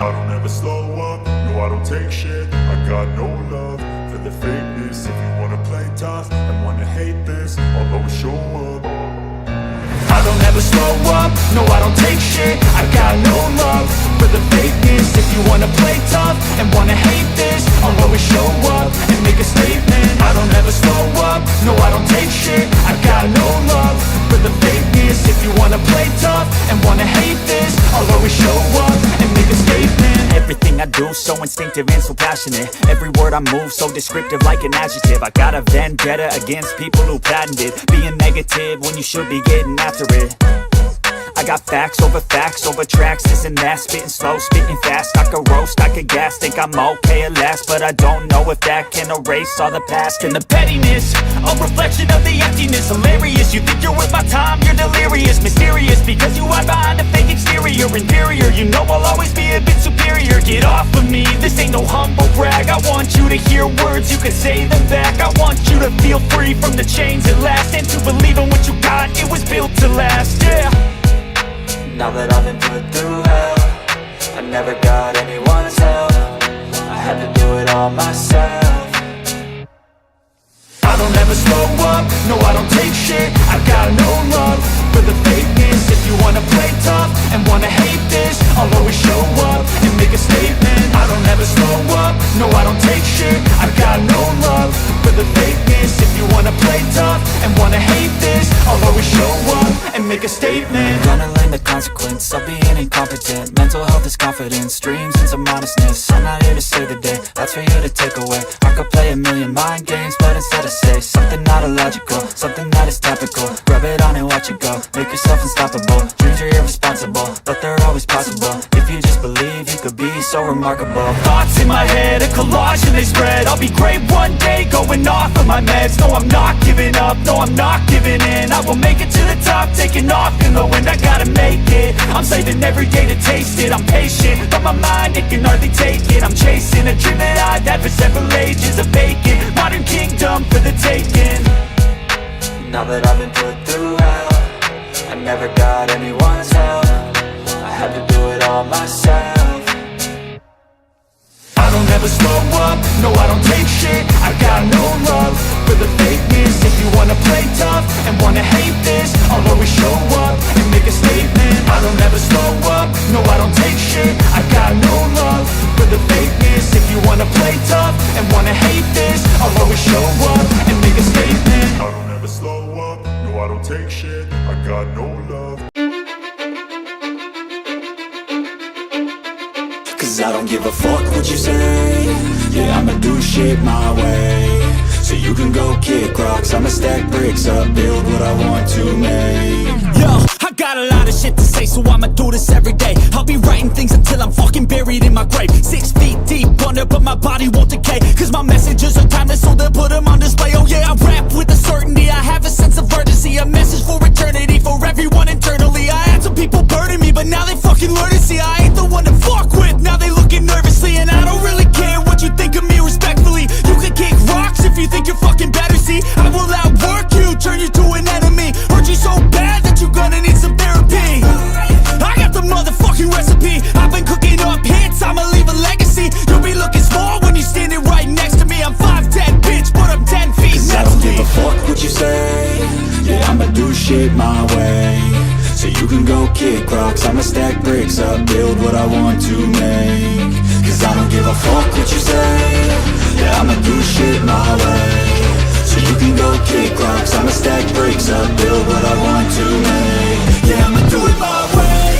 I don't ever slow up, no I don't take shit. I got no love for the fakeness. If you wanna play tough and wanna hate this, I'll always show up. I don't ever slow up, no I don't take shit. I got no love for the fakeness. If you wanna play tough and wanna hate this, I'll always show up and make a statement. I don't ever slow up, no I don't take shit. I got no love for the fakeness. If you wanna play tough and wanna hate this, I'll always show up and make a statement. Everything I do so instinctive and so passionate. Every word I move so descriptive like an adjective. I got a vendetta against people who patented being negative when you should be getting after it. I got facts over tracks, this and that. Spitting slow, spitting fast. I could roast, I could gas. Think I'm okay at last, but I don't know if that can erase all the past. And the pettiness, a reflection of the emptiness. Hilarious, you think you're worth my time, you're delirious. Mysterious, because you hide behind a fake exterior. Inferior, you know I'll always be a bit superior. Get off of me, this ain't no humble brag. I want you to hear words, you can say them back. I want you to feel free from the chains at last, and to believe in what you got, it was built to last, yeah. Now that I've been put through hell, I never got anyone's help. I had to do it all myself. I don't ever slow up, no I don't take shit. I got no love for the fakeness. If you wanna play tough and wanna hate this, I'll always show up and make a statement. I don't ever slow up, no I don't take shit. I got no love for the fakeness. If you wanna play tough and wanna hate this, I'll always show up and make a statement. Gonna learn the consequence of being incompetent. Mental health is confidence, dreams and some honestness. I'm not here to save the day, that's for you to take away. I could play a million mind games, but instead I say something not illogical, something that is topical. Rub it on and watch it go, make yourself unstoppable. Dreams are irresponsible, but they're always possible. If you just believe, you could be so remarkable. Thoughts in my head, a collage and they spread. I'll be great one day, going off of my meds. No, I'm not giving up, no, I'm not giving in. I will make it to the top, taking off in the wind. I gotta make it, I'm saving every day to taste it. I'm patient, but my mind, it can hardly take it. I'm chasing a dream that I've had for several ages. A vacant, modern kingdom for the taking. Now that I've been put through hell, I never got anyone's help. I had to do it all myself. I don't ever slow up, no I don't take shit. I got no love for the fakeness. If you wanna play tough and wanna hate this, I'll always show up and make a statement. I don't ever slow up, no I don't take shit. I got no love for the fakeness. If you wanna play tough and wanna hate this, I'll always show up and make a statement. I don't ever slow up, no I don't take shit. I got no love. Cause I don't give a fuck what you say. Yeah, I'ma do shit my way. So you can go kick rocks, I'ma stack bricks up, build what I want to make. Yo, I got a lot of shit to say, so I'ma do this every day. I'll be writing things until I'm fucking buried in my grave. 6 feet deep under, but my body won't decay. Cause my messages are timeless, so they'll put them on display. Oh yeah, I rap with a certainty, I have a sense of urgency. A message for eternity, for everyone internally. I had some people burning me, but now they fucking learn to see I ain't the one to fuck with. Now they looking nervously, and I don't really care what you think of me respectfully. You can kick rocks if you think you're fucking better, see. I will outwork you, turn you to an enemy. Hurt you so bad that you're gonna need some therapy. I got the motherfucking recipe. I've been cooking up hits, I'ma leave a legacy. You'll be looking small when you're standing right next to me. I'm 5'10", bitch, but I'm 10 feet next to me. I don't give a fuck what you say. Yeah, I'ma do shit my way. So you can go kick rocks, I'ma stack bricks up, build what I want to make. Cause I don't give a fuck what you say. Yeah, I'ma do shit my way. So you can go kick rocks, I'ma stack bricks up, build what I want to make. Yeah, I'ma do it my way.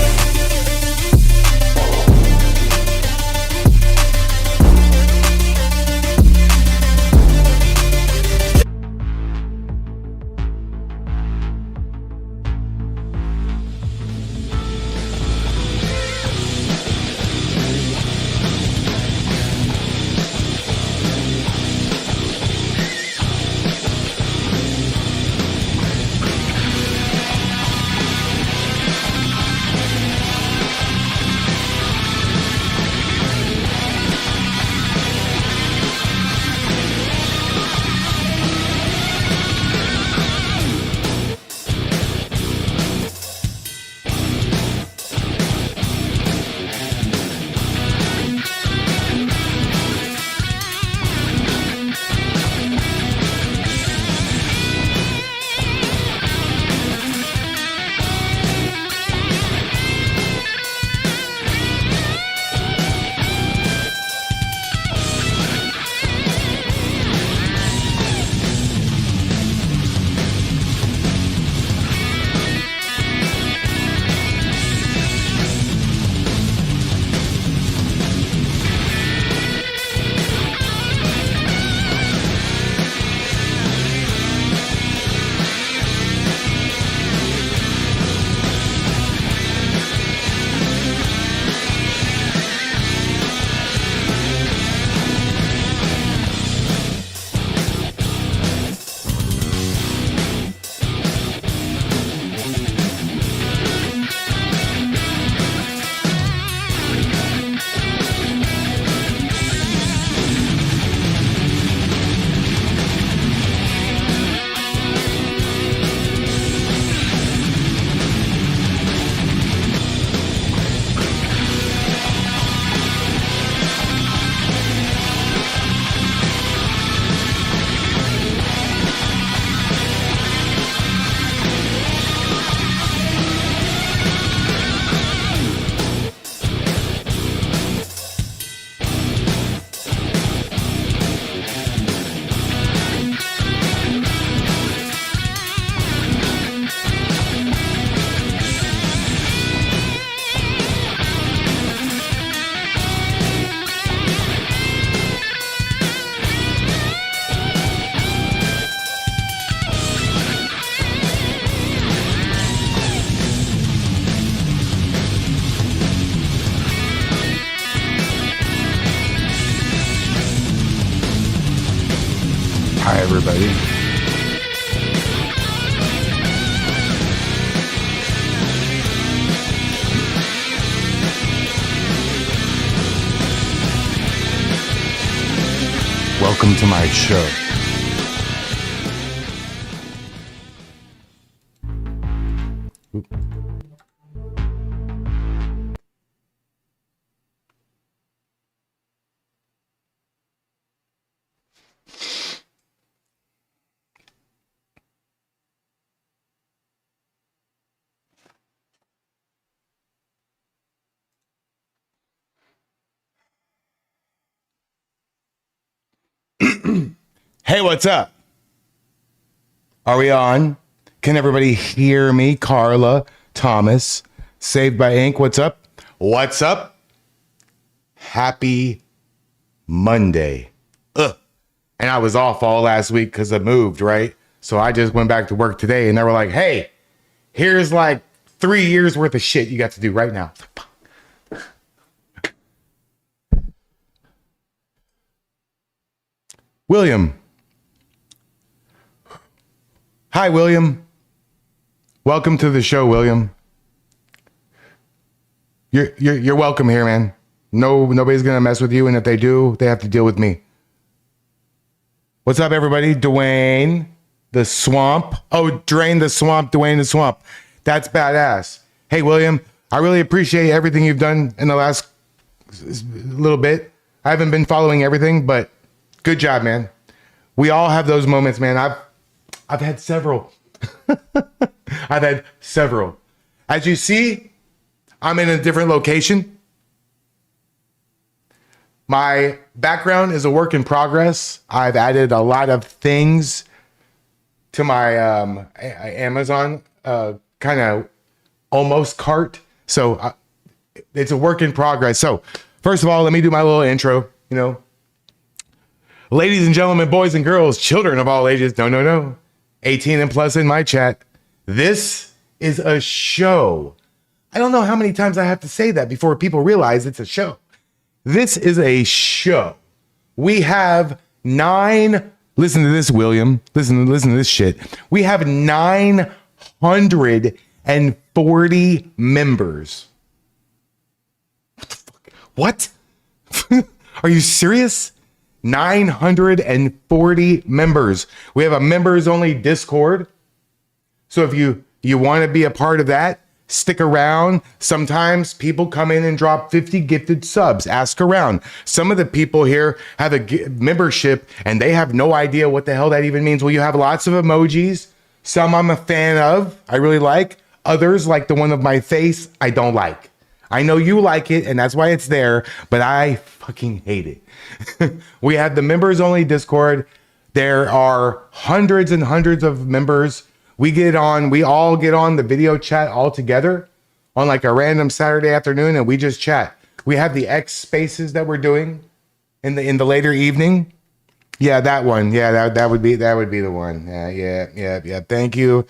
everybody. Welcome to my show. Hey, what's up? Are we on? Can everybody hear me? Carla, Thomas, Saved by Ink, what's up? What's up? Happy Monday. And I was off all last week because I moved, right? So I just went back to work today and they were like, hey, here's like 3 years worth of shit you got to do right now. William. Hi, William. Welcome to the show, William. You're welcome here, man. Nobody's gonna mess with you, and if they do, they have to deal with me. What's up, everybody? Dwayne the Swamp. Oh, Drain the Swamp, Dwayne the Swamp. That's badass. Hey, William, I really appreciate everything you've done in the last little bit. I haven't been following everything, but good job, man. We all have those moments, man. I've had several. I've had several. As you see, I'm in a different location. My background is a work in progress. I've added a lot of things to my Amazon kind of almost cart. So it's a work in progress. So first of all, let me do my little intro, you know. Ladies and gentlemen, boys and girls, children of all ages, no. 18 and plus in my chat. This is a show. I don't know how many times I have to say that before people realize it's a show. This is a show. We have 9, listen to this, William. Listen to this shit. We have 940 members. What the fuck? What? Are you serious? 940 members. We have a members only Discord. So if you want to be a part of that, stick around. Sometimes people come in and drop 50 gifted subs. Ask around. Some of the people here have a membership and they have no idea what the hell that even means. Well, you have lots of emojis. Some I'm a fan of. I really like. Others, like the one of my face, I don't like. I know you like it and that's why it's there, but I fucking hate it. We have the members only Discord. There are hundreds and hundreds of members. We all get on the video chat all together on like a random Saturday afternoon and we just chat. We have the X spaces that we're doing in the later evening. Yeah, that one. Yeah, that would be the one. Yeah. Thank you.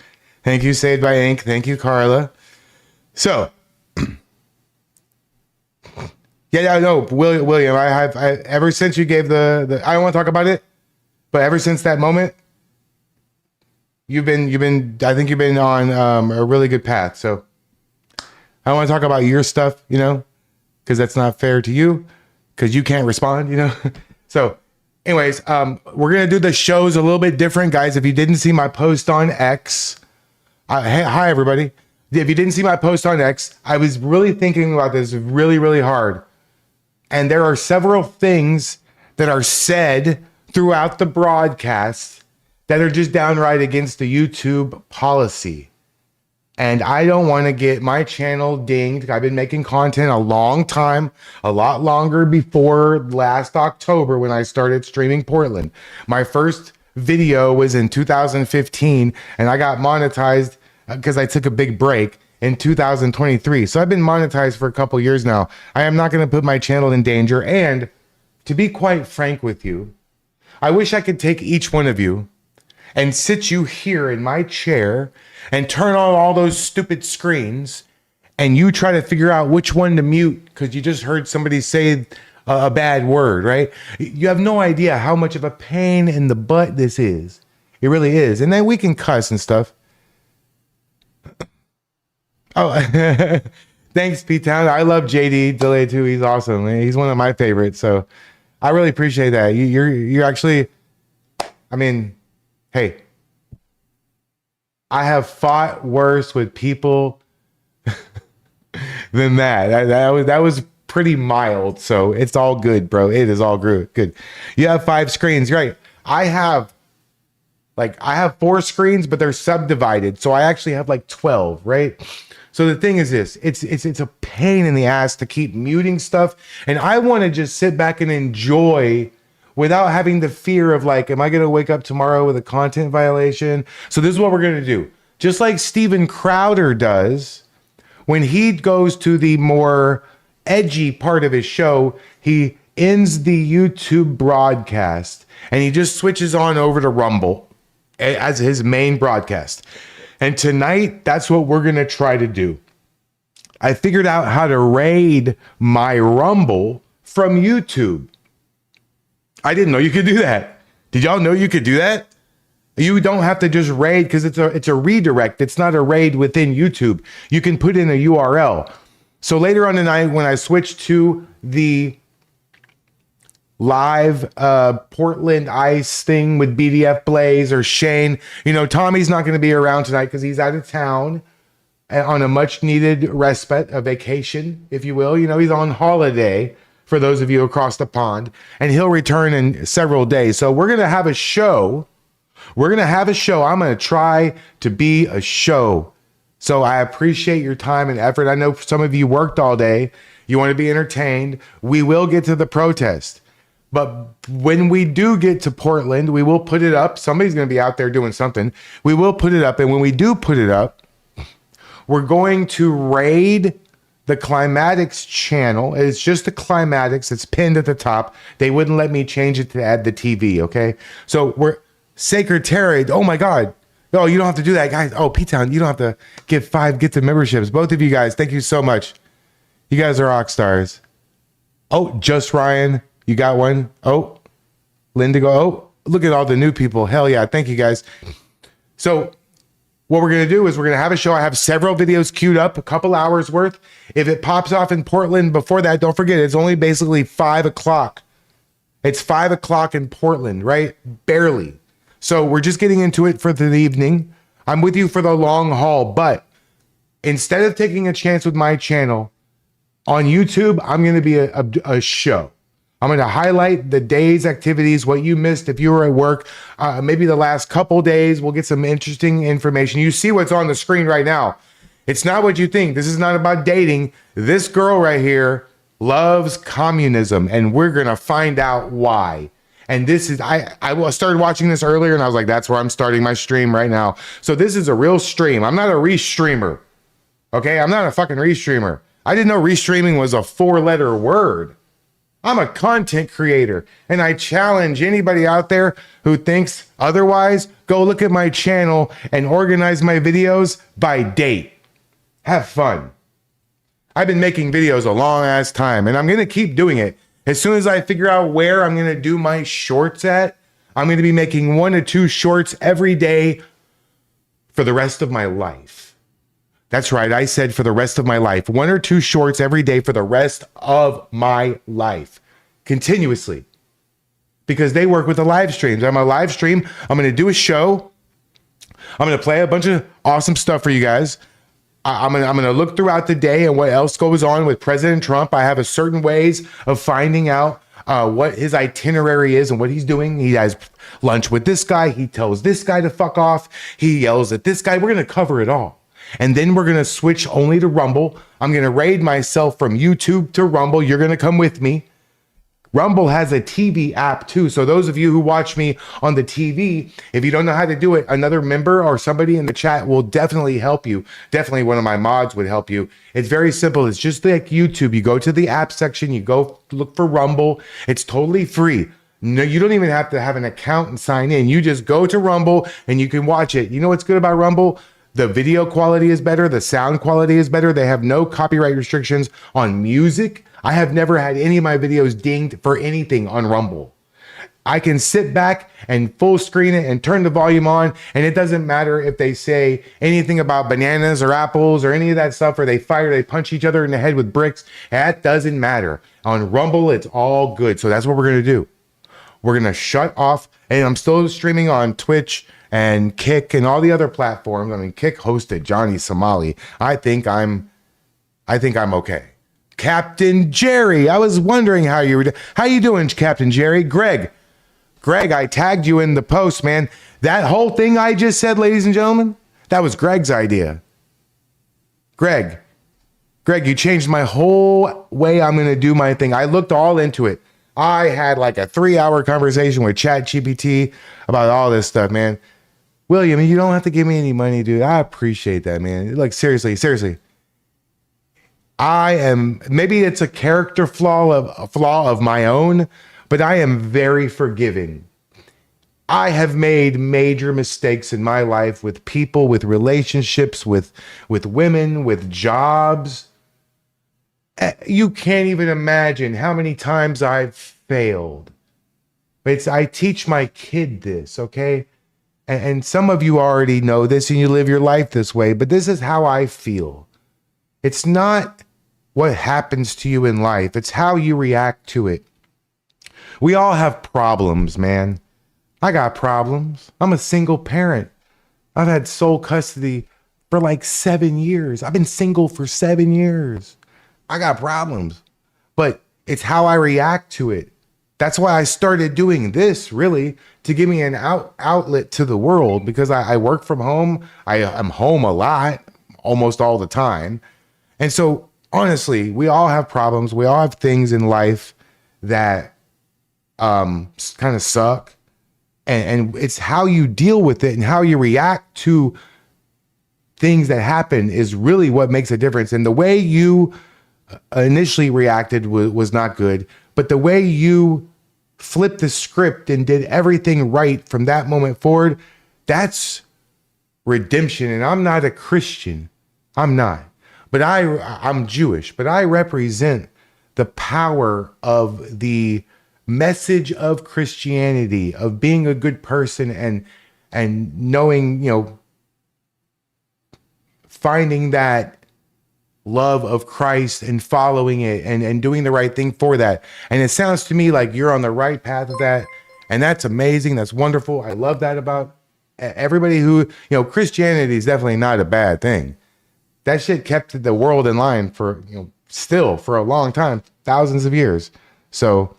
Saved by Ink. Thank you, Carla. So yeah, no, William, I ever since you gave the I don't want to talk about it, but ever since that moment, I think you've been on a really good path. So I don't want to talk about your stuff, you know, because that's not fair to you, because you can't respond, you know. So anyways, we're gonna do the shows a little bit different, guys. If you didn't see my post on X, hi everybody. If you didn't see my post on X, I was really thinking about this really, really hard. And there are several things that are said throughout the broadcast that are just downright against the YouTube policy. And I don't want to get my channel dinged. I've been making content a long time, a lot longer before last October when I started streaming Portland. My first video was in 2015 and I got monetized because I took a big break in 2023. So I've been monetized for a couple years now. I am not going to put my channel in danger. And to be quite frank with you, I wish I could take each one of you and sit you here in my chair and turn on all those stupid screens and you try to figure out which one to mute because you just heard somebody say a bad word, right? You have no idea how much of a pain in the butt this is. It really is. And then we can cuss and stuff. Oh, thanks, P-Town. I love JD Delay too. He's awesome. He's one of my favorites. So I really appreciate that. You're actually, I mean, hey, I have fought worse with people than that. That was pretty mild. So it's all good, bro. It is all good. You have 5 screens, right? I have 4 screens, but they're subdivided. So I actually have like 12, right? So the thing is this, it's a pain in the ass to keep muting stuff. And I want to just sit back and enjoy without having the fear of like, am I going to wake up tomorrow with a content violation? So this is what we're going to do. Just like Steven Crowder does, when he goes to the more edgy part of his show, he ends the YouTube broadcast and he just switches on over to Rumble as his main broadcast. And tonight, that's what we're going to try to do. I figured out how to raid my Rumble from YouTube. I didn't know you could do that. Did y'all know you could do that? You don't have to just raid because it's a redirect. It's not a raid within YouTube. You can put in a URL. So later on tonight, when I switch to the live Portland Ice thing with BDF Blaze or Shane, Tommy's not going to be around tonight because he's out of town on a much needed respite, a vacation, if you will. He's on holiday for those of you across the pond, and he'll return in several days. So we're going to have a show. I'm going to try to be a show. So I appreciate your time and effort. I know some of you worked all day. You want to be entertained. We will get to the protest. But when we do get to Portland, we will put it up. Somebody's going to be out there doing something. We will put it up. And when we do put it up, we're going to raid the Climatics channel. It's just the Climatics. It's pinned at the top. They wouldn't let me change it to add the TV, okay? So we're Secretary. Oh, my God. Oh, you don't have to do that, guys. Oh, P-Town, you don't have to get 5 gifted memberships. Both of you guys, thank you so much. You guys are rock stars. Oh, Just Ryan. You got one? Oh, Linda go. Oh, look at all the new people. Hell yeah. Thank you guys. So what we're going to do is we're going to have a show. I have several videos queued up, a couple hours worth. If it pops off in Portland before that, don't forget, it's only basically 5 o'clock. It's 5 o'clock in Portland, right? Barely. So we're just getting into it for the evening. I'm with you for the long haul, but instead of taking a chance with my channel on YouTube, I'm going to be a show. I'm going to highlight the day's activities, what you missed if you were at work, maybe the last couple days. We'll get some interesting information. You see what's on the screen right now. It's not what you think. This is not about dating. This girl right here loves communism, and we're going to find out why. And this is, I started watching this earlier, and I was like, that's where I'm starting my stream right now. So this is a real stream. I'm not a restreamer. Okay? I'm not a fucking restreamer. I didn't know restreaming was a 4-letter word. I'm a content creator, and I challenge anybody out there who thinks otherwise, go look at my channel and organize my videos by date. Have fun. I've been making videos a long ass time, and I'm going to keep doing it. As soon as I figure out where I'm going to do my shorts at, I'm going to be making 1 to 2 shorts every day for the rest of my life. That's right. I said for the rest of my life. 1 or 2 shorts every day for the rest of my life. Continuously. Because they work with the live streams. I'm a live stream. I'm going to do a show. I'm going to play a bunch of awesome stuff for you guys. I'm going to look throughout the day and what else goes on with President Trump. I have a certain ways of finding out what his itinerary is and what he's doing. He has lunch with this guy. He tells this guy to fuck off. He yells at this guy. We're going to cover it all. And then we're going to switch only to Rumble. I'm going to raid myself from YouTube to Rumble. You're going to come with me. Rumble has a TV app too. So those of you who watch me on the TV, if you don't know how to do it, another member or somebody in the chat will definitely help you. Definitely one of my mods would help you. It's very simple. It's just like YouTube. You go to the app section, you go look for Rumble. It's totally free. No, you don't even have to have an account and sign in. You just go to Rumble and you can watch it. You know what's good about Rumble? The video quality is better. The sound quality is better. They have no copyright restrictions on music. I have never had any of my videos dinged for anything on Rumble. I can sit back and full screen it and turn the volume on, and it doesn't matter if they say anything about bananas or apples or any of that stuff, or they fight or they punch each other in the head with bricks. That doesn't matter. On Rumble, it's all good. So that's what we're going to do. We're going to shut off, and I'm still streaming on Twitch and Kick and all the other platforms. I mean, Kick hosted Johnny Somali. I think I'm okay. Captain Jerry, I was wondering how you doing, Captain Jerry? Greg, I tagged you in the post, man. That whole thing I just said, ladies and gentlemen, that was Greg's idea. Greg, you changed my whole way I'm going to do my thing. I looked all into it. I had like a 3-hour conversation with ChatGPT about all this stuff, man. William, you don't have to give me any money, dude. I appreciate that, man. Like, seriously. Maybe it's a character flaw of my own, but I am very forgiving. I have made major mistakes in my life with people, with relationships, with women, with jobs. You can't even imagine how many times I've failed. I teach my kid this, okay? And some of you already know this and you live your life this way, but this is how I feel. It's not what happens to you in life. It's how you react to it. We all have problems, man. I got problems. I'm a single parent. I've had sole custody for like 7 years. I've been single for 7 years. I got problems, but it's how I react to it. That's why I started doing this, really, to give me an outlet to the world, because I work from home. I am home a lot, almost all the time. And so, honestly, we all have problems. We all have things in life that kind of suck. And it's how you deal with it and how you react to things that happen is really what makes a difference. And the way you initially reacted was not good, but the way you flipped the script and did everything right from that moment forward, that's redemption. And I'm not a Christian. I'm not. But I'm Jewish, but I represent the power of the message of Christianity, of being a good person and knowing, finding that love of Christ and following it and doing the right thing for that. And it sounds to me like you're on the right path of that. And that's amazing. That's wonderful. I love that about everybody who, Christianity is definitely not a bad thing. That shit kept the world in line for, still for a long time, thousands of years. So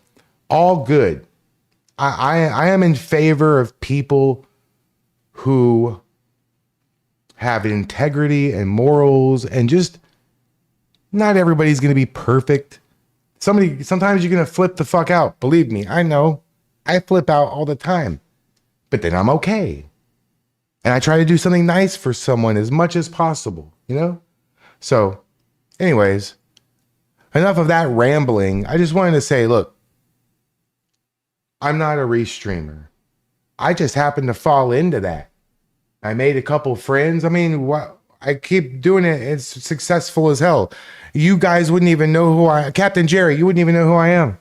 all good. I am in favor of people who have integrity and morals, and just not everybody's going to be perfect. Sometimes you're going to flip the fuck out. Believe me, I know. I flip out all the time, but then I'm okay. And I try to do something nice for someone as much as possible, So anyways, enough of that rambling. I just wanted to say, look, I'm not a restreamer. I just happened to fall into that. I made a couple friends. I mean, I keep doing it. It's successful as hell. You guys wouldn't even know Captain Jerry, you wouldn't even know who I am.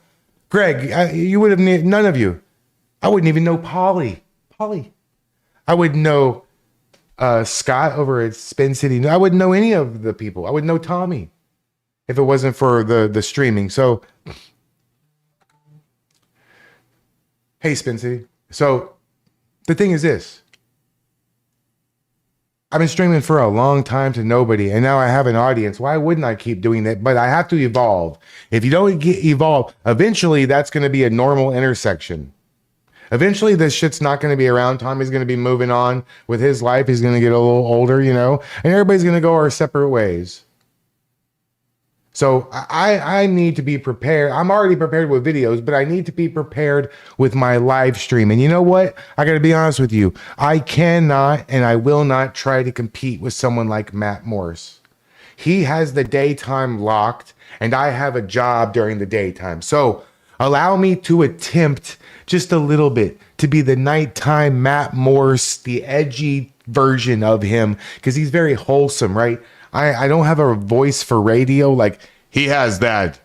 Greg, you would have, none of you. I wouldn't even know Polly. I wouldn't know Scott over at Spin City. I wouldn't know any of the people. I wouldn't know Tommy if it wasn't for the streaming. So, hey, Spin City. So the thing is this. I've been streaming for a long time to nobody, and now I have an audience. Why wouldn't I keep doing that? But I have to evolve. If you don't evolve, eventually that's going to be a normal intersection. Eventually this shit's not going to be around. Tommy's going to be moving on with his life. He's going to get a little older, and everybody's going to go our separate ways. So I need to be prepared. I'm already prepared with videos, but I need to be prepared with my live stream. And you know what? I got to be honest with you. I cannot and I will not try to compete with someone like Matt Morse. He has the daytime locked, and I have a job during the daytime. So allow me to attempt just a little bit to be the nighttime Matt Morse, the edgy version of him, because he's very wholesome, right? I don't have a voice for radio like he has that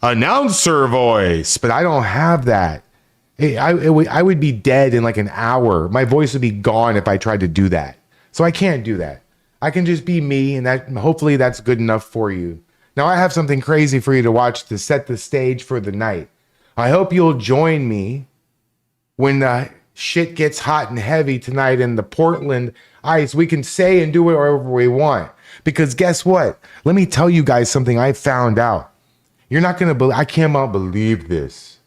announcer voice, but I don't have that. I would be dead in like an hour. My voice would be gone if I tried to do that. So I can't do that. I can just be me, and that hopefully that's good enough for you. Now I have something crazy for you to watch to set the stage for the night. I hope you'll join me when the shit gets hot and heavy tonight in the Portland ice. We can say and do whatever we want. Because guess what? Let me tell you guys something I found out. You're not going to believe, I cannot believe this.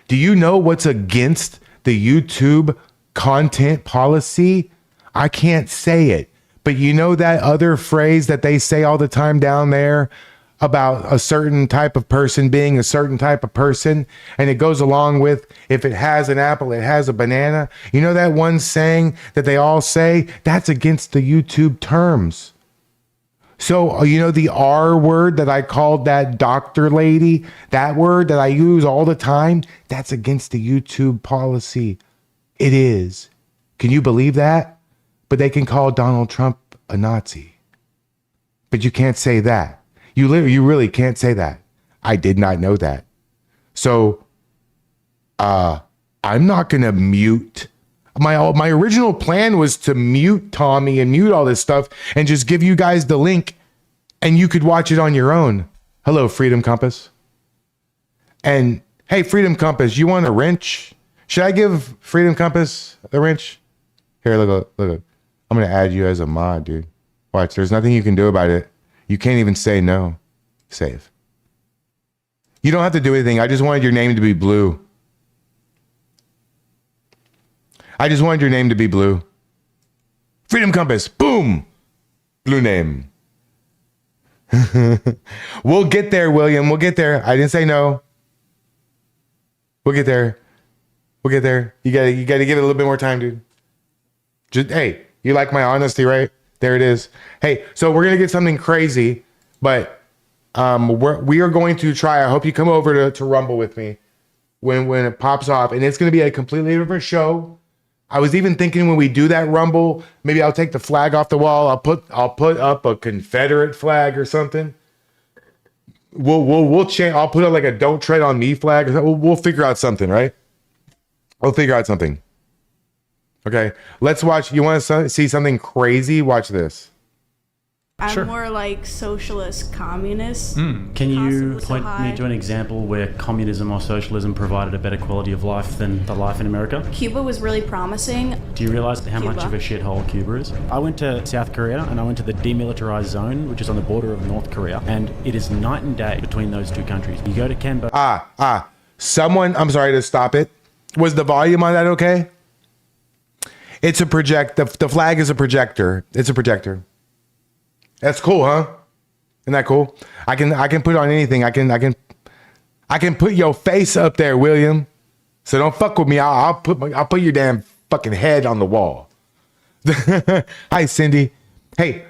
Do you know what's against the YouTube content policy? I can't say it, but you know that other phrase that they say all the time down there about a certain type of person being a certain type of person, and it goes along with, if it has an apple, it has a banana. You know that one saying that they all say? That's against the YouTube terms. So, you know, the R word that I called that doctor lady, that word that I use all the time, that's against the YouTube policy. It is. Can you believe that? But they can call Donald Trump a Nazi. But you can't say that. You really can't say that. I did not know that. So, I'm not going to mute. My original plan was to mute Tommy and mute all this stuff and just give you guys the link and you could watch it on your own. Hello, Freedom Compass. And hey, Freedom Compass, you want a wrench? Should I give Freedom Compass a wrench? Here, look. I'm going to add you as a mod, dude. Watch, there's nothing you can do about it. You can't even say no. Save. You don't have to do anything. I just wanted your name to be blue. I just wanted your name to be blue. Freedom Compass. Boom. Blue name. We'll get there, William. We'll get there. I didn't say no. We'll get there. We'll get there. You gotta give it a little bit more time, dude. Just, hey, you like my honesty, right? There it is. Hey, so we're gonna get something crazy, but we are going to try. I hope you come over to Rumble with me when it pops off, and it's gonna be a completely different show. I was even thinking when we do that Rumble, maybe I'll take the flag off the wall. I'll put up a Confederate flag or something. We'll change. I'll put up like a "Don't Tread on Me" flag. We'll figure out something, right? We'll figure out something. Okay, let's watch. You want to see something crazy? Watch this. I'm Sure. more like socialist, communist. Can you Cost of point living me so to an example where communism or socialism provided a better quality of life than the life in America? Cuba was really promising. Do you realise how much Cuba. of a shithole Cuba is? I went to South Korea and I went to the demilitarized zone, which is on the border of North Korea, and it is night and day between those two countries. You go to Cambodia. Someone, I'm sorry to stop it. Was the volume on that okay? It's a the flag is a projector. It's a projector. That's cool, huh? Isn't that cool? I can put on anything. I can put your face up there, William. So don't fuck with me. I'll put your damn fucking head on the wall. Hi, Cindy. Hey,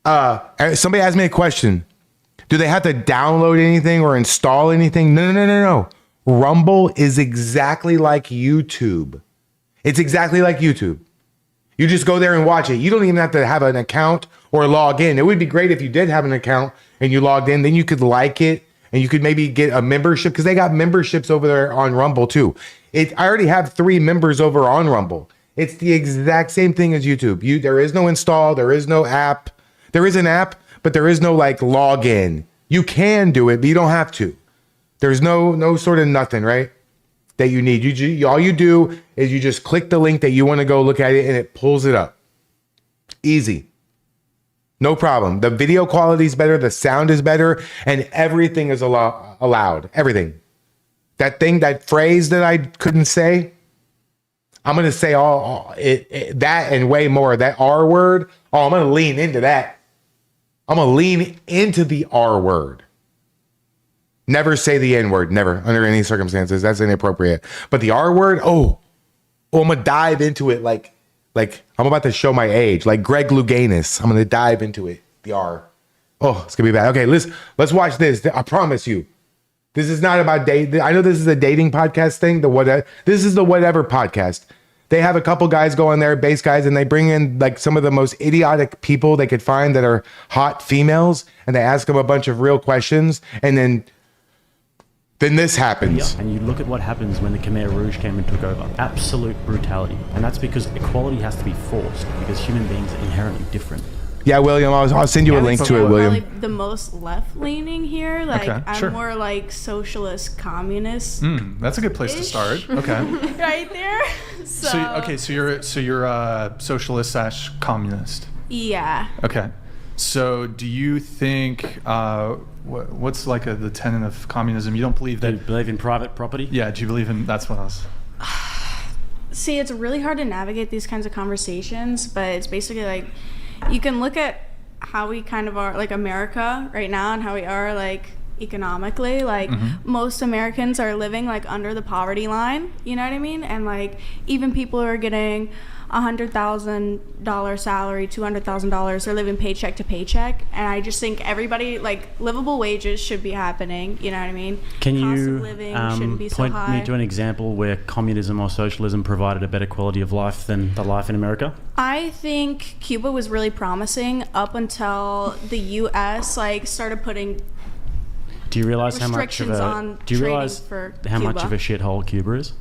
somebody asked me a question. Do they have to download anything or install anything? No. Rumble is exactly like YouTube. It's exactly like YouTube. You just go there and watch it. You don't even have to have an account or log in. It would be great if you did have an account and you logged in. Then you could like it and you could maybe get a membership because they got memberships over there on Rumble too. I already have 3 members over on Rumble. It's the exact same thing as YouTube. There is no install. There is no app. There is an app, but there is no like login. You can do it, but you don't have to. There's no sort of nothing, right? That you need. All you do is you just click the link that you want to go look at it and it pulls it up. Easy. No problem. The video quality is better, the sound is better, and everything is allowed. Everything. That phrase that I couldn't say, I'm going to say that and way more. That R word, I'm going to lean into that. I'm going to lean into the R word. Never say the N word, never, under any circumstances. That's inappropriate. But the R word, I'm gonna dive into it like I'm about to show my age, like Greg Louganis. I'm gonna dive into it. The R. Oh, it's gonna be bad. Okay, let's watch this. I promise you, this is not about dating. I know this is a dating podcast thing. This is the whatever podcast. They have a couple guys go on there, bass guys, and they bring in like some of the most idiotic people they could find that are hot females, and they ask them a bunch of real questions, and then Then this happens. And you look at what happens when the Khmer Rouge came and took over. Absolute brutality. And that's because equality has to be forced, because human beings are inherently different. Yeah, William, I'll send you a link to it, William. Probably the most left-leaning here. Like, Okay, I'm sure. more like socialist, communist. That's a good place to start. Okay. Right there. So you're a socialist / communist. Yeah. Okay. So do you think what's like the tenet of communism? You don't believe Do you that? believe in private property? Yeah. Do you believe in that's what else? See, it's really hard to navigate these kinds of conversations, but it's basically like you can look at how we kind of are, like America right now, and how we are like economically. Like most Americans are living like under the poverty line, you know what I mean? And like even people who are getting $100,000 salary, $200,000, they're living paycheck to paycheck. And I just think everybody, like, livable wages should be happening, you know what I mean? Can Cost you of living shouldn't be so point high. me to an example where communism or socialism provided a better quality of life than the life in America? I think Cuba was really promising up until the U.S. like started putting Do you realize how much of restrictions a on do you trading realize for how much Cuba. of a shithole Cuba is?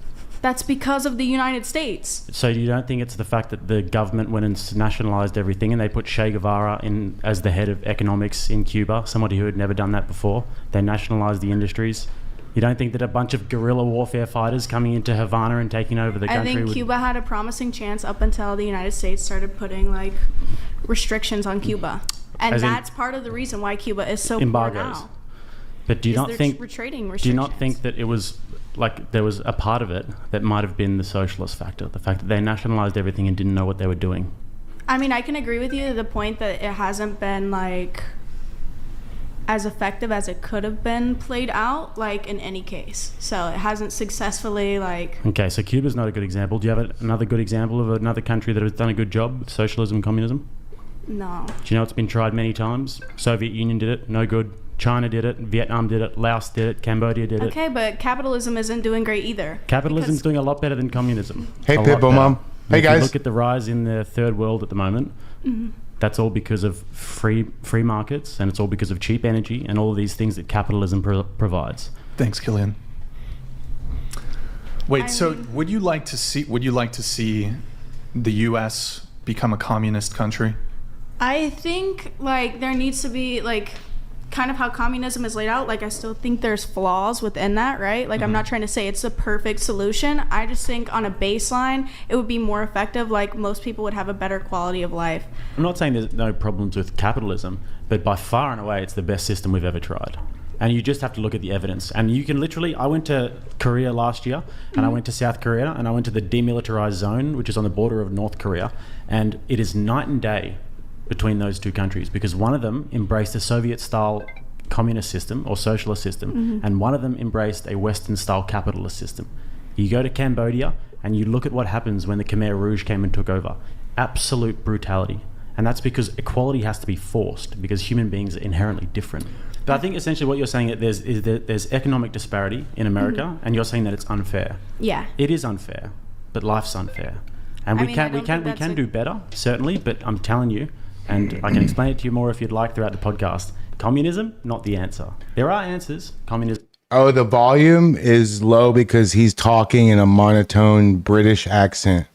That's because of the United States. So you don't think it's the fact that the government went and nationalized everything and they put Che Guevara in as the head of economics in Cuba, somebody who had never done that before? They nationalized the industries. You don't think that a bunch of guerrilla warfare fighters coming into Havana and taking over the I country think would... Cuba had a promising chance up until the United States started putting like restrictions on Cuba. And As in that's part of the reason why Cuba is so poor embargoes. now. But do you is not their think... trading Do you not restrictions. think that it was... like there was a part of it that might have been the socialist factor, the fact that they nationalized everything and didn't know what they were doing? I mean, I can agree with you to the point that it hasn't been like as effective as it could have been played out, like in any case. So it hasn't successfully like. Okay, so Cuba's not a good example. Do you have another good example of another country that has done a good job with socialism and communism? No. Do you know it's been tried many times? Soviet Union did it, no good. China did it, Vietnam did it, Laos did it, Cambodia did it. Okay, but capitalism isn't doing great either. Capitalism's because- doing a lot better than communism. Hey, A lot Pitbull better. Mom. And Hey, if guys. you look at the rise in the third world at the moment, that's all because of free markets, and it's all because of cheap energy and all of these things that capitalism provides. Thanks, Killian. Wait, I so mean- would you like to see the U.S. become a communist country? I think like there needs to be like kind of how communism is laid out. Like I still think there's flaws within that, right? Like I'm not trying to say it's the perfect solution. I just think on a baseline it would be more effective. Like most people would have a better quality of life. I'm not saying there's no problems with capitalism, but by far and away it's the best system we've ever tried. And you just have to look at the evidence. And you can literally, I went to Korea last year, and I went to South Korea, and I went to the demilitarized zone, which is on the border of North Korea. And it is night and day between those two countries, because one of them embraced a Soviet-style communist system or socialist system, and one of them embraced a Western-style capitalist system. You go to Cambodia, and you look at what happens when the Khmer Rouge came and took over. Absolute brutality. And that's because equality has to be forced, because human beings are inherently different. But I think essentially what you're saying is that there's economic disparity in America, and you're saying that it's unfair. Yeah. It is unfair, but life's unfair. And I we mean, I can don't think that's do better, certainly, but I'm telling you, and I can explain it to you more if you'd like throughout the podcast. Communism, not the answer. There are answers. Communism. Oh, the volume is low because he's talking in a monotone British accent.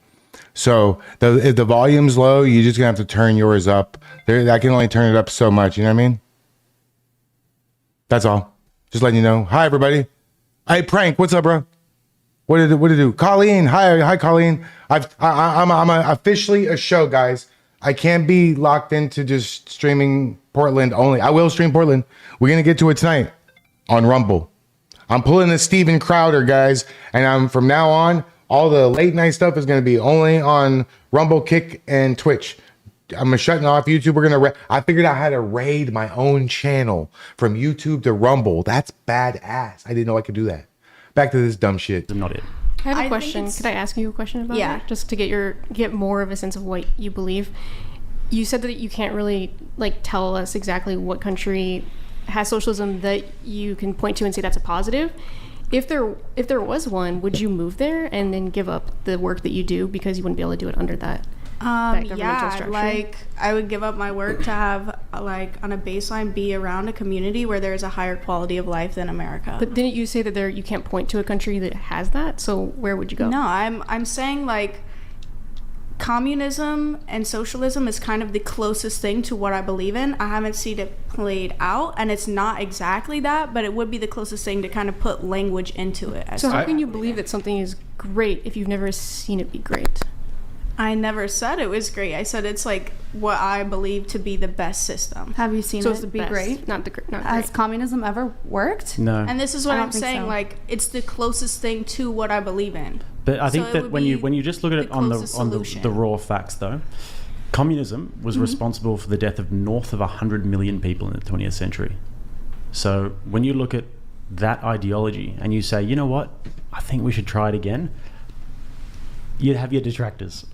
So if the volume's low, you're just gonna have to turn yours up. I can only turn it up so much. You know what I mean? That's all. Just letting you know. Hi, everybody. Hey, Prank. What's up, bro? What did it do? Colleen. Hi, Colleen. I'm officially a show, guys. I can't be locked into just streaming Portland only. I will stream Portland. We're gonna get to it tonight on Rumble. I'm pulling the Steven Crowder, guys, and from now on, all the late night stuff is gonna be only on Rumble, Kick, and Twitch. I'm shutting off YouTube. I figured out how to raid my own channel from YouTube to Rumble. That's badass. I didn't know I could do that. Back to this dumb shit. Not it. I have a think question. it's- Could I ask you a question about Yeah. it? Just to get more of a sense of what you believe. You said that you can't really like tell us exactly what country has socialism that you can point to and say that's a positive. If there was one, would you move there and then give up the work that you do because you wouldn't be able to do it under that? that governmental structure? Like I would give up my work to have like on a baseline be around a community where there's a higher quality of life than America. But didn't you say that you can't point to a country that has that? So where would you go? No, I'm saying like communism and socialism is kind of the closest thing to what I believe in. I haven't seen it played out, and it's not exactly that, but it would be the closest thing to kind of put language into it. So how can you believe that something is great if you've never seen it be great? I never said it was great. I said it's like what I believe to be the best system. Have you seen So it's the it be best, great? not great. Has communism ever worked? No. And this is what I don't I'm think saying. so. Like it's the closest thing to what I believe in. But I So think it that would when be you just look at it the on closest the solution. raw facts, though, communism was responsible for the death of north of 100 million people in the 20th century. So when you look at that ideology and you say, you know what, I think we should try it again, you'd have your detractors.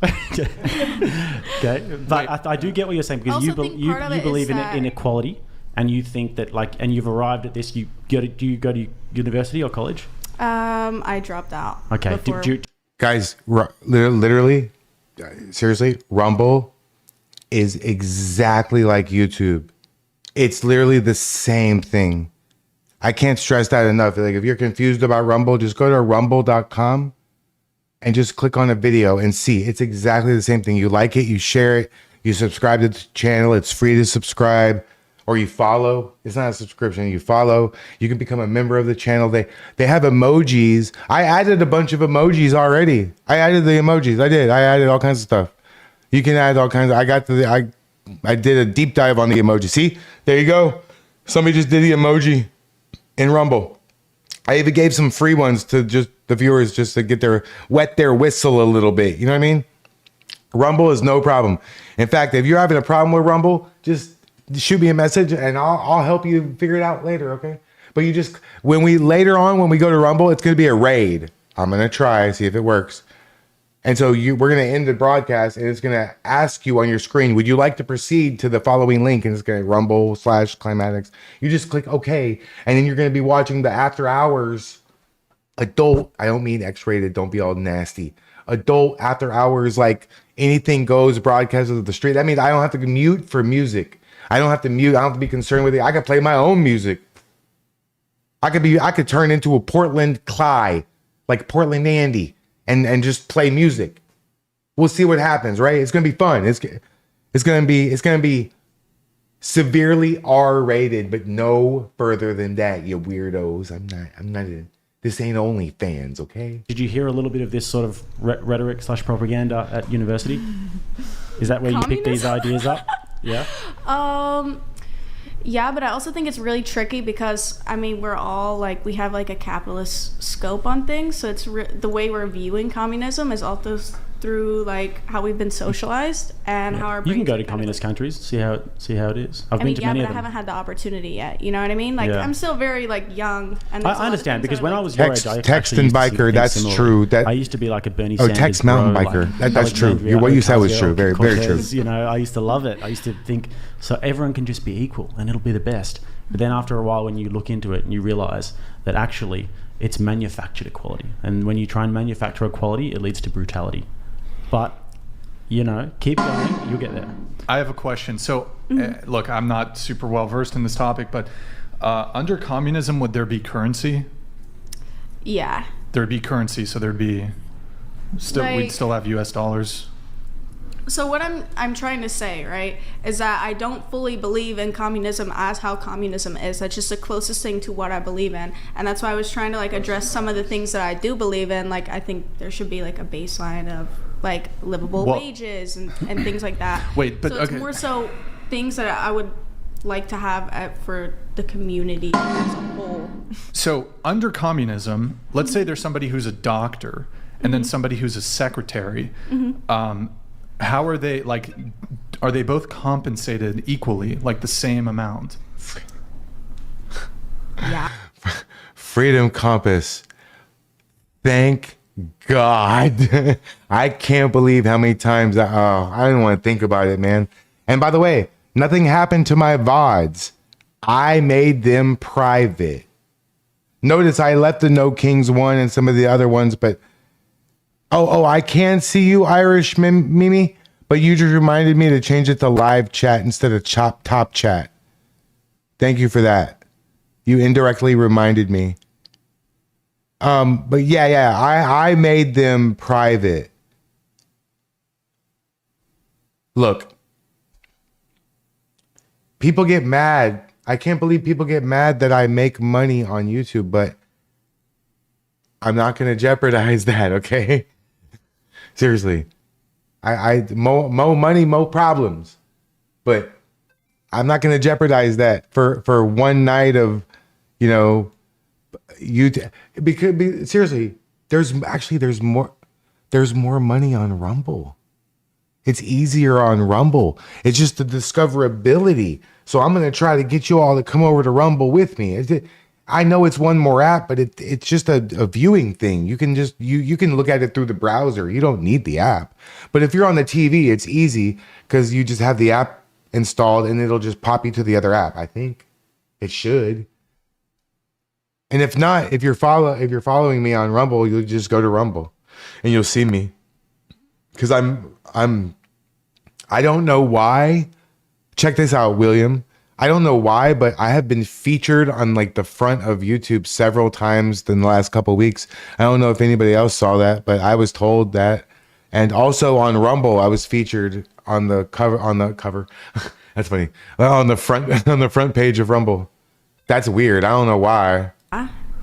Okay, but I do get what you're saying, because Also think part of you it believe is in that- inequality, and you think that and you've arrived at this. Do you go to university or college? I dropped out. Okay. before- Guys, literally, seriously, Rumble is exactly like YouTube. It's literally the same thing. I can't stress that enough. Like, if you're confused about Rumble, just go to rumble.com and just click on a video and see. It's exactly the same thing. You like it, you share it, you subscribe to the channel. It's free to subscribe, or you follow. It's not a subscription. You follow. You can become a member of the channel. They have emojis. I added a bunch of emojis already. I added the emojis. I did. I added all kinds of stuff. You can add all kinds of, I did a deep dive on the emoji. See, there you go. Somebody just did the emoji in Rumble. I even gave some free ones to just the viewers, just to get wet their whistle a little bit. You know what I mean? Rumble is no problem. In fact, if you're having a problem with Rumble, just shoot me a message and I'll help you figure it out later. Okay. But when we go to Rumble, it's going to be a raid. I'm going to try, see if it works. And so we're going to end the broadcast, and it's going to ask you on your screen, would you like to proceed to the following link? And it's going to Rumble/Climatics. You just click OK. And then you're going to be watching the after hours adult. I don't mean X-rated. Don't be all nasty. Adult after hours, like anything goes broadcast of the street. That means I don't have to mute for music. I don't have to mute. I don't have to be concerned with it. I can play my own music. I could turn into a Portland Cly, like Portland Andy. And just play music. We'll see what happens, right? It's gonna be fun. It's gonna be severely R-rated, but no further than that, you weirdos. I'm not in. This ain't OnlyFans, okay? Did you hear a little bit of this sort of rhetoric/propaganda at university? Is that where you pick these ideas up? Yeah. Yeah, but I also think it's really tricky because, I mean, we're all like, we have like a capitalist scope on things. So it's the way we're viewing communism is also through like how we've been socialized and how our You can brains go are to kind of, communist like, countries, see how it is. I've been to yeah, many but of I them. haven't had the opportunity yet. You know what I mean? Like, Yeah. I'm still very like young. And there's a lot I of understand, things because that when are, I like, was your age, Text I and used to biker, think that's similarly. true. I used to be like a Bernie Sanders Text mountain bro, biker. like That's true. Alexandria What you said was Ocasio true. Very, very true. Cortez, You know, I used to love it. I used to think, so everyone can just be equal and it'll be the best. But then after a while, when you look into it and you realize that actually it's manufactured equality. And when you try and manufacture equality, it leads to brutality. But, you know, keep going, you'll get there. I have a question. So, look, I'm not super well versed in this topic, but under communism, would there be currency? Yeah. There'd be currency, so there'd be we'd Like- still have U.S. dollars. So what I'm trying to say, right, is that I don't fully believe in communism as how communism is. That's just the closest thing to what I believe in. And that's why I was trying to like address some of the things that I do believe in. Like, I think there should be like a baseline of like livable Well- wages and things like that. Wait, but so it's okay. more so things that I would like to have for the community as a whole. So under communism, let's say there's somebody who's a doctor and then somebody who's a secretary. How are they, like, are they both compensated equally, like the same amount? Yeah. Freedom Compass. Thank God. I can't believe how many times I didn't want to think about it, man. And by the way, nothing happened to my VODs. I made them private. Notice I left the No Kings one and some of the other ones, but I can see you, Irish Mimi, But you just reminded me to change it to live chat instead of top chat. Thank you for that. You indirectly reminded me. But yeah, I made them private. Look, people get mad. I can't believe people get mad that I make money on YouTube, but I'm not going to jeopardize that, okay? Seriously. Mo money, mo problems. But I'm not going to jeopardize that for one night of, you know, seriously, there's more money on Rumble. It's easier on Rumble. It's just the discoverability. So I'm going to try to get you all to come over to Rumble with me. I know it's one more app, but it's just a viewing thing. You can just you can look at it through the browser. You don't need the app. But if you're on the TV, it's easy because you just have the app installed and it'll just pop you to the other app. I think it should. And if not, if you're following me on Rumble, you'll just go to Rumble and you'll see me. Because I don't know why. Check this out, William. I don't know why, but I have been featured on like the front of YouTube several times in the last couple of weeks. I don't know if anybody else saw that, but I was told that. And also on Rumble, I was featured on the cover. That's funny. On the front page of Rumble. That's weird. I don't know why.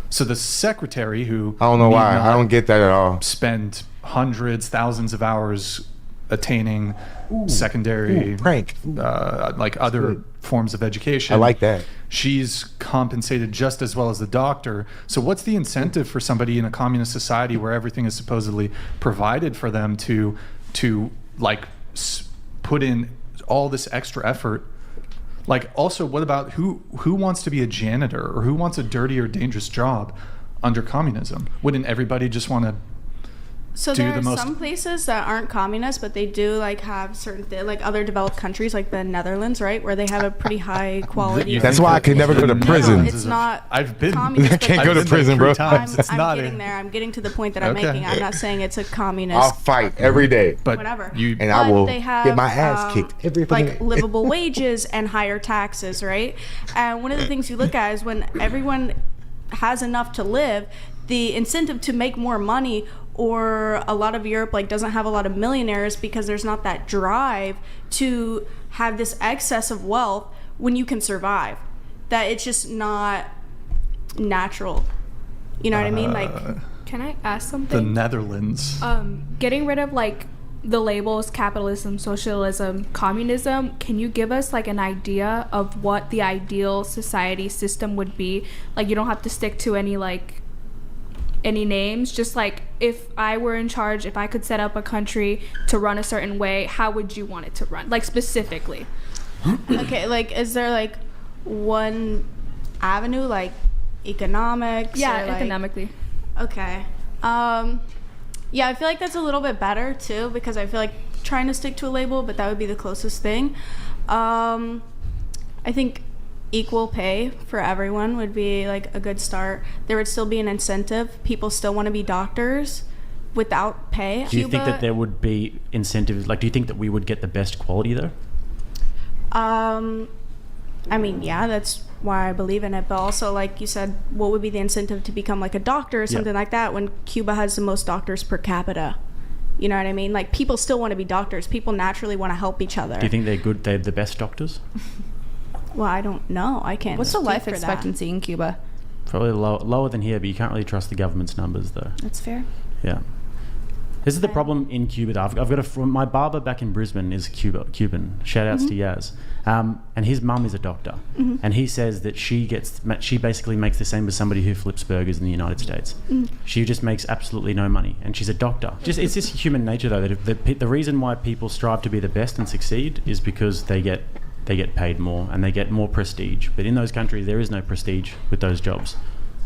So the secretary who I don't know why. I don't get that at all. Spend hundreds, thousands of hours attaining secondary prank, like other forms of education. I like that. She's compensated just as well as the doctor. So what's the incentive for somebody in a communist society where everything is supposedly provided for them to like put in all this extra effort? Like, also, what about who wants to be a janitor or who wants a dirty or dangerous job under communism? Wouldn't everybody just want to So there are some places that aren't communist, but they do like have certain like other developed countries, like the Netherlands, right, where they have a pretty high quality. That's why I could never go to prison. No, it's not. I've been. Communist, I can't go to prison, bro. I'm getting there. I'm getting to the point that I'm making. I'm not saying it's a communist. I'll fight every day. But whatever. I will they have, get my ass kicked every like livable wages and higher taxes, right? And one of the things you look at is when everyone has enough to live, the incentive to make more money. Or a lot of Europe like doesn't have a lot of millionaires because there's not that drive to have this excess of wealth when you can survive. That it's just not natural. You know what I mean? Like, can I ask something? The Netherlands. Getting rid of like the labels capitalism, socialism, communism, can you give us like an idea of what the ideal society system would be? Like, you don't have to stick to any names, just like if I were in charge, if I could set up a country to run a certain way, how would you want it to run, like specifically? Okay, like is there like one avenue, like economics? Yeah, or, like, economically. Okay. Yeah, I feel like that's a little bit better too, because I feel like trying to stick to a label, but that would be the closest thing. I think equal pay for everyone would be like a good start. There would still be an incentive. People still want to be doctors without pay. Do you think that there would be incentives? Like, do you think that we would get the best quality though? I mean, yeah, that's why I believe in it. But also, like you said, what would be the incentive to become like a doctor or something like that when Cuba has the most doctors per capita? You know what I mean? Like, people still want to be doctors. People naturally want to help each other. Do you think they're good? They're the best doctors? Well, I don't know. I can't. What's the speak life for expectancy in Cuba? Probably lower than here, but you can't really trust the government's numbers, though. That's fair. Yeah. This is the problem in Cuba. Though. I've got my barber back in Brisbane is Cuban. Shout outs to Yaz. And his mum is a doctor, and he says that she basically makes the same as somebody who flips burgers in the United States. She just makes absolutely no money, and she's a doctor. It's just human nature, though, that the reason why people strive to be the best and succeed is because they get paid more and they get more prestige. But in those countries, there is no prestige with those jobs.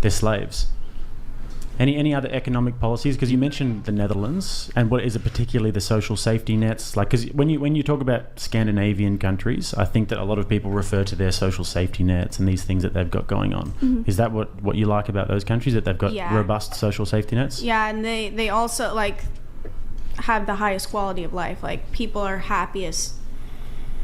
They're slaves. Any other economic policies? Because you mentioned the Netherlands, and what is it particularly the social safety nets? Like, because when you talk about Scandinavian countries, I think that a lot of people refer to their social safety nets and these things that they've got going on. Is that what you like about those countries, that they've got robust social safety nets? Yeah, and they also like have the highest quality of life. Like, people are happiest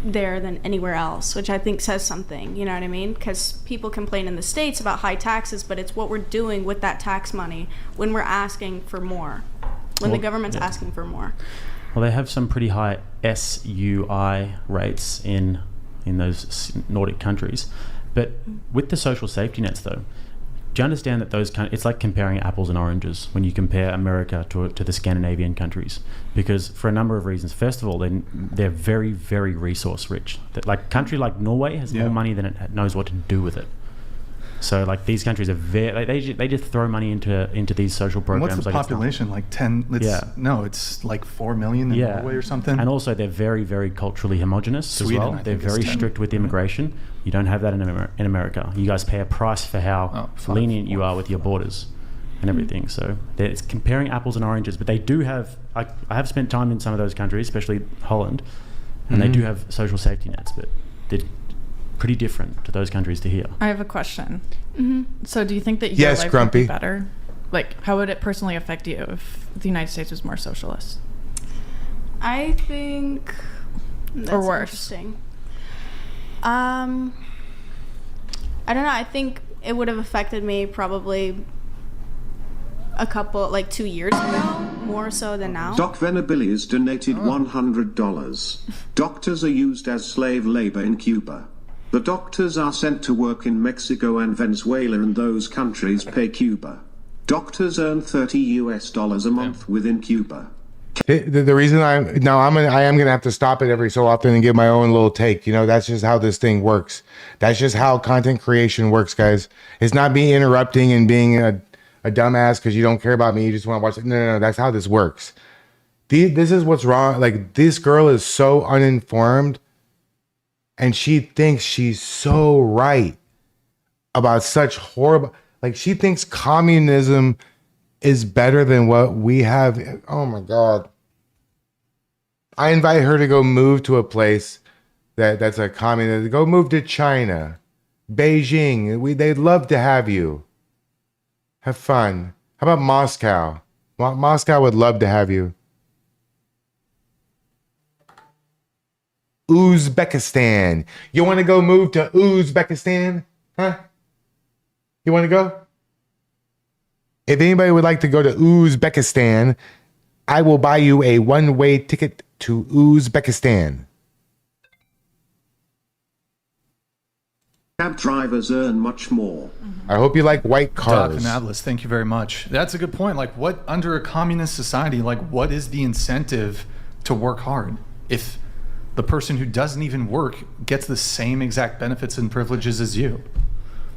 there than anywhere else, which I think says something, you know what I mean? Because people complain in the States about high taxes, but it's what we're doing with that tax money when we're asking for more, when the government's asking for more. Well, they have some pretty high SUI rates in those Nordic countries. But with the social safety nets, though, do you understand that it's like comparing apples and oranges when you compare America to the Scandinavian countries? Because for a number of reasons. First of all, they're very, very resource rich. Like a country like Norway has more money than it knows what to do with it. So like these countries are they just throw money into these social programs. And what's the population? Like 10? No, it's like 4 million in Norway or something. And also they're very, very culturally homogenous as well. They're very strict with immigration. You don't have that in America. You guys pay a price for how lenient you are with your borders and everything. So it's comparing apples and oranges. But they do have, I have spent time in some of those countries, especially Holland, and they do have social safety nets, but they're pretty different to those countries to here. I have a question. So do you think that your Yes, life Grumpy. would be better? Like, how would it personally affect you if the United States was more socialist? I think that's Or worse. interesting. I don't know. I think it would have affected me probably a couple, like 2 years ago, more so than now. Doc Venabilis donated $100. Doctors are used as slave labor in Cuba. The doctors are sent to work in Mexico and Venezuela, and those countries pay Cuba. Doctors earn $30 a month within Cuba. The reason I am gonna have to stop it every so often and give my own little take. You know, that's just how this thing works. That's just how content creation works, guys. It's not me interrupting and being a dumbass because you don't care about me. You just want to watch it. No. That's how this works. This is what's wrong. Like, this girl is so uninformed, and she thinks she's so right about such horrible. Like, she thinks communism is better than what we have. Oh my God. I invite her to go move to a place that's a communist. Go move to China, Beijing. They'd love to have you. Have fun. How about Moscow? Moscow would love to have you. Uzbekistan. You want to go move to Uzbekistan? Huh? You want to go? If anybody would like to go to Uzbekistan, I will buy you a one-way ticket to Uzbekistan. Cab drivers earn much more. I hope you like white cars. Doc and Atlas, thank you very much. That's a good point. Like, what, under a communist society, like, what is the incentive to work hard if the person who doesn't even work gets the same exact benefits and privileges as you?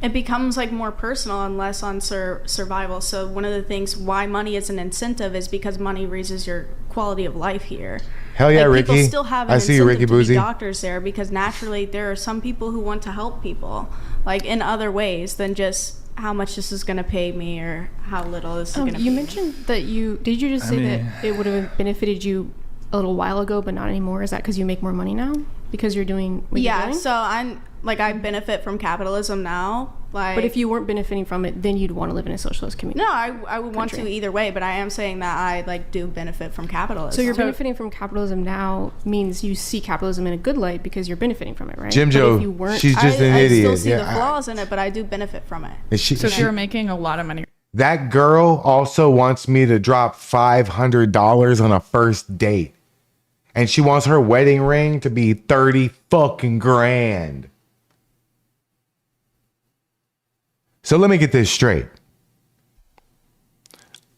It becomes like more personal and less on survival. So one of the things why money is an incentive is because money raises your quality of life here. Hell yeah, like, people Ricky. still have an I see you, Ricky incentive to be Boozy. doctors there because naturally there are some people who want to help people, like in other ways than just how much this is going to pay me or how little this is going to pay You me. mentioned that did you just say that it would have benefited you a little while ago, but not anymore? Is that because you make more money now? Because you're doing what you're doing? So I benefit from capitalism now. Like, but if you weren't benefiting from it, then you'd want to live in a socialist community. No, I would want to either way, but I am saying that I like do benefit from capitalism. So you're benefiting from capitalism now means you see capitalism in a good light because you're benefiting from it, right? Jim But Joe, if you weren't, she's just an I idiot. still see the flaws in it, but I do benefit from it. So if you're making a lot of money. That girl also wants me to drop $500 on a first date. And she wants her wedding ring to be 30 fucking grand. So let me get this straight.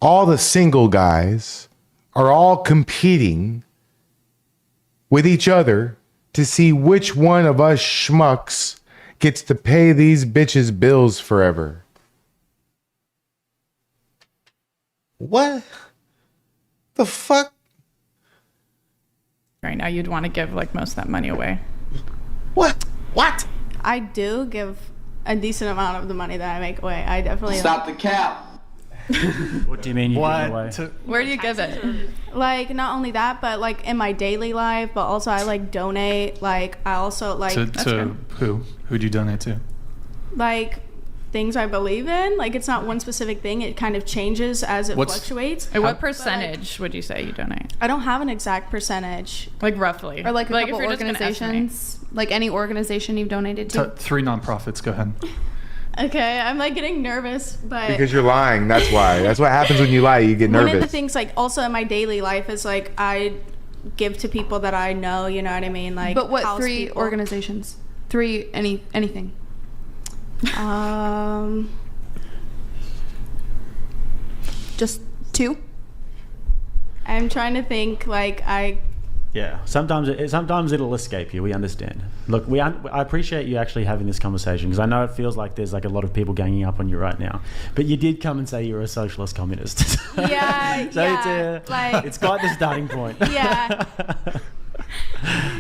All the single guys are all competing with each other to see which one of us schmucks gets to pay these bitches' bills forever. What the fuck? Right now, you'd want to give like most of that money away. What? I do give a decent amount of the money that I make away. I definitely Stop the cap. What do you mean you give it away? Where do you give it? like not only that, but like in my daily life, but also I like donate. Like I also like To who? Who'd you donate to? like things I believe in. Like, it's not one specific thing. It kind of changes as it fluctuates. And what percentage would you say you donate? I don't have an exact percentage. Like roughly. Or like a couple if you're just gonna organizations, like any organization you've donated to. 3 nonprofits. Go ahead. Okay, I'm like getting nervous, but Because you're lying. That's why. That's what happens when you lie. You get nervous. one of the things, like, also in my daily life is like I give to people that I know. You know what I mean? Like, But what house 3 people. organizations? 3 anything. Just 2? I'm trying to think. Like, Yeah, sometimes it'll escape you. We understand. Look, I appreciate you actually having this conversation, because I know it feels like there's like a lot of people ganging up on you right now. But you did come and say you're a socialist communist. yeah, So yeah, it's quite the starting point. yeah.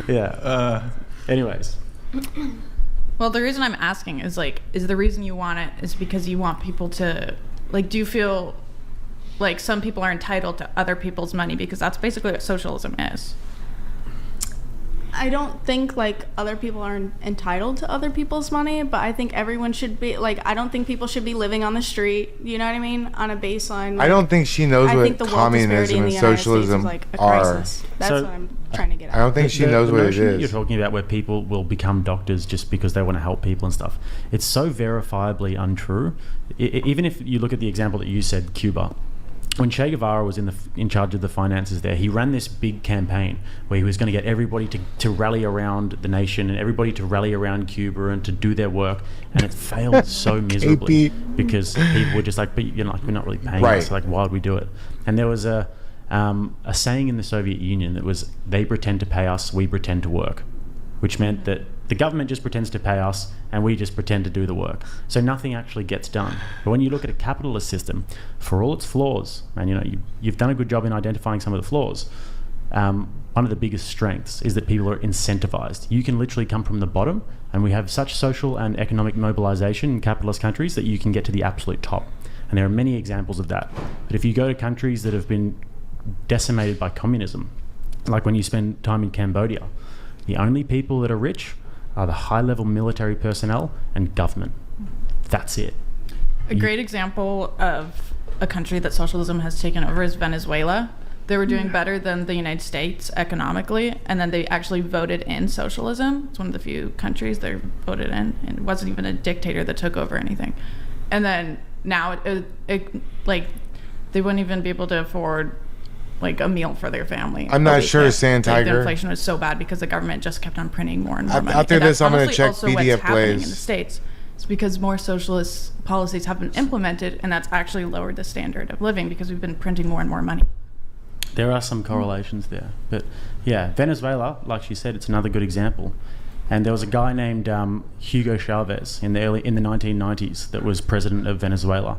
Yeah. Anyways, Well, the reason I'm asking is the reason you want it is because you want people to, like, do you feel like some people are entitled to other people's money? Because that's basically what socialism is. I don't think like other people are entitled to other people's money, but I think everyone should be like, I don't think people should be living on the street, you know what I mean, on a baseline. I don't think she knows I what think the wealth disparity communism in and the United States socialism is like a are. crisis. That's So, what I'm trying to get at. I don't think she knows the what it notion that is. you're talking about, where people will become doctors just because they want to help people and stuff, it's so verifiably untrue. Even if you look at the example that you said, Cuba. When Che Guevara was in charge of the finances there, he ran this big campaign where he was going to get everybody to rally around the nation and everybody to rally around Cuba and to do their work, and it failed so miserably because people were just like, but you're not, we're not really paying us, like, why would we do it? And there was a saying in the Soviet Union that was, they pretend to pay us, we pretend to work, which meant that the government just pretends to pay us and we just pretend to do the work. So nothing actually gets done. But when you look at a capitalist system, for all its flaws, and you know, you've done a good job in identifying some of the flaws, one of the biggest strengths is that people are incentivized. You can literally come from the bottom, and we have such social and economic mobilization in capitalist countries that you can get to the absolute top. And there are many examples of that. But if you go to countries that have been decimated by communism, like when you spend time in Cambodia, the only people that are rich are the high-level military personnel and government. That's it. A great example of a country that socialism has taken over is Venezuela. They were doing better than the United States economically, and then they actually voted in socialism. It's one of the few countries they voted in, and it wasn't even a dictator that took over anything. And then now, like, they wouldn't even be able to afford like a meal for their family. I'm not sure, Sand Like, the Tiger. inflation was so bad because the government just kept on printing more and more money. After And this, that's I'm going to honestly check also what's PDF happening in the plays. States. It's because more socialist policies have been implemented, and that's actually lowered the standard of living because we've been printing more and more money. There are some correlations there. But yeah, Venezuela, like she said, it's another good example. And there was a guy named Hugo Chavez in the 1990s that was president of Venezuela.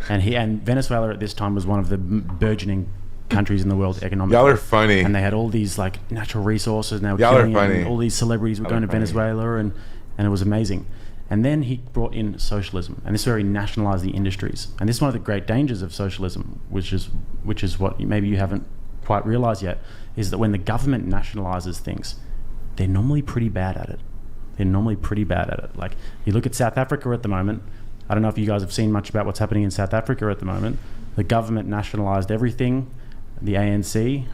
And Venezuela at this time was one of the burgeoning countries in the world economically. Y'all are funny. And they had all these like natural resources, and they were Y'all are killing it, funny. and all these celebrities were going to Venezuela, and it was amazing. And then he brought in socialism, and this is where he nationalized the industries. And this is one of the great dangers of socialism, which is what maybe you haven't quite realized yet, is that when the government nationalizes things, they're normally pretty bad at it. Like, you look at South Africa at the moment. I don't know if you guys have seen much about what's happening in South Africa at the moment. The government nationalized everything, the ANC,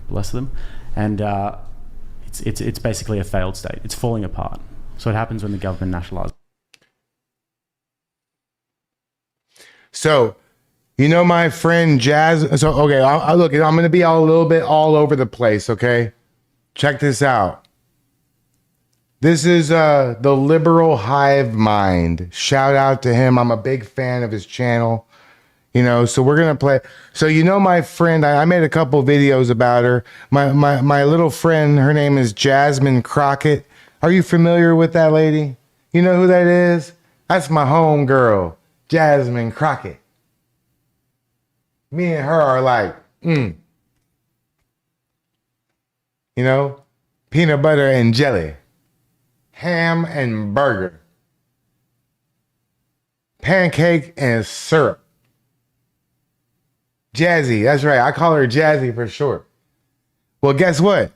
bless them, and it's basically a failed state. It's falling apart. So it happens when the government nationalizes. So, you know my friend Jazz. So, okay, I look, I'm going to be a little bit all over the place, okay? Check this out. This is the Liberal Hive Mind. Shout out to him. I'm a big fan of his channel. You know, so we're going to play. So, you know my friend, I made a couple videos about her. My little friend, her name is Jasmine Crockett. Are you familiar with that lady? You know who that is? That's my home girl, Jasmine Crockett. Me and her are like, you know, peanut butter and jelly, ham and burger, pancake and syrup. Jazzy, that's right. I call her Jazzy for short. Well, guess what?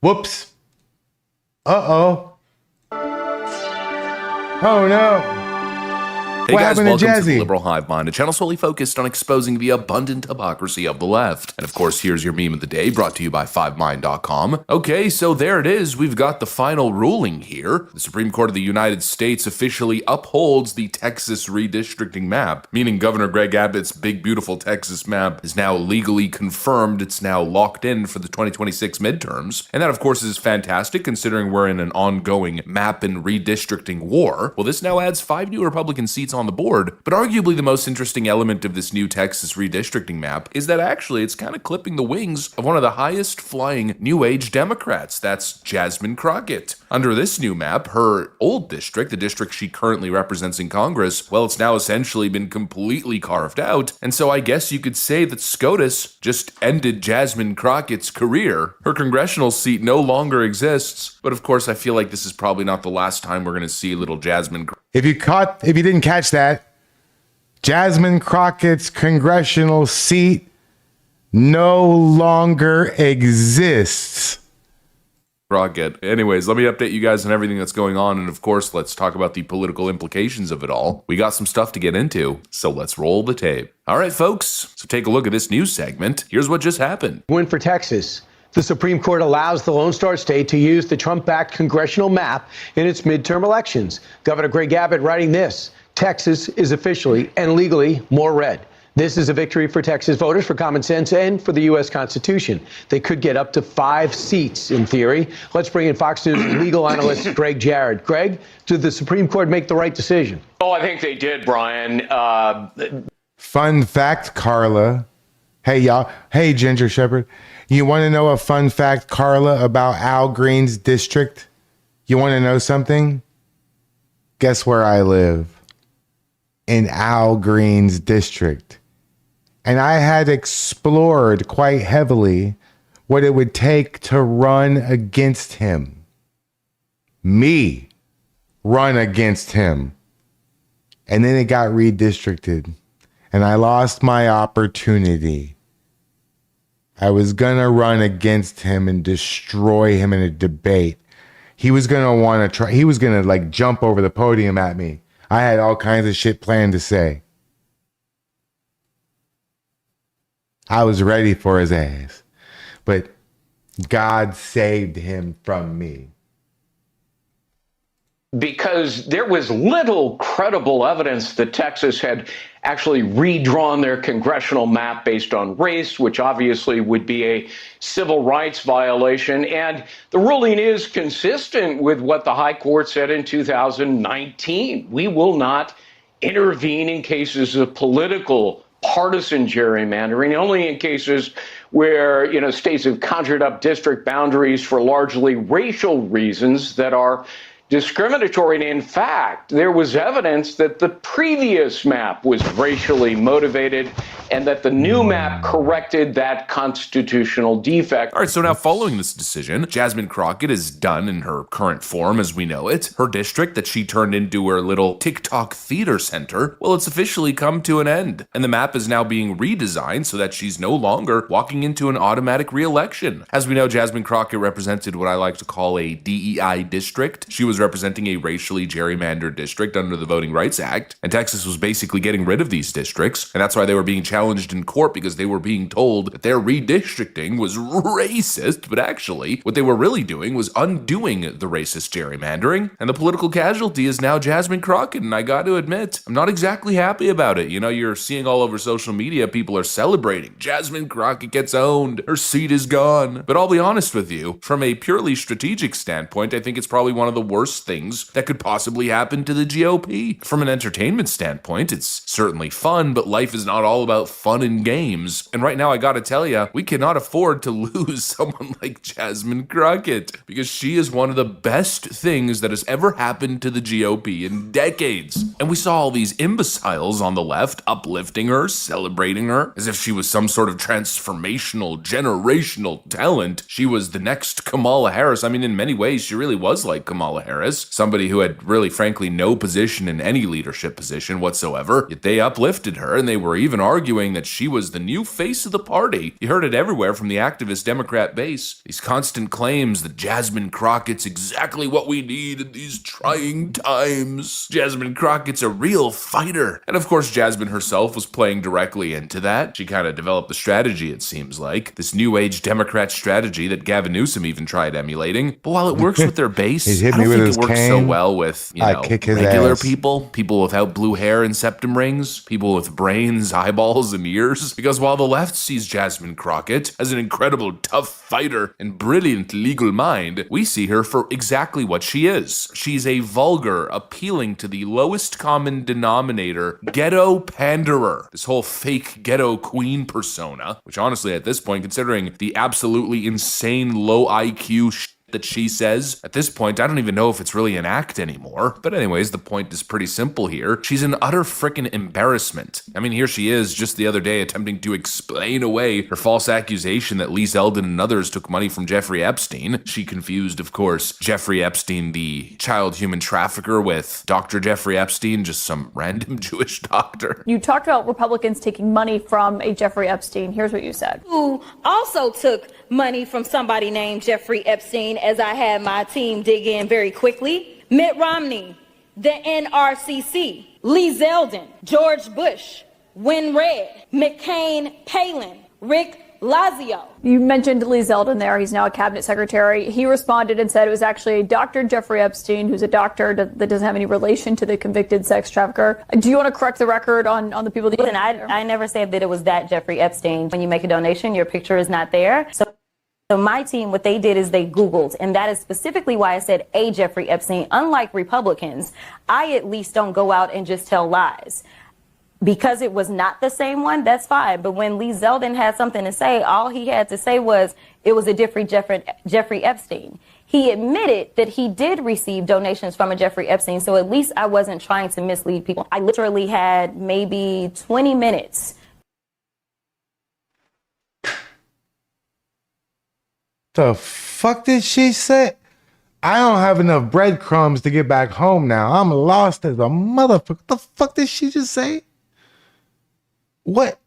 Whoops. Uh-oh. Oh no. Hey What guys, happened to welcome to the Jazzy? Liberal Hive Mind, a channel solely focused on exposing the abundant hypocrisy of the left. And of course, here's your meme of the day, brought to you by 5mind.com. Okay, so there it is. We've got the final ruling here. The Supreme Court of the United States officially upholds the Texas redistricting map, meaning Governor Greg Abbott's big, beautiful Texas map is now legally confirmed. It's now locked in for the 2026 midterms. And that, of course, is fantastic considering we're in an ongoing map and redistricting war. Well, this now adds 5 new Republican seats on the board, but arguably the most interesting element of this new Texas redistricting map is that actually it's kind of clipping the wings of one of the highest flying New Age Democrats. That's Jasmine Crockett. Under this new map, her old district, the district she currently represents in Congress, well, it's now essentially been completely carved out, and so I guess you could say that SCOTUS just ended Jasmine Crockett's career. Her congressional seat no longer exists, but of course I feel like this is probably not the last time we're going to see little Jasmine. If you didn't catch that, Jasmine Crockett's congressional seat no longer exists. Crockett. Anyways, let me update you guys on everything that's going on, and of course, let's talk about the political implications of it all. We got some stuff to get into, so let's roll the tape. All right, folks, so take a look at this news segment. Here's what just happened. Win for Texas. The Supreme Court allows the Lone Star State to use the Trump-backed congressional map in its midterm elections. Governor Greg Abbott writing this: Texas is officially and legally more red. This is a victory for Texas voters, for common sense, and for the U.S. Constitution. They could get up to 5 seats in theory. Let's bring in Fox News legal analyst Greg Jarrett. Greg, did the Supreme Court make the right decision? Oh, I think they did, Brian. Fun fact, Carla. Hey, y'all. Hey, Ginger Shepherd. You want to know a fun fact, Carla, about Al Green's district? You want to know something? Guess where I live? In Al Green's district. And I had explored quite heavily what it would take to run against him. Me run against him. And then it got redistricted. And I lost my opportunity. I was going to run against him and destroy him in a debate. He was going to want to try. He was going to like jump over the podium at me. I had all kinds of shit planned to say. I was ready for his ass. But God saved him from me. Because there was little credible evidence that Texas had actually redrawn their congressional map based on race, which obviously would be a civil rights violation. And the ruling is consistent with what the high court said in 2019. We will not intervene in cases of political partisan gerrymandering, only in cases where, states have conjured up district boundaries for largely racial reasons that are discriminatory. And in fact, there was evidence that the previous map was racially motivated and that the new map corrected that constitutional defect. All right, so now following this decision, Jasmine Crockett is done in her current form as we know it. Her district that she turned into her little TikTok theater center, well, it's officially come to an end. And the map is now being redesigned so that she's no longer walking into an automatic re-election. As we know, Jasmine Crockett represented what I like to call a DEI district. She was representing a racially gerrymandered district under the Voting Rights Act, and Texas was basically getting rid of these districts, and that's why they were being challenged in court, because they were being told that their redistricting was racist, but actually what they were really doing was undoing the racist gerrymandering, and the political casualty is now Jasmine Crockett, and I got to admit, I'm not exactly happy about it. You're seeing all over social media, people are celebrating. Jasmine Crockett gets owned. Her seat is gone. But I'll be honest with you, from a purely strategic standpoint, I think it's probably one of the worst things that could possibly happen to the GOP. From an entertainment standpoint, it's certainly fun, but life is not all about fun and games. And right now, I gotta tell you, we cannot afford to lose someone like Jasmine Crockett, because she is one of the best things that has ever happened to the GOP in decades. And we saw all these imbeciles on the left uplifting her, celebrating her, as if she was some sort of transformational, generational talent. She was the next Kamala Harris. I mean, in many ways, she really was like Kamala Harris. Somebody who had really, frankly, no position in any leadership position whatsoever. Yet they uplifted her, and they were even arguing arguing that she was the new face of the party. You heard it everywhere from the activist Democrat base. These constant claims that Jasmine Crockett's exactly what we need in these trying times. Jasmine Crockett's a real fighter. And of course, Jasmine herself was playing directly into that. She kind of developed the strategy, it seems like. This new age Democrat strategy that Gavin Newsom even tried emulating. But while it works with their base, I don't think it works so well with, regular people without blue hair and septum rings, people with brains, eyeballs, and ears. Because while the left sees Jasmine Crockett as an incredible tough fighter and brilliant legal mind, we see her for exactly what she is. She's a vulgar, appealing to the lowest common denominator, ghetto panderer. This whole fake ghetto queen persona, which honestly at this point, considering the absolutely insane low IQ that she says, at this point, I don't even know if it's really an act anymore. But anyways, the point is pretty simple here. She's an utter frickin' embarrassment. I mean, here she is just the other day attempting to explain away her false accusation that Lee Zeldin and others took money from Jeffrey Epstein. She confused, of course, Jeffrey Epstein, the child human trafficker, with Dr. Jeffrey Epstein, just some random Jewish doctor. You talked about Republicans taking money from a Jeffrey Epstein. Here's what you said. Who also took money from somebody named Jeffrey Epstein, as I had my team dig in very quickly. Mitt Romney, the NRCC, Lee Zeldin, George Bush, Win Red, McCain Palin, Rick Lazio. You mentioned Lee Zeldin there. He's now a cabinet secretary. He responded and said it was actually Dr. Jeffrey Epstein, who's a doctor that doesn't have any relation to the convicted sex trafficker. Do you want to correct the record on the people that Listen, I never said that it was that Jeffrey Epstein. When you make a donation, your picture is not there. So my team, what they did is they Googled, and that is specifically why I said a Jeffrey Epstein. Unlike Republicans, I at least don't go out and just tell lies. Because it was not the same one, that's fine. But when Lee Zeldin had something to say, all he had to say was it was a different Jeffrey Epstein. He admitted that he did receive donations from a Jeffrey Epstein, so at least I wasn't trying to mislead people. I literally had maybe 20 minutes. The fuck did she say? I don't have enough breadcrumbs to get back home now. I'm lost as a motherfucker. The fuck did she just say? What?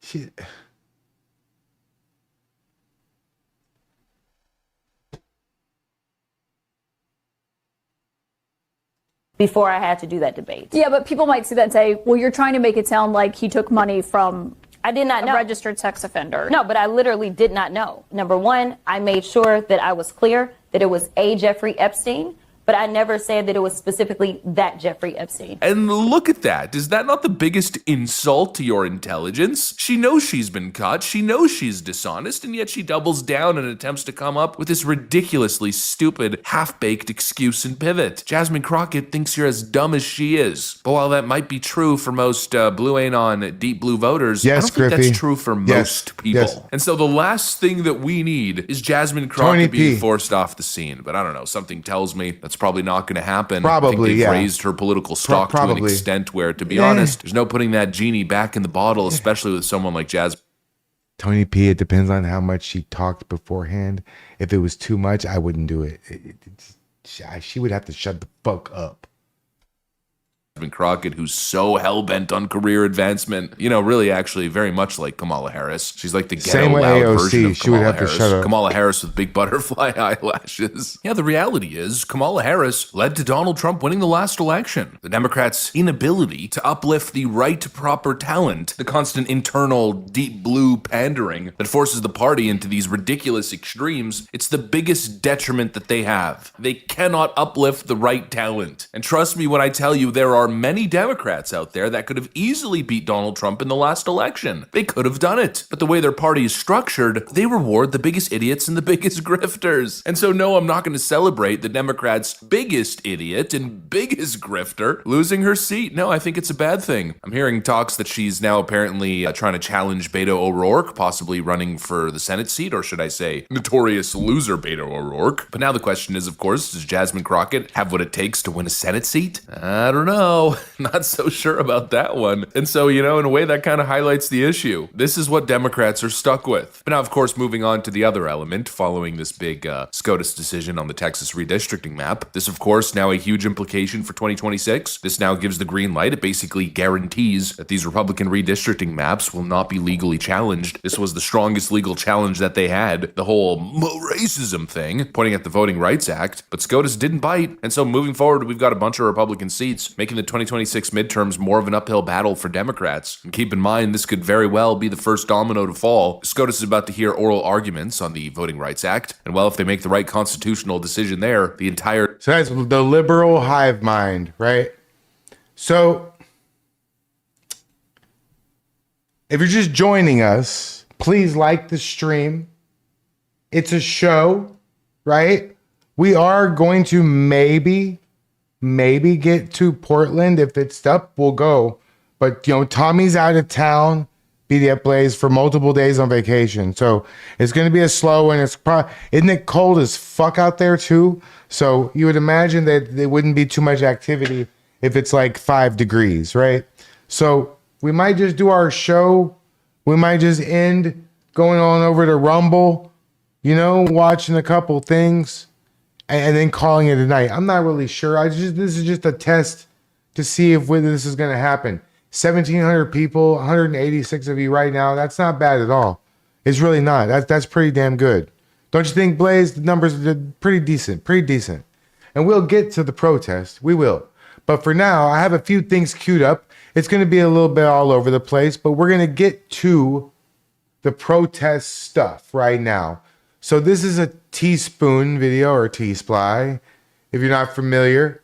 Shit. Before I had to do that debate. Yeah, but people might see that and say, well, you're trying to make it sound like he took money from I did not know. A registered sex offender. No, but I literally did not know. Number one, I made sure that I was clear that it was a Jeffrey Epstein, but I never said that it was specifically that Jeffrey Epstein. And look at that. Is that not the biggest insult to your intelligence? She knows she's been caught. She knows she's dishonest, and yet she doubles down and attempts to come up with this ridiculously stupid, half-baked excuse and pivot. Jasmine Crockett thinks you're as dumb as she is. But while that might be true for most blue ain't on deep blue voters, I don't think that's true for most people. Yes. And so the last thing that we need is Jasmine Crockett being forced off the scene. But I don't know, something tells me that's probably not going to happen. Probably, I think they've raised her political stock to an extent where, to be honest, there's no putting that genie back in the bottle, especially with someone like Jasmine. Tony P, it depends on how much she talked beforehand. If it was too much, I wouldn't do it. She would have to shut the fuck up. Crockett, who's so hell-bent on career advancement, you know, really actually very much like Kamala Harris. She's like the ghetto loud version of Kamala Harris. Kamala Harris with big butterfly eyelashes. Yeah, the reality is Kamala Harris led to Donald Trump winning the last election. The Democrats' inability to uplift the right proper talent, the constant internal deep blue pandering that forces the party into these ridiculous extremes, it's the biggest detriment that they have. They cannot uplift the right talent. And trust me when I tell you, there are many Democrats out there that could have easily beat Donald Trump in the last election. They could have done it. But the way their party is structured, they reward the biggest idiots and the biggest grifters. And so no, I'm not going to celebrate the Democrats' biggest idiot and biggest grifter losing her seat. No, I think it's a bad thing. I'm hearing talks that she's now apparently trying to challenge Beto O'Rourke, possibly running for the Senate seat, or should I say notorious loser Beto O'Rourke. But now the question is, of course, does Jasmine Crockett have what it takes to win a Senate seat? I don't know. No, not so sure about that one. And so, in a way that kind of highlights the issue. This is what Democrats are stuck with. But now, of course, moving on to the other element, following this big SCOTUS decision on the Texas redistricting map. This, of course, now a huge implication for 2026. This now gives the green light. It basically guarantees that these Republican redistricting maps will not be legally challenged. This was the strongest legal challenge that they had, the whole racism thing, pointing at the Voting Rights Act. But SCOTUS didn't bite. And so moving forward, we've got a bunch of Republican seats, making the 2026 midterms more of an uphill battle for Democrats. And keep in mind, this could very well be the first domino to fall. SCOTUS is about to hear oral arguments on the Voting Rights Act. And well, if they make the right constitutional decision there, the entire... So that's the liberal hive mind, right? So if you're just joining us, please like the stream. It's a show, right? We are going to maybe get to Portland. If it's up, we'll go. But, Tommy's out of town, BDF Blaze, for multiple days on vacation. So it's going to be a slow one. Isn't it cold as fuck out there too? So you would imagine that there wouldn't be too much activity if it's like 5 degrees, right? So we might just do our show. We might just end going on over to Rumble, watching a couple things and then calling it a night. I'm not really sure. This is just a test to see if whether this is going to happen. 1,700 people, 186 of you right now. That's not bad at all. It's really not. That's pretty damn good. Don't you think, Blaze? The numbers are pretty decent. And we'll get to the protest. We will. But for now, I have a few things queued up. It's going to be a little bit all over the place, but we're going to get to the protest stuff right now. So this is a Teaspoon video, or T-Sply, if you're not familiar.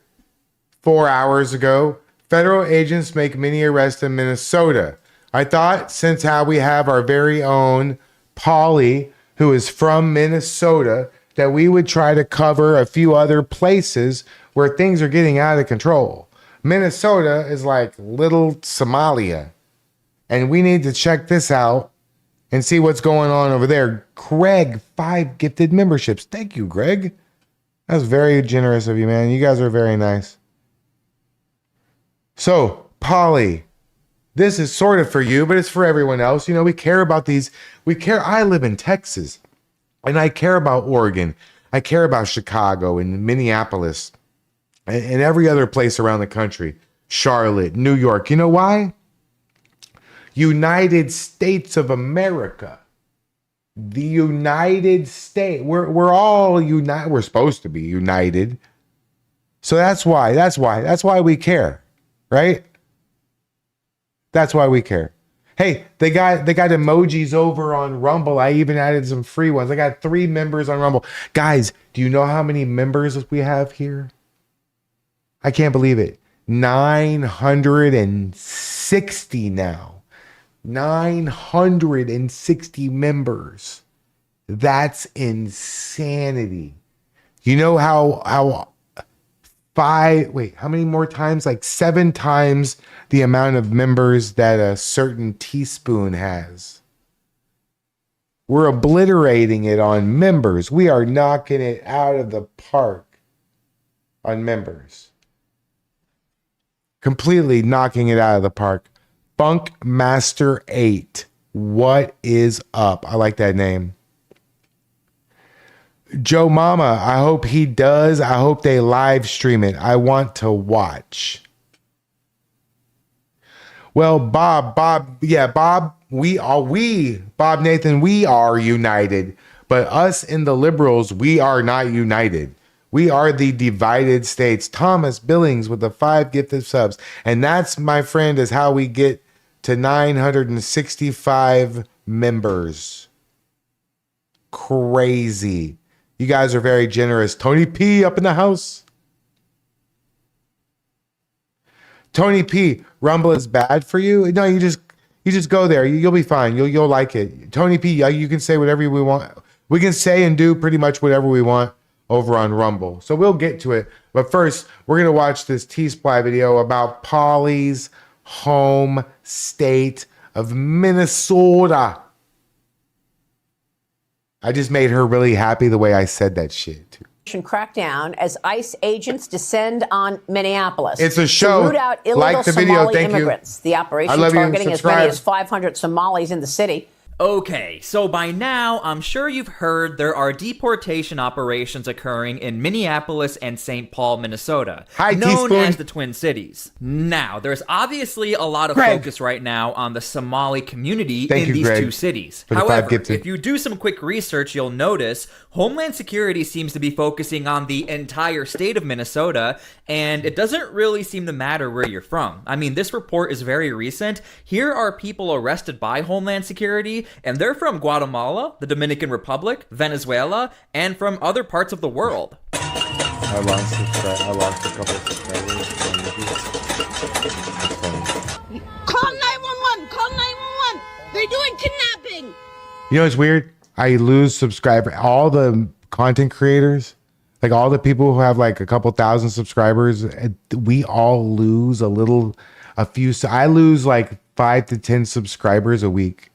4 hours ago, federal agents make mini arrest in Minnesota. I thought, since how we have our very own Polly, who is from Minnesota, that we would try to cover a few other places where things are getting out of control. Minnesota is like little Somalia, and we need to check this out and see what's going on over there. Greg, 5 gifted memberships. Thank you, Greg. That's very generous of you, man. You guys are very nice. So, Polly, this is sort of for you, but it's for everyone else. We care about these. I live in Texas, and I care about Oregon. I care about Chicago and Minneapolis and every other place around the country. Charlotte, New York. You know why? United States of America. The United States. We're all united. We're supposed to be united. So that's why we care, right? That's why we care. Hey, they got emojis over on Rumble. I even added some free ones. I got 3 members on Rumble. Guys, do you know how many members we have here? I can't believe it. 960 now. 960 members. That's insanity. You know how how many more times? Like 7 times the amount of members that a certain Teaspoon has. We're obliterating it on members. We are knocking it out of the park on members. Completely knocking it out of the park. Funk Master 8. What is up? I like that name. Joe Mama, I hope he does. I hope they live stream it. I want to watch. Well, Bob, Bob Nathan, we are united. But us in the liberals, we are not united. We are the divided states. Thomas Billings with the 5 gifted subs. And that's, my friend, is how we get to 965 members. Crazy. You guys are very generous. Tony P up in the house. Tony P, Rumble is bad for you? No, you just go there. You'll be fine. You'll like it. Tony P, you can say whatever we want. We can say and do pretty much whatever we want over on Rumble. So we'll get to it. But first, we're going to watch this T-Sply video about Polly's home state of Minnesota. I just made her really happy the way I said that shit too. crackdown as ICE agents descend on Minneapolis. It's a show. To root out illegal Like the video. Somali Thank you. immigrants. The operation I love you. targeting as Subscribe. many as 500 Somalis in the city. Okay, so by now, I'm sure you've heard there are deportation operations occurring in Minneapolis and St. Paul, Minnesota, known teaspoon. as the Twin Cities. Now, there's obviously a lot of Greg. focus right now on the Somali community Thank in you, these Greg, two cities. for the 5 However, gifted. if you do some quick research, you'll notice Homeland Security seems to be focusing on the entire state of Minnesota, and it doesn't really seem to matter where you're from. I mean, this report is very recent. Here are people arrested by Homeland Security, and they're from Guatemala, the Dominican Republic, Venezuela, and from other parts of the world. I lost a couple of subscribers. Call 911! Call 911! They're doing kidnapping! You know what's weird? I lose subscriber. All the content creators, like all the people who have like a couple thousand subscribers, we all lose a few. I lose like 5 to 10 subscribers a week.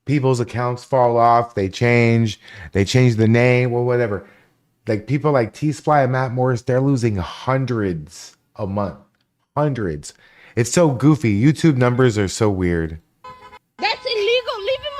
People's accounts fall off. They change the name or whatever. Like people like T-Sply and Matt Morris, they're losing hundreds a month. Hundreds. It's so goofy. YouTube numbers are so weird. That's illegal! Leave him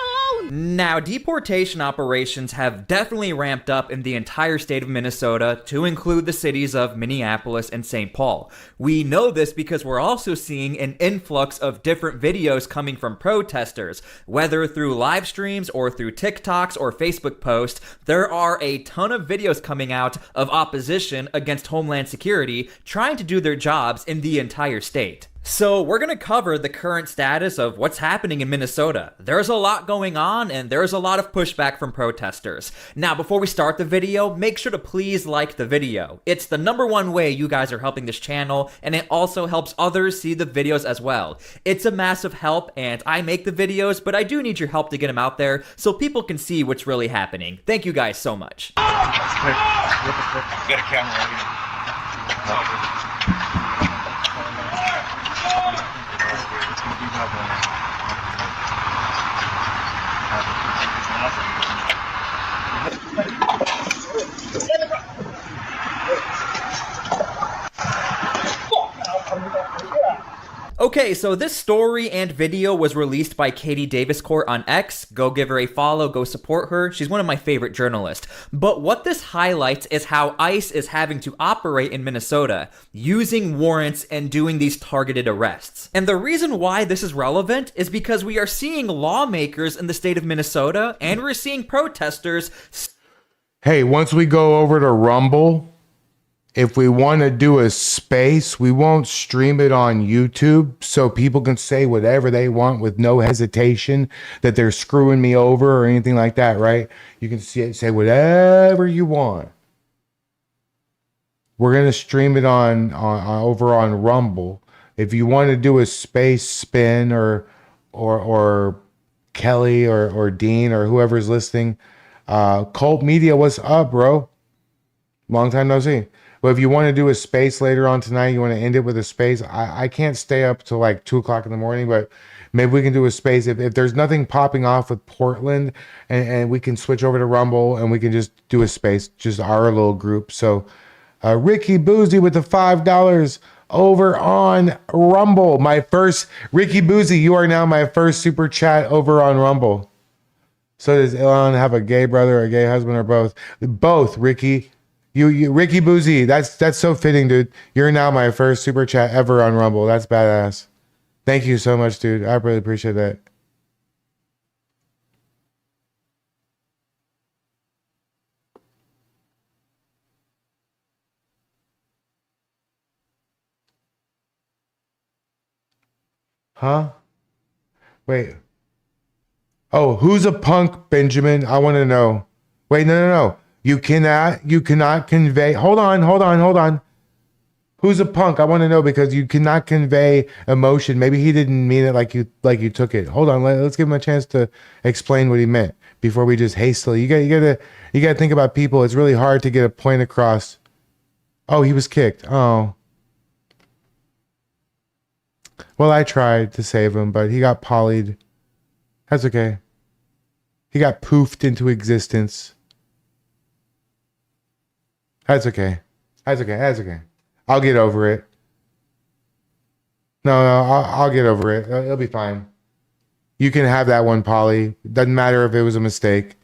alone! Now, deportation operations have definitely ramped up in the entire state of Minnesota to include the cities of Minneapolis and St. Paul. We know this because we're also seeing an influx of different videos coming from protesters, whether through live streams or through TikToks or Facebook posts. There are a ton of videos coming out of opposition against Homeland Security trying to do their jobs in the entire state. So we're going to cover the current status of what's happening in Minnesota. There's a lot going on and there's a lot of pushback from protesters. Now, before we start the video, make sure to please like the video. It's the #1 way you guys are helping this channel, and it also helps others see the videos as well. It's a massive help, and I make the videos, but I do need your help to get them out there so people can see what's really happening. Thank you guys so much. Get a camera right here. Okay, so this story and video was released by Katie Davis Court on X. Go give her a follow, go support her. She's one of my favorite journalists. But what this highlights is how ICE is having to operate in Minnesota, using warrants and doing these targeted arrests. And the reason why this is relevant is because we are seeing lawmakers in the state of Minnesota and we're seeing protesters. Hey, once we go over to Rumble, if we want to do a space, we won't stream it on YouTube so people can say whatever they want with no hesitation that they're screwing me over or anything like that, right? You can say whatever you want. We're going to stream it on over on Rumble. If you want to do a space spin or Kelly or Dean or whoever's listening, Cult Media, what's up, bro? Long time no see. But if you want to do a space later on tonight, you want to end it with a space, I can't stay up till like 2 o'clock in the morning, but maybe we can do a space. If there's nothing popping off with Portland, and we can switch over to Rumble and we can just do a space, just our little group. So Ricky Boozy with the $5 over on Rumble. My first, Ricky Boozy, you are now my first super chat over on Rumble. So does Elon have a gay brother, a gay husband, or both? Both, Ricky. You Ricky Boozy, that's so fitting, dude. You're now my first super chat ever on Rumble. That's badass. Thank you so much, dude. I really appreciate that. Huh? Wait. Oh, who's a punk, Benjamin? I want to know. Wait, no. You cannot convey. Hold on. Who's a punk? I want to know because you cannot convey emotion. Maybe he didn't mean it like you took it. Hold on. Let's give him a chance to explain what he meant before we just hastily. You gotta think about people. It's really hard to get a point across. Oh, he was kicked. Oh. Well, I tried to save him, but he got polyed. That's okay. He got poofed into existence. That's okay. That's okay. That's okay. I'll get over it. No, I'll get over it. It'll be fine. You can have that one, Polly. Doesn't matter if it was a mistake.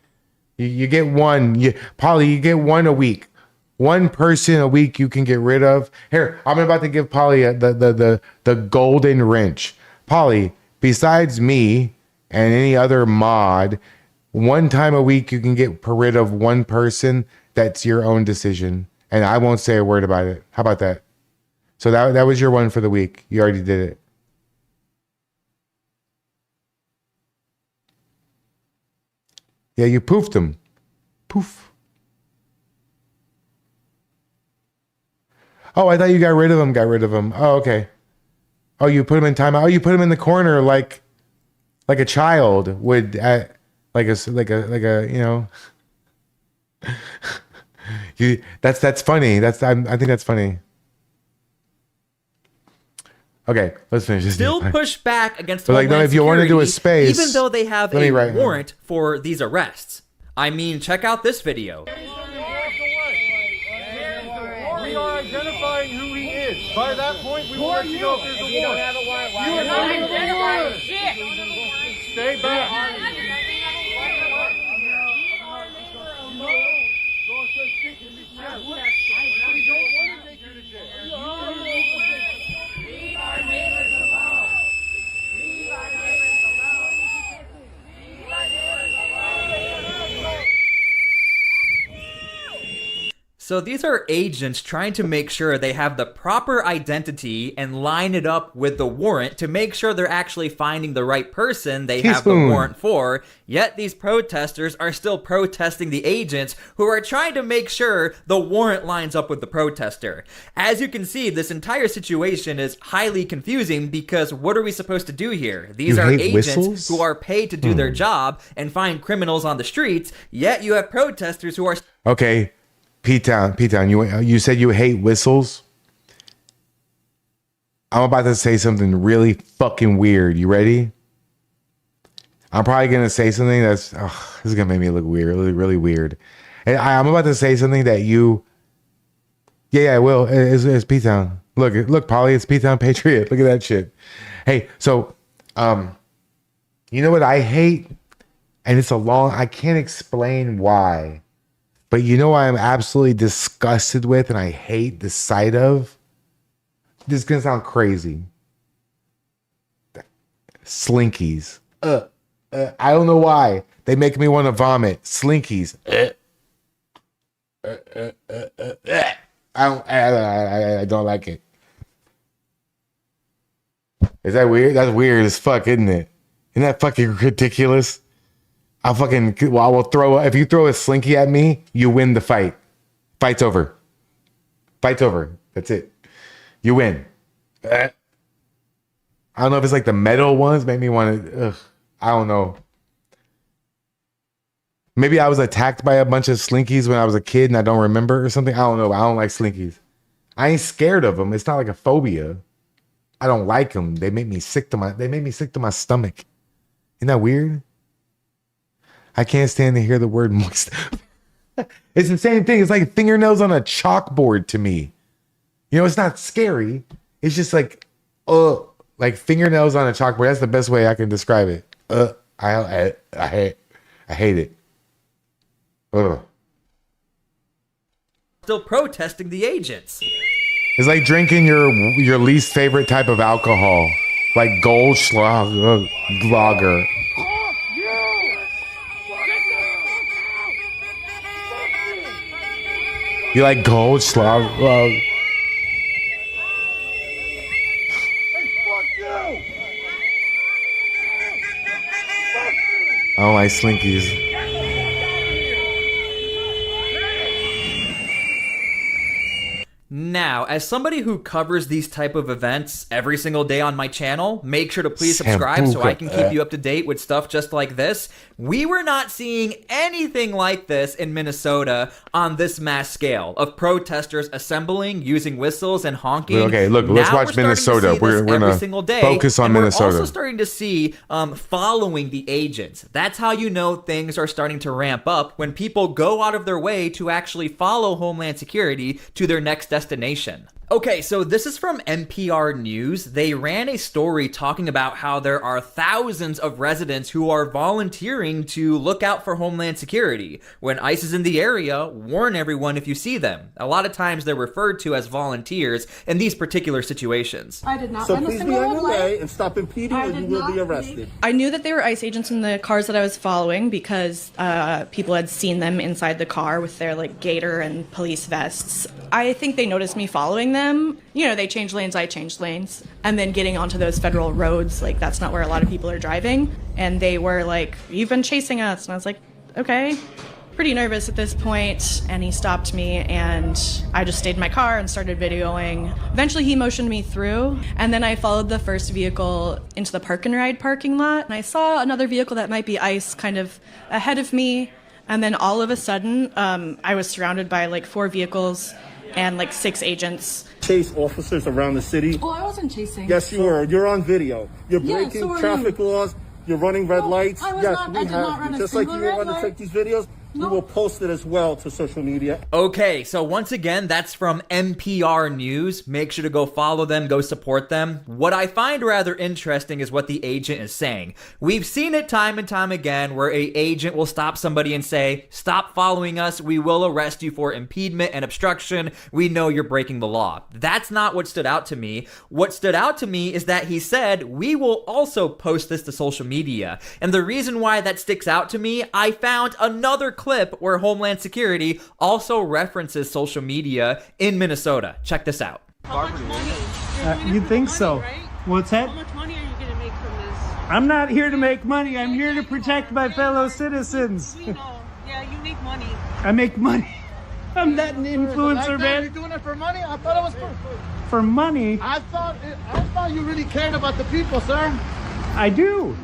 You get one. Polly, you get one a week. One person a week you can get rid of. Here, I'm about to give Polly the golden wrench. Polly, besides me and any other mod, one time a week you can get rid of one person. That's your own decision. And I won't say a word about it. How about that? So that was your one for the week. You already did it. Yeah, you poofed him. Poof. Oh, I thought you got rid of him. Got rid of him. Oh, okay. Oh, you put him in timeout. Oh, you put him in the corner like a child would at like a you know. That's funny. I think that's funny. Okay, let's finish this. Still push back against But like, no, Homeland if you want to do a Security, space, even though they have let me a write- warrant for these arrests. I mean, check out this video. We are identifying who he is. By that point, we will let you know if there's a warrant. You don't have a warrant. You are not identifying shit. Stay back. So these are agents trying to make sure they have the proper identity and line it up with the warrant to make sure they're actually finding the right person they have the warrant for. Yet these protesters are still protesting the agents who are trying to make sure the warrant lines up with the protester. As you can see, this entire situation is highly confusing because what are we supposed to do here? These are agents who are paid to do their job and find criminals on the streets, yet you have protesters who are... Okay. P-Town, you said you hate whistles. I'm about to say something really fucking weird. You ready? I'm probably going to say something that's... this is going to make me look weird, really weird. And I'm about to say something that you... Yeah, I will. It's P-Town. Look, Polly, it's P-Town Patriot. Look at that shit. Hey, so... you know what I hate? And it's I can't explain why. But you know what I'm absolutely disgusted with and I hate the sight of? This is going to sound crazy. Slinkies. I don't know why. They make me want to vomit. Slinkies. I don't like it. Is that weird? That's weird as fuck, isn't it? Isn't that fucking ridiculous? I will throw. If you throw a slinky at me, you win the fight. Fight's over. Fight's over. That's it. You win. I don't know if it's like the metal ones make me want to. I don't know. Maybe I was attacked by a bunch of slinkies when I was a kid and I don't remember or something. I don't know. I don't like slinkies. I ain't scared of them. It's not like a phobia. I don't like them. They make me sick to my stomach. Isn't that weird? I can't stand to hear the word moist. It's the same thing. It's like fingernails on a chalkboard to me. You know, it's not scary. It's just like fingernails on a chalkboard. That's the best way I can describe it. I hate it. Ugh. Still protesting the agents. It's like drinking your least favorite type of alcohol, like Goldschlager. You like Goldschlager? I don't like slinkies. Now, as somebody who covers these type of events every single day on my channel, make sure to please subscribe so I can keep you up to date with stuff just like this. We were not seeing anything like this in Minnesota on this mass scale of protesters assembling, using whistles and honking. Okay, look, let's watch Minnesota. We're every gonna single day, focus on and Minnesota. We're also starting to see following the agents. That's how you know things are starting to ramp up, when people go out of their way to actually follow Homeland Security to their next destination. Okay, so this is from NPR News. They ran a story talking about how there are thousands of residents who are volunteering to look out for Homeland Security. When ICE is in the area, warn everyone if you see them. A lot of times they're referred to as volunteers in these particular situations. I did not. So please be on your way and stop impeding or you will be arrested. I knew that they were ICE agents in the cars that I was following because people had seen them inside the car with their like gaiter and police vests. I think they noticed me following them. You know, they changed lanes, I changed lanes. And then getting onto those federal roads, like that's not where a lot of people are driving. And they were like, "You've been chasing us." And I was like, okay. Pretty nervous at this point, and he stopped me, and I just stayed in my car and started videoing. Eventually he motioned me through, and then I followed the first vehicle into the park and ride parking lot, and I saw another vehicle that might be ICE kind of ahead of me, and then all of a sudden I was surrounded by like 4 vehicles and like 6 agents. Chase officers around the city. Oh, I wasn't chasing. Yes, you were. You're on video. You're Yeah, breaking so are traffic laws. You're running red lights. I was Yes, not- we I did have not run you. a Just like single you red want to light. take these videos, we will post it as well to social media. Okay, so once again, that's from NPR News. Make sure to go follow them, go support them. What I find rather interesting is what the agent is saying. We've seen it time and time again where a agent will stop somebody and say, "Stop following us, we will arrest you for impediment and obstruction. We know you're breaking the law." That's not what stood out to me. What stood out to me is that he said, "We will also post this to social media." And the reason why that sticks out to me, I found another clip where Homeland Security also references social media in Minnesota. Check this out. You think so? What's that? How much money are you going to make from this? I'm not here to make money. I'm here to protect my fellow citizens. We know. Yeah, you make money. I make money. I'm not an influencer, You're man. doing it for money? I thought it was For money, I thought you really cared about the people, sir. I do.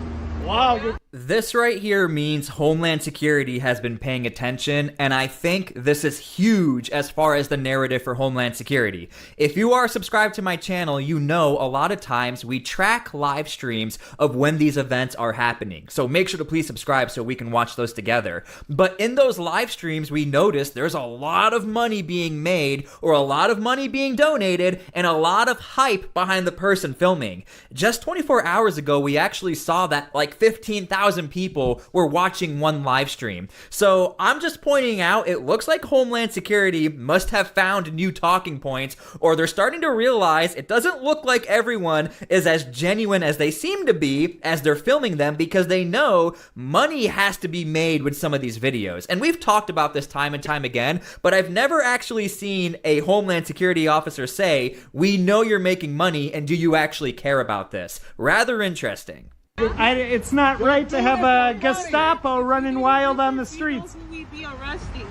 Wow. This right here means Homeland Security has been paying attention, and I think this is huge as far as the narrative for Homeland Security. If you are subscribed to my channel, you know a lot of times we track live streams of when these events are happening. So make sure to please subscribe so we can watch those together. But in those live streams, we notice there's a lot of money being made or a lot of money being donated and a lot of hype behind the person filming. Just 24 hours ago, we actually saw that like 15,000 people were watching one live stream. So I'm just pointing out, it looks like Homeland Security must have found new talking points, or they're starting to realize it doesn't look like everyone is as genuine as they seem to be as they're filming them, because they know money has to be made with some of these videos. And we've talked about this time and time again, but I've never actually seen a Homeland Security officer say, "We know you're making money, and do you actually care about this?" Rather interesting. It's not right to have a Gestapo running wild on the streets. Who we be arresting?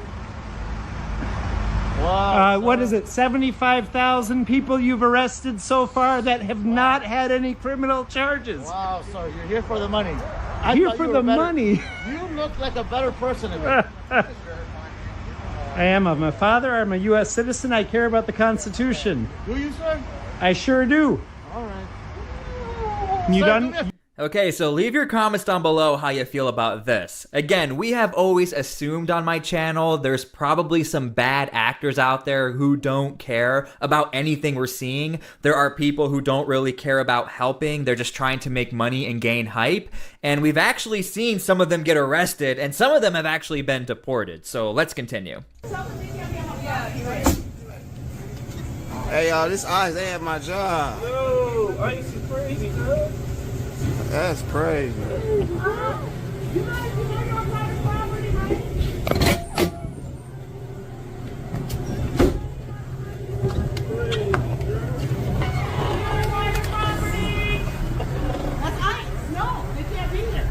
Wow. What is it? 75,000 people you've arrested so far that have not had any criminal charges. Wow, so you're here for the money. Here for the money. You look like a better person than me. I am. I'm a father. I'm a U.S. citizen. I care about the Constitution. Do you, sir? I sure do. All right. You Sir, done? Okay, so leave your comments down below how you feel about this. Again, we have always assumed on my channel there's probably some bad actors out there who don't care about anything we're seeing. There are people who don't really care about helping. They're just trying to make money and gain hype. And we've actually seen some of them get arrested, and some of them have actually been deported. So let's continue. Hey y'all, this ICE, they had my job. No, ICE is crazy, bro. That's crazy. That's ICE. No, they can't be there.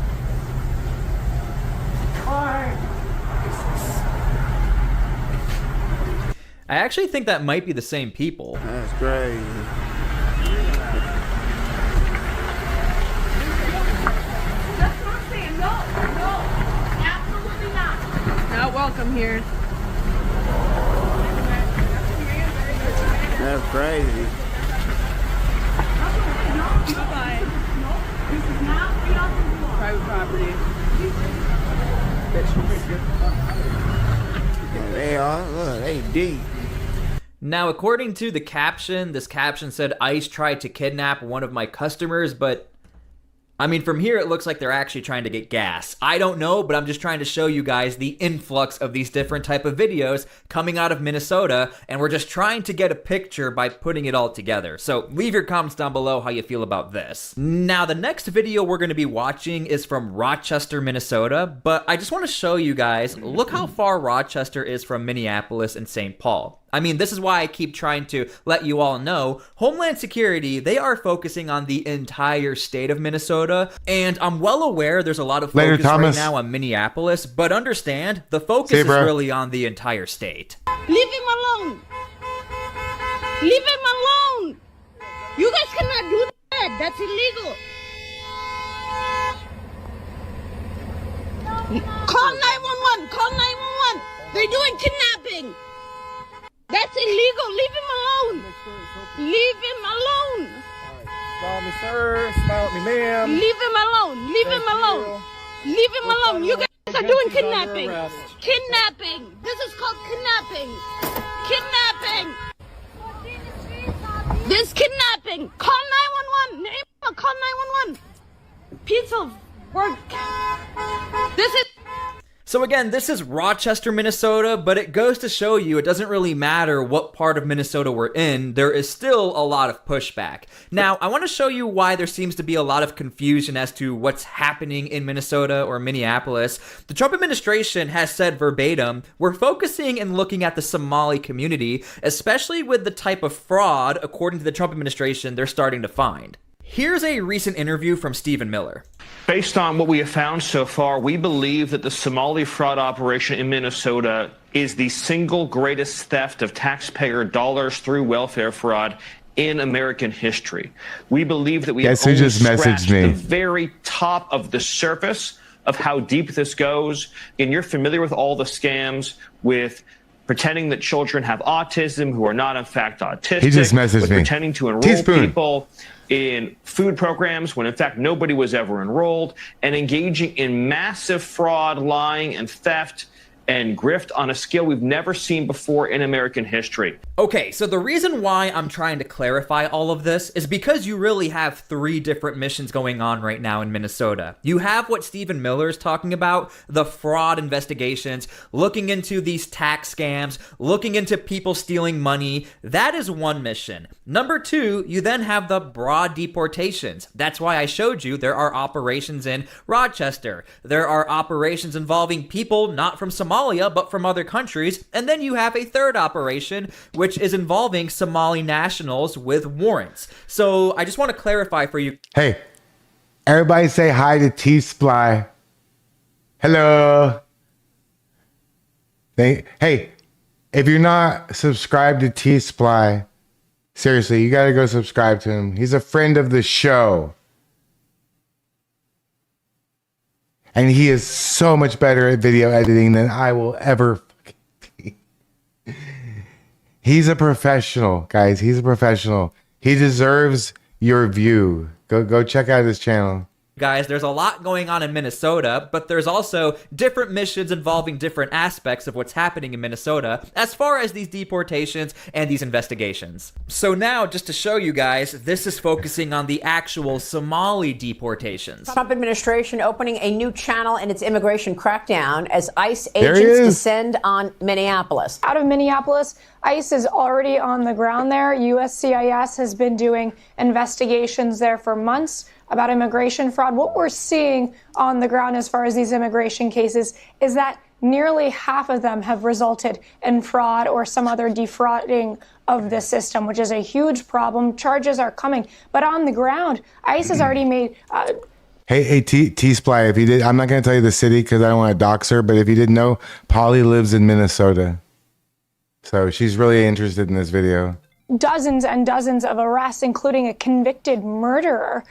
I actually think that might be the same people. That's crazy. That's what I'm saying. No, absolutely not. Not welcome here. That's crazy. Private property. They are. Look, they deep. Now, according to the caption, this caption said ICE tried to kidnap one of my customers, but I mean, from here, it looks like they're actually trying to get gas. I don't know, but I'm just trying to show you guys the influx of these different type of videos coming out of Minnesota, and we're just trying to get a picture by putting it all together. So leave your comments down below how you feel about this. Now, the next video we're going to be watching is from Rochester, Minnesota, but I just want to show you guys, look how far Rochester is from Minneapolis and St. Paul. I mean, this is why I keep trying to let you all know, Homeland Security, they are focusing on the entire state of Minnesota, and I'm well aware there's a lot of focus right now on Minneapolis, but understand, the focus is really on the entire state. Leave him alone. Leave him alone. You guys cannot do that. That's illegal. Call 911. Call 911. They're doing kidnapping. That's illegal. Leave him alone. Leave him alone. Smile me, sir. Smile at me, ma'am. Leave him alone. Leave him alone. Leave him alone. You guys are doing kidnapping. Kidnapping. This is called kidnapping. Kidnapping. This kidnapping. Call 911. Call 911. Piece of work. This is. So again, this is Rochester, Minnesota, but it goes to show you it doesn't really matter what part of Minnesota we're in, there is still a lot of pushback. Now, I want to show you why there seems to be a lot of confusion as to what's happening in Minnesota or Minneapolis. The Trump administration has said verbatim, we're focusing and looking at the Somali community, especially with the type of fraud, according to the Trump administration, they're starting to find. Here's a recent interview from Stephen Miller. Based on what we have found so far, we believe that the Somali fraud operation in Minnesota is the single greatest theft of taxpayer dollars through welfare fraud in American history. We believe that we have only scratched the very top of the surface of how deep this goes. And you're familiar with all the scams with pretending that children have autism who are not in fact autistic. He just messaged me. Pretending to enroll people in food programs when in fact nobody was ever enrolled, and engaging in massive fraud, lying, and theft and grift on a scale we've never seen before in American history. Okay, so the reason why I'm trying to clarify all of this is because you really have three different missions going on right now in Minnesota. You have what Stephen Miller is talking about, the fraud investigations, looking into these tax scams, looking into people stealing money. That is one mission. Number two, you then have the broad deportations. That's why I showed you there are operations in Rochester. There are operations involving people not from Somalia, but from other countries. And then you have a third operation, which is involving Somali nationals with warrants. So I just want to clarify for you. Hey, everybody say hi to T-Sply. Hello. Hey, if you're not subscribed to T-Sply, seriously, you got to go subscribe to him. He's a friend of the show. And he is so much better at video editing than I will ever be. He's a professional, guys. He's a professional. He deserves your view. Go check out his channel. Guys, there's a lot going on in Minnesota, but there's also different missions involving different aspects of what's happening in Minnesota as far as these deportations and these investigations. So now, just to show you guys, this is focusing on the actual Somali deportations. Trump administration opening a new channel in its immigration crackdown as ICE agents descend on Minneapolis. Out of Minneapolis, ICE is already on the ground there. USCIS has been doing investigations there for months about immigration fraud. What we're seeing on the ground as far as these immigration cases is that nearly half of them have resulted in fraud or some other defrauding of the system, which is a huge problem. Charges are coming. But on the ground, ICE has already made... Hey, T-Sply, if you did, I'm not going to tell you the city because I don't want to dox her, but if you didn't know, Polly lives in Minnesota. So she's really interested in this video. Dozens and dozens of arrests, including a convicted murderer,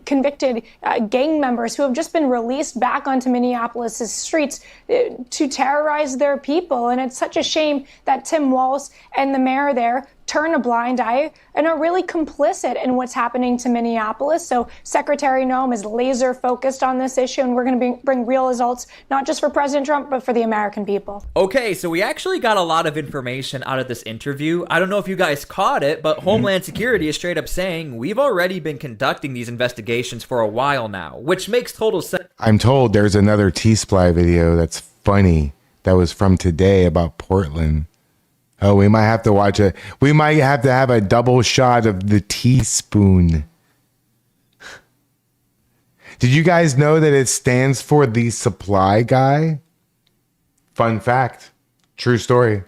convicted gang members who have just been released back onto Minneapolis' streets to terrorize their people. And it's such a shame that Tim Walz and the mayor there turn a blind eye and are really complicit in what's happening to Minneapolis. So Secretary Noem is laser focused on this issue, and we're going to bring real results, not just for President Trump, but for the American people. Okay, so we actually got a lot of information out of this interview. I don't know if you guys caught it, but Homeland Security is straight up saying we've already been conducting these investigations for a while now, which makes total sense. I'm told there's another T-Sply video that's funny that was from today about Portland. Oh, we might have to watch it. We might have to have a double shot of the teaspoon. Did you guys know that it stands for the supply guy? Fun fact. True story.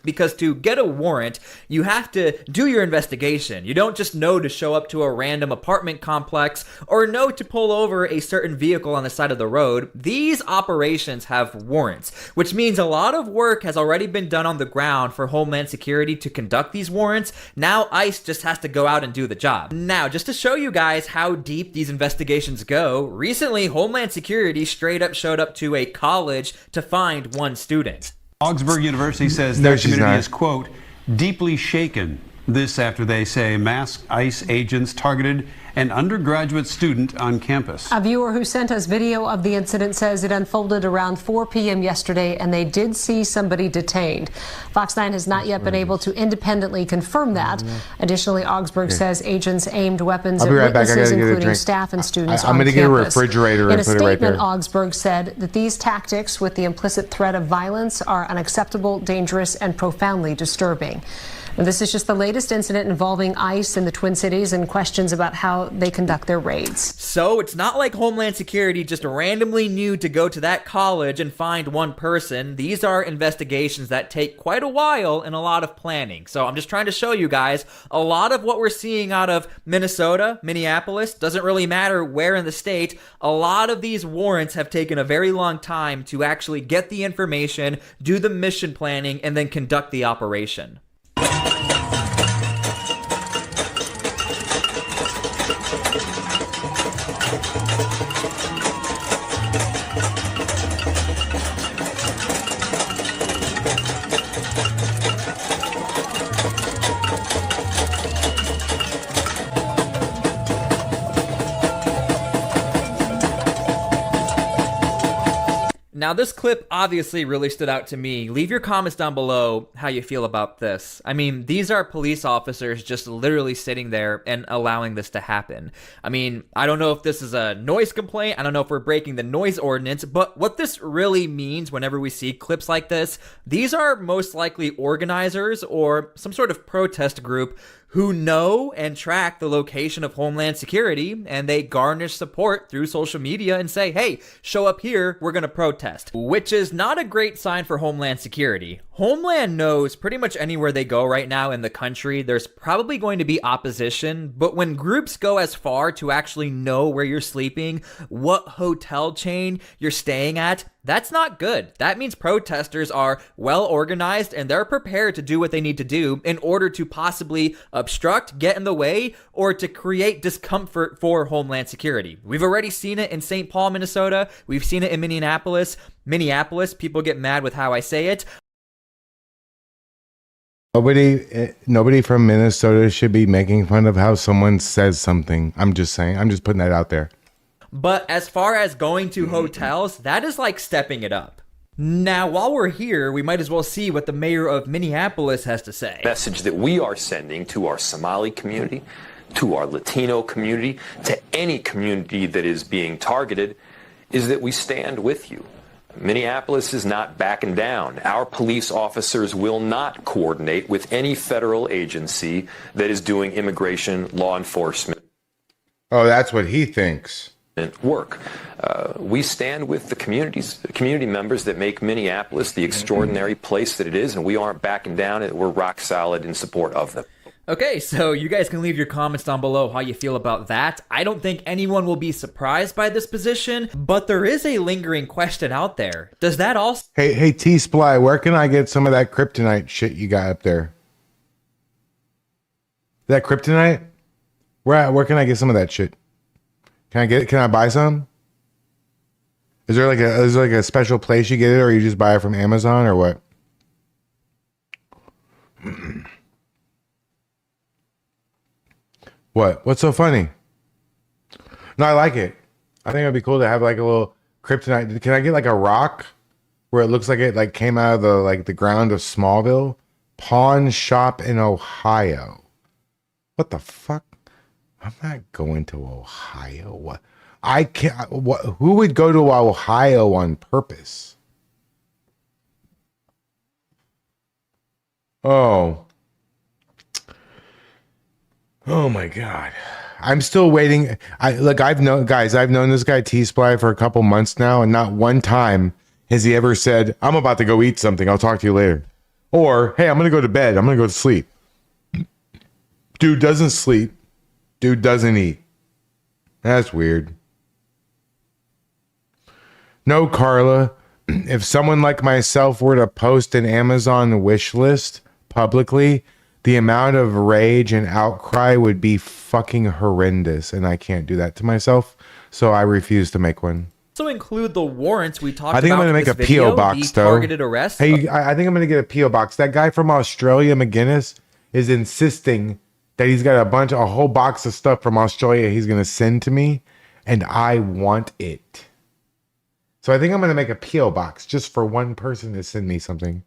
Because to get a warrant, you have to do your investigation. You don't just know to show up to a random apartment complex or know to pull over a certain vehicle on the side of the road. These operations have warrants, which means a lot of work has already been done on the ground for Homeland Security to conduct these warrants. Now ICE just has to go out and do the job. Now, just to show you guys how deep these investigations go, recently Homeland Security straight up showed up to a college to find one student. Augsburg University says their community is, quote, deeply shaken. This after they say masked ICE agents targeted an undergraduate student on campus. A viewer who sent us video of the incident says it unfolded around 4 p.m. yesterday, and they did see somebody detained. Fox 9 has not yet been able to independently confirm that. Additionally, Augsburg says agents aimed weapons at witnesses, including staff and students on campus. I'm going to get a refrigerator and put it right there. In a statement, Augsburg said that these tactics with the implicit threat of violence are unacceptable, dangerous, and profoundly disturbing. And this is just the latest incident involving ICE in the Twin Cities and questions about how they conduct their raids. So it's not like Homeland Security just randomly knew to go to that college and find one person. These are investigations that take quite a while and a lot of planning. So I'm just trying to show you guys a lot of what we're seeing out of Minnesota, Minneapolis, doesn't really matter where in the state. A lot of these warrants have taken a very long time to actually get the information, do the mission planning, and then conduct the operation. Now, this clip obviously really stood out to me. Leave your comments down below how you feel about this. I mean, these are police officers just literally sitting there and allowing this to happen. I mean, I don't know if this is a noise complaint. I don't know if we're breaking the noise ordinance, but what this really means whenever we see clips like this, these are most likely organizers or some sort of protest group who know and track the location of Homeland Security, and they garnish support through social media and say, hey, show up here, we're gonna protest. Which is not a great sign for Homeland Security. Homeland knows pretty much anywhere they go right now in the country, there's probably going to be opposition, but when groups go as far to actually know where you're sleeping, what hotel chain you're staying at, that's not good. That means protesters are well organized and they're prepared to do what they need to do in order to possibly obstruct, get in the way, or to create discomfort for Homeland Security. We've already seen it in St. Paul, Minnesota. We've seen it in Minneapolis. People get mad with how I say it. Nobody from Minnesota should be making fun of how someone says something. I'm just saying. I'm just putting that out there. But as far as going to hotels, that is like stepping it up. Now, while we're here, we might as well see what the mayor of Minneapolis has to say. Message that we are sending to our Somali community, to our Latino community, to any community that is being targeted, is that we stand with you. Minneapolis is not backing down. Our police officers will not coordinate with any federal agency that is doing immigration law enforcement. Oh, that's what he thinks. Work. We stand with the community members that make Minneapolis the extraordinary place that it is, and we aren't backing down. We're rock solid in support of them. Okay, so you guys can leave your comments down below how you feel about that. I don't think anyone will be surprised by this position, but there is a lingering question out there. Does that also... Hey, T-Sply, where can I get some of that kryptonite shit you got up there? That kryptonite? Where can I get some of that shit? Can I buy some? Is there like a special place you get it, or you just buy it from Amazon, or what? What? What's so funny? No, I like it. I think it'd be cool to have like a little kryptonite. Can I get like a rock where it looks like it like came out of the ground of Smallville? Pawn shop in Ohio. What the fuck? I'm not going to Ohio. What? I can't. What? Who would go to Ohio on purpose? Oh. Oh my God. I'm still waiting. I've known this guy T-Sply for a couple months now, and not one time has he ever said, I'm about to go eat something. I'll talk to you later. Or, hey, I'm going to go to bed. I'm going to go to sleep. Dude doesn't sleep. Dude doesn't eat. That's weird. No, Carla. If someone like myself were to post an Amazon wish list publicly, the amount of rage and outcry would be fucking horrendous, and I can't do that to myself, so I refuse to make one. Also include the warrants we talked about. I think I'm going to make a P.O. box, though. Targeted arrest. Hey, I think I'm going to get a P.O. box. That guy from Australia, McGinnis, is insisting that he's got a whole box of stuff from Australia he's going to send to me, and I want it. So I think I'm going to make a P.O. box just for one person to send me something.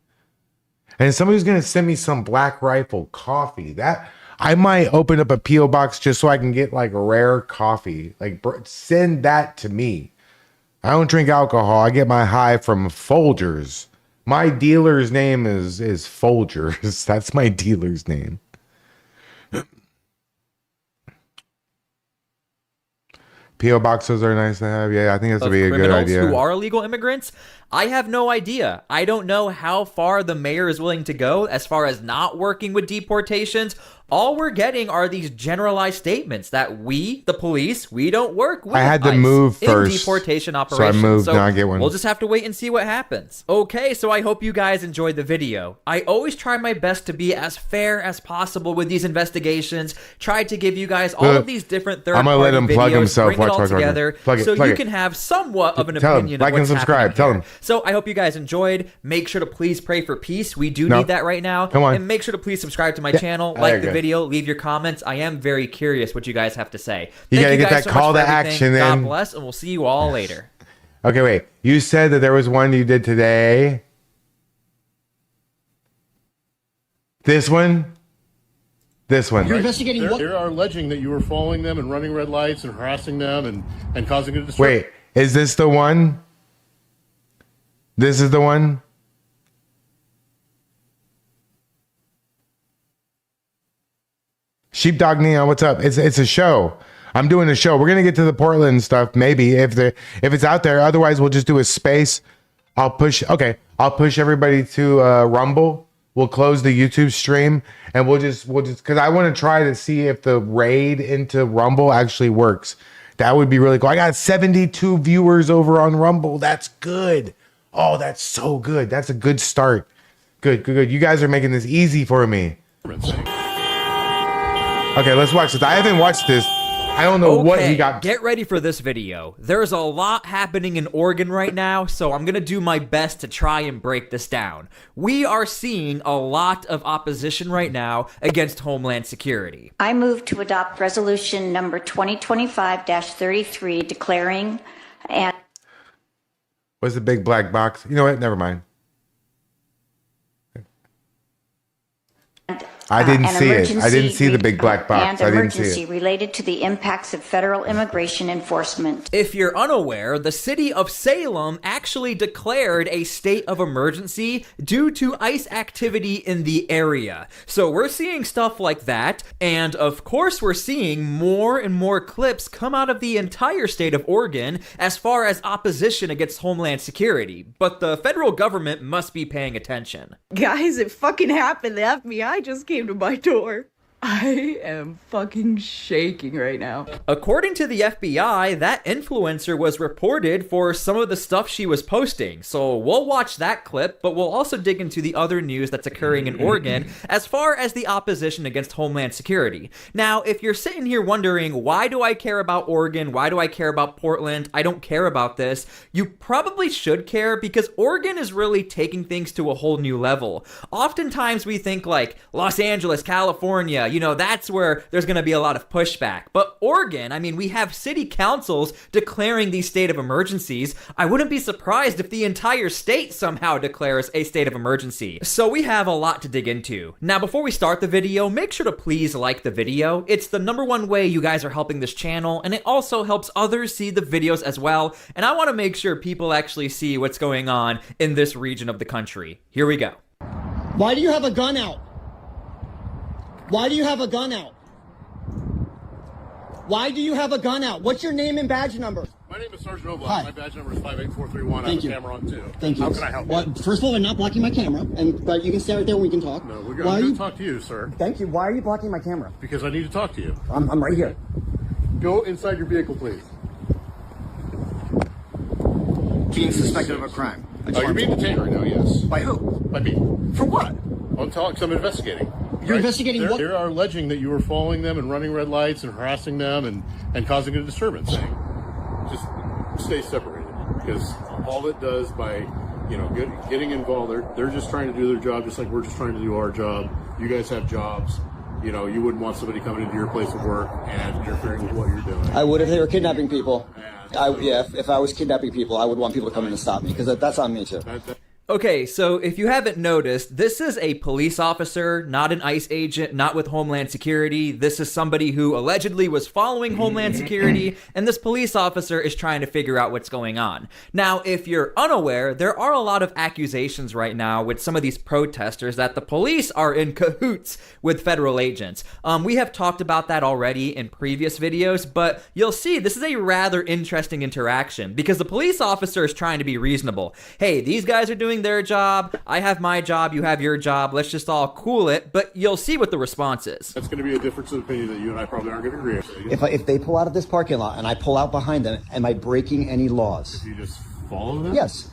And somebody's going to send me some Black Rifle coffee. That I might open up a P.O. box just so I can get like rare coffee. Like, send that to me. I don't drink alcohol. I get my high from Folgers. My dealer's name is Folgers. That's my dealer's name. P.O. boxes are nice to have. Yeah, I think that's would be a good idea. Who are illegal immigrants? I have no idea. I don't know how far the mayor is willing to go as far as not working with deportations. All we're getting are these generalized statements that we, the police, we don't work with I had to ICE move first, in deportation operations. So I moved, now I get one. We'll just have to wait and see what happens. Okay, so I hope you guys enjoyed the video. I always try my best to be as fair as possible with these investigations. Try to give you guys all of these different third-party videos. I'm going to let him plug himself. Bring it all together so you can have somewhat of an opinion of what's happening. Tell him. So I hope you guys enjoyed. Make sure to please pray for peace. We do need that right now. Come on. And make sure to please subscribe to my channel, like the video, leave your comments. I am very curious what you guys have to say. You got to get that call to action in. God bless, and we'll see you all later. Okay, wait. You said that there was one you did today. This one? This one. You're investigating what? They are alleging that you were following them and running red lights and harassing them and causing a disruption. Wait, is this the one? This is the one? Sheepdog Neon, what's up? It's a show. I'm doing a show. We're gonna get to the Portland stuff, maybe if it's out there. Otherwise, we'll just do a space. I'll push everybody to Rumble. We'll close the YouTube stream and we'll just because I want to try to see if the raid into Rumble actually works. That would be really cool. I got 72 viewers over on Rumble. That's good. Oh, that's so good. That's a good start. Good. You guys are making this easy for me. Okay, let's watch this. I haven't watched this. I don't know what he got. Get ready for this video. There's a lot happening in Oregon right now, so I'm going to do my best to try and break this down. We are seeing a lot of opposition right now against Homeland Security. I move to adopt resolution number 2025-33 declaring and... What's the big black box? You know what? Never mind. I didn't see it. I didn't see the big black box. And I didn't see emergency it. related to the impacts of federal immigration enforcement. If you're unaware, the city of Salem actually declared a state of emergency due to ICE activity in the area. So we're seeing stuff like that, and of course we're seeing more and more clips come out of the entire state of Oregon as far as opposition against Homeland Security. But the federal government must be paying attention. Guys, it fucking happened. The FBI just came to my door. I am fucking shaking right now. According to the FBI, that influencer was reported for some of the stuff she was posting. So we'll watch that clip, but we'll also dig into the other news that's occurring in Oregon as far as the opposition against Homeland Security. Now, if you're sitting here wondering, why do I care about Oregon? Why do I care about Portland? I don't care about this. You probably should care because Oregon is really taking things to a whole new level. Oftentimes we think like Los Angeles, California, you know, that's where there's going to be a lot of pushback. But Oregon, I mean, we have city councils declaring these state of emergencies. I wouldn't be surprised if the entire state somehow declares a state of emergency. So we have a lot to dig into. Now, before we start the video, make sure to please like the video. It's the #1 way you guys are helping this channel, and it also helps others see the videos as well. And I want to make sure people actually see what's going on in this region of the country. Here we go. Why do you have a gun out? Why do you have a gun out? Why do you have a gun out? What's your name and badge number? My name is Sergeant Oblack. Hi. My badge number is 58431. I have Thank you. a camera on too. Thank you. How can I help Well, you? first of all, I'm not blocking my camera, but you can stay right there and we can talk. No, Why I'm are going you? to talk to you, sir. Thank you. Why are you blocking my camera? Because I need to talk to you. I'm right here. Go inside your vehicle, please. Being suspected of a crime. You're being detained right now, yes. By who? By me. For what? I'll tell because I'm investigating. You're investigating They what? They are alleging that you were following them and running red lights and harassing them and causing a disturbance. Just stay separated because all it does by, you know, getting involved, they're just trying to do their job just like we're just trying to do our job. You guys have jobs. You know, you wouldn't want somebody coming into your place of work and interfering with what you're doing. I would if they were kidnapping people. If I was kidnapping people, I would want people to come in and stop me because that's on me too. Okay, so if you haven't noticed, this is a police officer, not an ICE agent, not with Homeland Security. This is somebody who allegedly was following Homeland Security, and this police officer is trying to figure out what's going on. Now, if you're unaware, there are a lot of accusations right now with some of these protesters that the police are in cahoots with federal agents. We have talked about that already in previous videos, but you'll see this is a rather interesting interaction because the police officer is trying to be reasonable. Hey, these guys are doing their job, I have my job, you have your job, let's just all cool it, but you'll see what the response is. That's going to be a difference of opinion that you and I probably aren't going to agree with. If they pull out of this parking lot and I pull out behind them, am I breaking any laws? If you just follow them? Yes.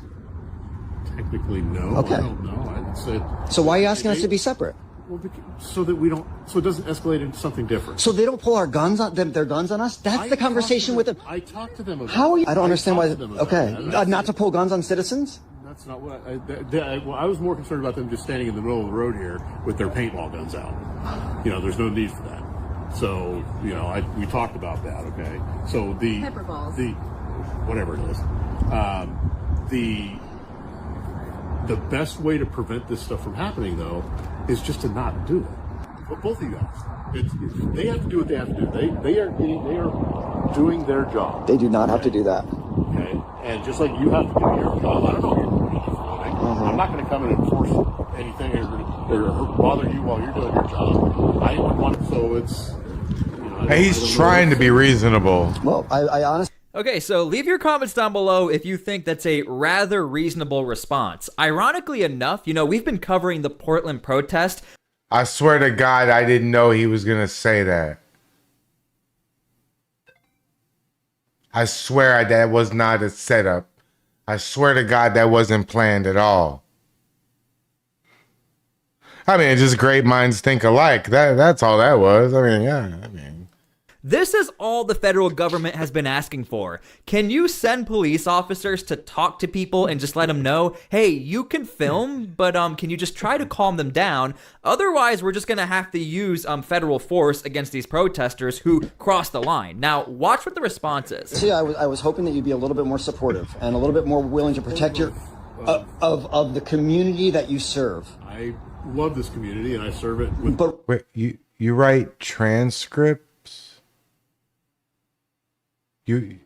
Technically, no. Okay. I don't know. I'd say. So why are you asking us to be separate? Well, so that so it doesn't escalate into something different. So they don't pull our guns on them, their guns on us? That's the conversation with them. I talked to them about How are you? I don't understand why. Okay. Not to pull guns on citizens? That's not what I was more concerned about them just standing in the middle of the road here with their paintball guns out. You know, there's no need for that. So, you know, we talked about that, okay? So pepper balls. Whatever it is. The best way to prevent this stuff from happening, though, is just to not do it. But both of you guys, they have to do what they have to do. They are doing their job. They do not have to do that. Okay, and just like you have to do your job, I don't know what you're doing. I'm not going to come in and force anything or bother you while you're doing your job. I would want so it's. You know, He's trying to be reasonable. Well, I honestly. Okay, so leave your comments down below if you think that's a rather reasonable response. Ironically enough, you know, we've been covering the Portland protest. I swear to God, I didn't know he was going to say that. I swear that was not a setup. I swear to God that wasn't planned at all. I mean, just great minds think alike. That's all that was. I mean, yeah. This is all the federal government has been asking for. Can you send police officers to talk to people and just let them know, hey, you can film, but can you just try to calm them down? Otherwise, we're just going to have to use federal force against these protesters who cross the line. Now, watch what the response is. See, I was hoping that you'd be a little bit more supportive and a little bit more willing to protect your of the community that you serve. I love this community and I serve it with. But wait, you write transcripts? You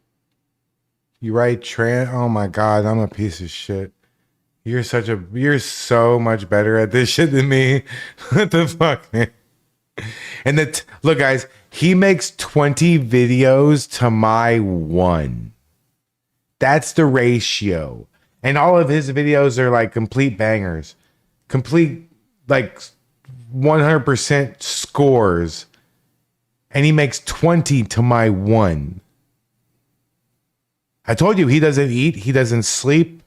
write oh my God, I'm a piece of shit. You're so much better at this shit than me. What the fuck, man? And look, guys, he makes 20 videos to my 1. That's the ratio. And all of his videos are like complete bangers. Complete, like 100% scores, and he makes 20 to my 1. I told you he doesn't eat, he doesn't sleep.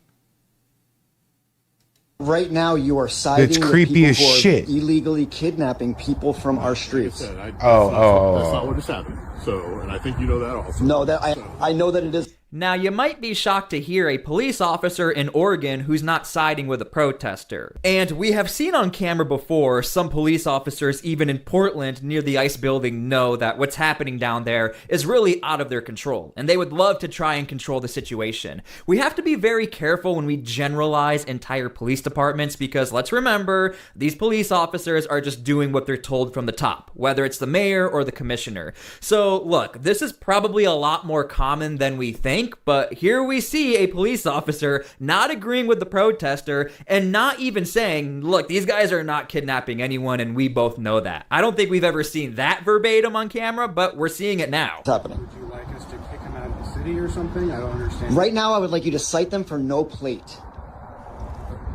Right now, you are siding It's with creepy people as who are shit. illegally kidnapping people from our streets. That's not what is happening. So, and I think you know that also. No, that I know that it is. Now, you might be shocked to hear a police officer in Oregon who's not siding with a protester. And we have seen on camera before some police officers, even in Portland near the ICE building, know that what's happening down there is really out of their control. And they would love to try and control the situation. We have to be very careful when we generalize entire police departments because let's remember, these police officers are just doing what they're told from the top, whether it's the mayor or the commissioner. So look, this is probably a lot more common than we think. But here we see a police officer not agreeing with the protester and not even saying, look, these guys are not kidnapping anyone and we both know that. I don't think we've ever seen that verbatim on camera, but we're seeing it now. What's happening? Would you like us to kick them out of the city or something? I don't understand. Right now, I would like you to cite them for no plate.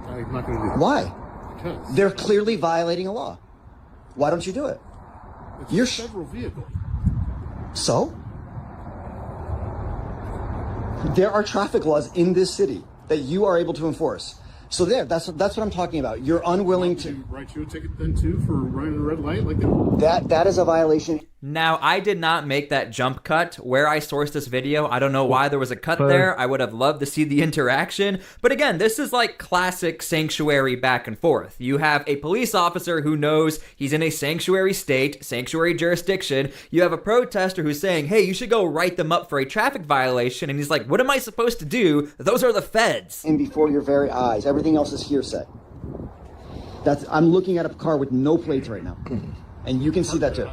I'm not going to do that. Why? Because they're clearly violating a law. Why don't you do it? You're federal vehicle. So? There are traffic laws in this city that you are able to enforce. So that's what I'm talking about. You're unwilling to write you a ticket then too for running a red light like that. That is a violation. Now, I did not make that jump cut where I sourced this video. I don't know why there was a cut there. I would have loved to see the interaction. But again, this is like classic sanctuary back and forth. You have a police officer who knows he's in a sanctuary state, sanctuary jurisdiction. You have a protester who's saying, hey, you should go write them up for a traffic violation. And he's like, what am I supposed to do? Those are the feds. And before your very eyes, everything else is hearsay. I'm looking at a car with no plates right now. And you can see that too.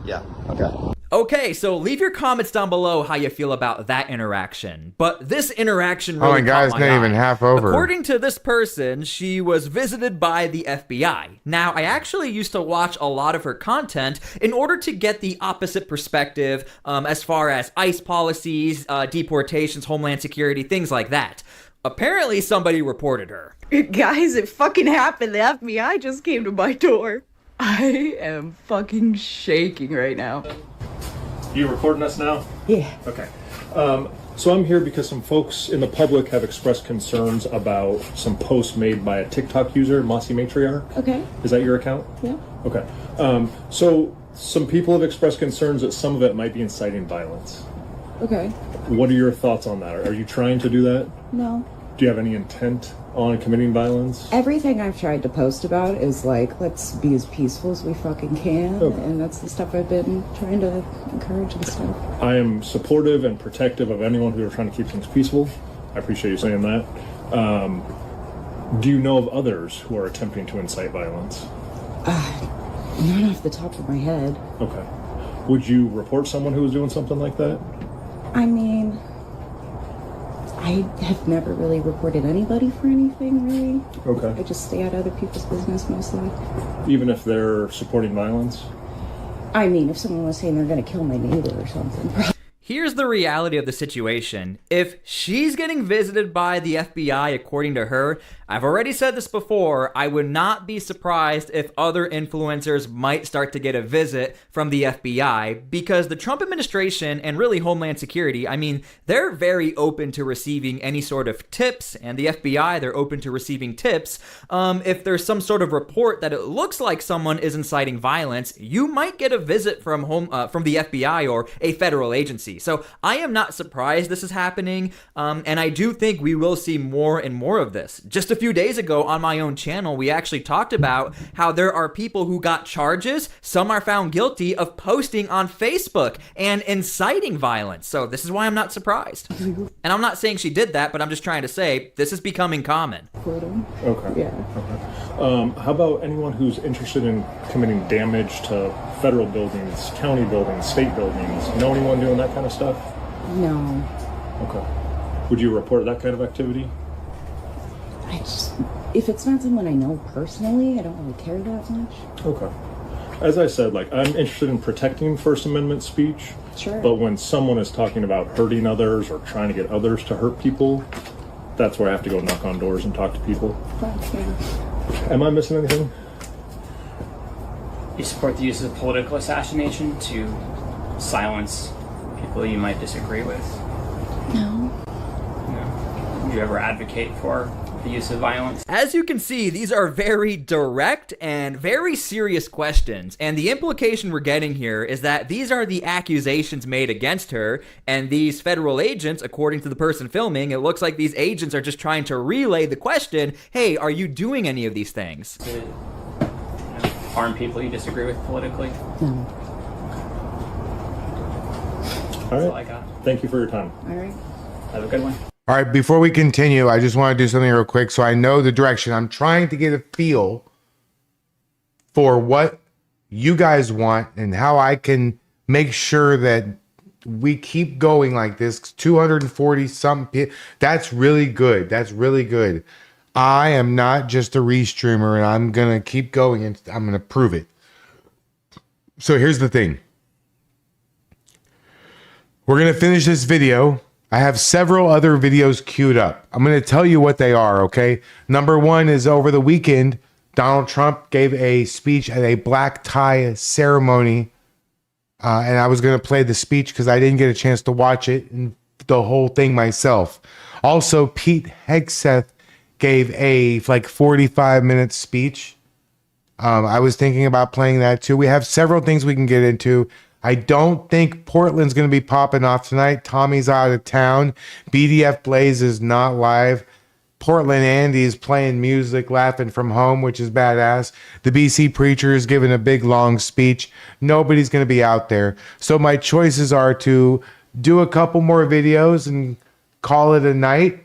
Yeah, okay. Okay, so leave your comments down below how you feel about that interaction. But this interaction really oh my God, it's not even half over. According to this person, she was visited by the FBI. Now, I actually used to watch a lot of her content in order to get the opposite perspective as far as ICE policies, deportations, homeland security, things like that. Apparently, somebody reported her. Guys, it fucking happened. The FBI just came to my door. I am fucking shaking right now. You recording us now? Yeah. Okay. So I'm here because some folks in the public have expressed concerns about some posts made by a TikTok user, Mossy Matriarch. Okay. Is that your account? Yeah. Okay. So some people have expressed concerns that some of it might be inciting violence. Okay. What are your thoughts on that? Are you trying to do that? No. Do you have any intent on committing violence? Everything I've tried to post about is like, let's be as peaceful as we fucking can. Okay. And that's the stuff I've been trying to encourage and stuff. I am supportive and protective of anyone who are trying to keep things peaceful. I appreciate you saying that. Do you know of others who are attempting to incite violence? Not off the top of my head. Okay. Would you report someone who was doing something like that? I mean, I have never really reported anybody for anything, really. Okay. I just stay out of other people's business mostly. Even if they're supporting violence? I mean, if someone was saying they're going to kill my neighbor or something. Here's the reality of the situation. If she's getting visited by the FBI, according to her, I've already said this before, I would not be surprised if other influencers might start to get a visit from the FBI because the Trump administration and really Homeland Security, I mean, they're very open to receiving any sort of tips, and the FBI, they're open to receiving tips. If there's some sort of report that it looks like someone is inciting violence, you might get a visit from the FBI or a federal agency. So I am not surprised this is happening, and I do think we will see more and more of this. Just a few days ago on my own channel, we actually talked about how there are people who got charges, some are found guilty of posting on Facebook and inciting violence. So this is why I'm not surprised. And I'm not saying she did that, but I'm just trying to say this is becoming common. Okay. Yeah. Okay. How about anyone who's interested in committing damage to federal buildings, county buildings, state buildings? Know anyone doing that kind of stuff? No. Okay. Would you report that kind of activity? If it's not someone I know personally, I don't really care that much. Okay. As I said, like, I'm interested in protecting First Amendment speech. Sure. But when someone is talking about hurting others or trying to get others to hurt people, that's where I have to go knock on doors and talk to people. Yeah. Am I missing anything? you support the use of political assassination to silence people you might disagree with? No. No. Would you ever advocate for the use of violence? As you can see, these are very direct and very serious questions, and the implication we're getting here is that these are the accusations made against her, and these federal agents, according to the person filming, it looks like these agents are just trying to relay the question, hey, are you doing any of these things? To harm people you disagree with politically? No. That's all I got. Thank you for your time. All right. Have a good one. All right, before we continue, I just want to do something real quick so I know the direction. I'm trying to get a feel for what you guys want and how I can make sure that we keep going like this. 240 something. That's really good. That's really good. I am not just a restreamer, and I'm going to keep going, and I'm going to prove it. So here's the thing. We're going to finish this video. I have several other videos queued up. I'm going to tell you what they are, okay? Number one is over the weekend, Donald Trump gave a speech at a black tie ceremony. And I was going to play the speech because I didn't get a chance to watch it and the whole thing myself. Also, Pete Hegseth gave a 45-minute speech. I was thinking about playing that too. We have several things we can get into. I don't think Portland's going to be popping off tonight. Tommy's out of town. BDF Blaze is not live. Portland Andy is playing music, laughing from home, which is badass. The BC Preacher is giving a big, long speech. Nobody's going to be out there. So my choices are to do a couple more videos and call it a night.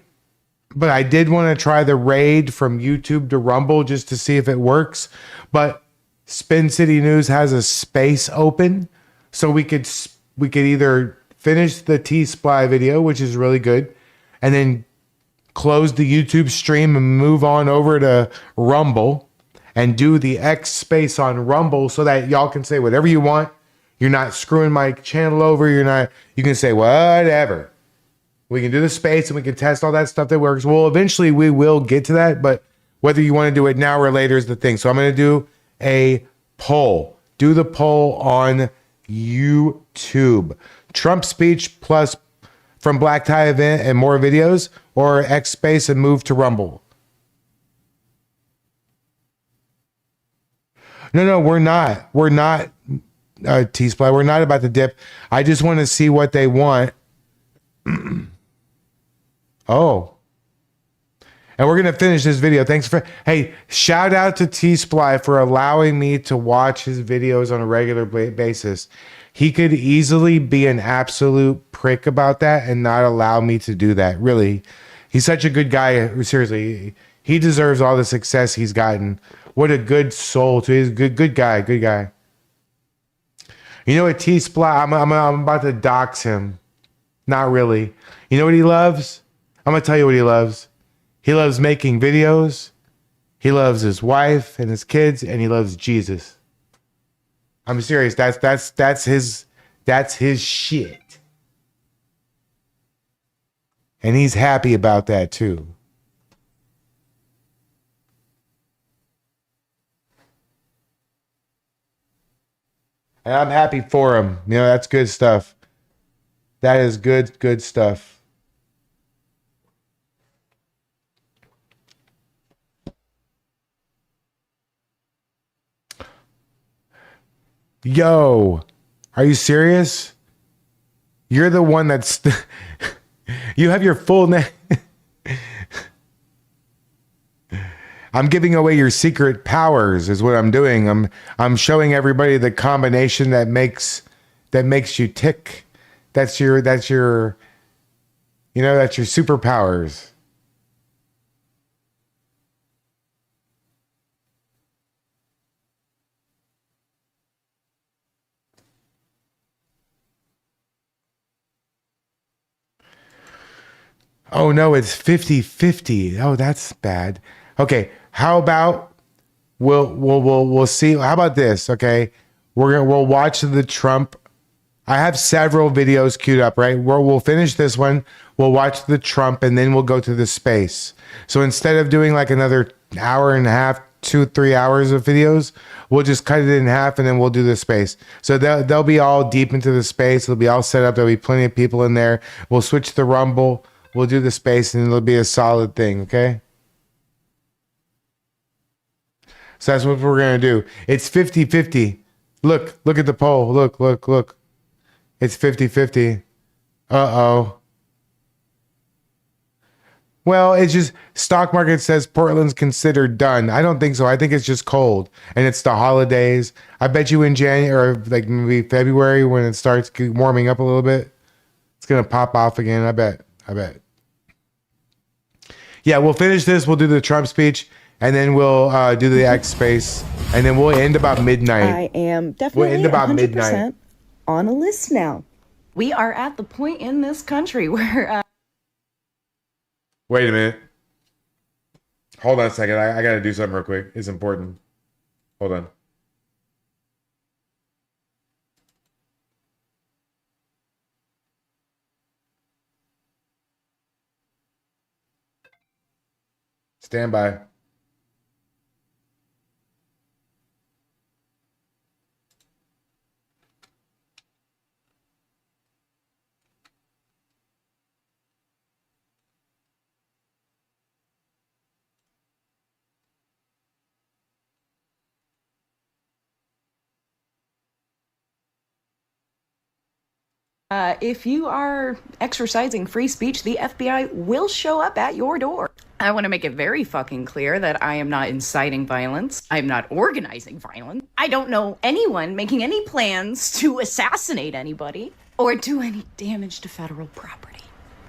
But I did want to try the raid from YouTube to Rumble just to see if it works. But Spin City News has a space open. So we could either finish the T-Sply video, which is really good, and then close the YouTube stream and move on over to Rumble and do the X space on Rumble so that y'all can say whatever you want. You're not screwing my channel over. You can say whatever. We can do the space and we can test all that stuff that works. Well, eventually we will get to that, but whether you want to do it now or later is the thing. So I'm going to do a poll. Do the poll on YouTube. Trump speech plus from black tie event and more videos, or X space and move to Rumble. No, we're not. We're not T-Sply. We're not about to dip. I just want to see what they want. Oh. And we're going to finish this video. Thanks for... Hey, shout out to T-Sply for allowing me to watch his videos on a regular basis. He could easily be an absolute prick about that and not allow me to do that. Really. He's such a good guy. Seriously. He deserves all the success he's gotten. What a good soul. He's a good guy. Good guy. You know what, T-Sply? I'm about to dox him. Not really. You know what he loves? I'm going to tell you what he loves. He loves making videos. He loves his wife and his kids, and he loves Jesus. I'm serious. That's his shit. And he's happy about that too. And I'm happy for him. You know, that's good stuff. That is good stuff. Yo, are you serious? You're the one that's... You have your full name. I'm giving away your secret powers is what I'm doing. I'm showing everybody the combination that makes you tick. That's your superpowers. Oh no, it's 50-50. Oh, that's bad. Okay, how about we'll see. How about this? Okay, we'll watch the Trump. I have several videos queued up, right? We'll finish this one. We'll watch the Trump, and then we'll go to the space. So instead of doing like another hour and a half, 2-3 hours of videos. We'll just cut it in half and then we'll do the space. So they'll be all deep into the space. It'll be all set up. There'll be plenty of people in there. We'll switch the Rumble. We'll do the space and it'll be a solid thing. Okay. So that's what we're going to do. It's 50-50. Look at the poll. Look. It's 50-50. Uh-oh. Well, it's just stock market says Portland's considered done. I don't think so. I think it's just cold and it's the holidays. I bet you in January or like maybe February when it starts warming up a little bit, it's going to pop off again. I bet. Yeah, we'll finish this. We'll do the Trump speech and then we'll do the X space and then we'll end about midnight. I am definitely we'll end about 100% midnight. on a list now. We are at the point in this country where... Wait a minute. Hold on a second. I got to do something real quick. It's important. Hold on. Stand by. If you are exercising free speech, the FBI will show up at your door. I want to make it very fucking clear that I am not inciting violence. I am not organizing violence. I don't know anyone making any plans to assassinate anybody or do any damage to federal property.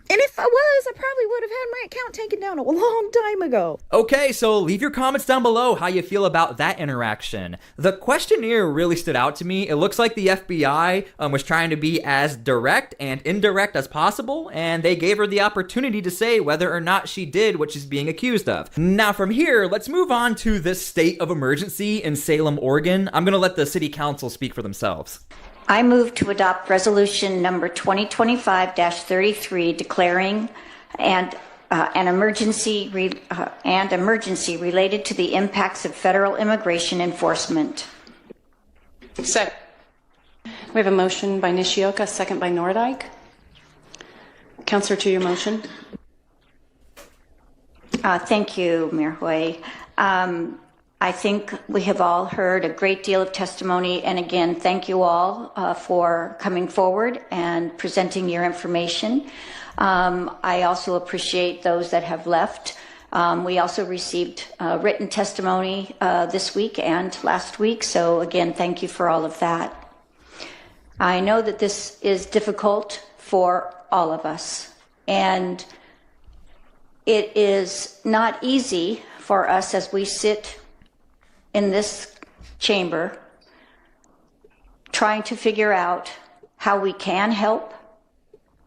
And if I was, I probably would have had my account taken down a long time ago. Okay, so leave your comments down below how you feel about that interaction. The questionnaire really stood out to me. It looks like the FBI was trying to be as direct and indirect as possible, and they gave her the opportunity to say whether or not she did what she's being accused of. Now from here, let's move on to this state of emergency in Salem, Oregon. I'm gonna let the city council speak for themselves. I move to adopt resolution number 2025-33 declaring an emergency related to the impacts of federal immigration enforcement. Second. We have a motion by Nishioka, second by Nordike. Counselor, to your motion. Thank you, Mayor Hoy. I think we have all heard a great deal of testimony, and again, thank you all for coming forward and presenting your information. I also appreciate those that have left. We also received written testimony this week and last week, so again, thank you for all of that. I know that this is difficult for all of us, and it is not easy for us as we sit in this chamber trying to figure out how we can help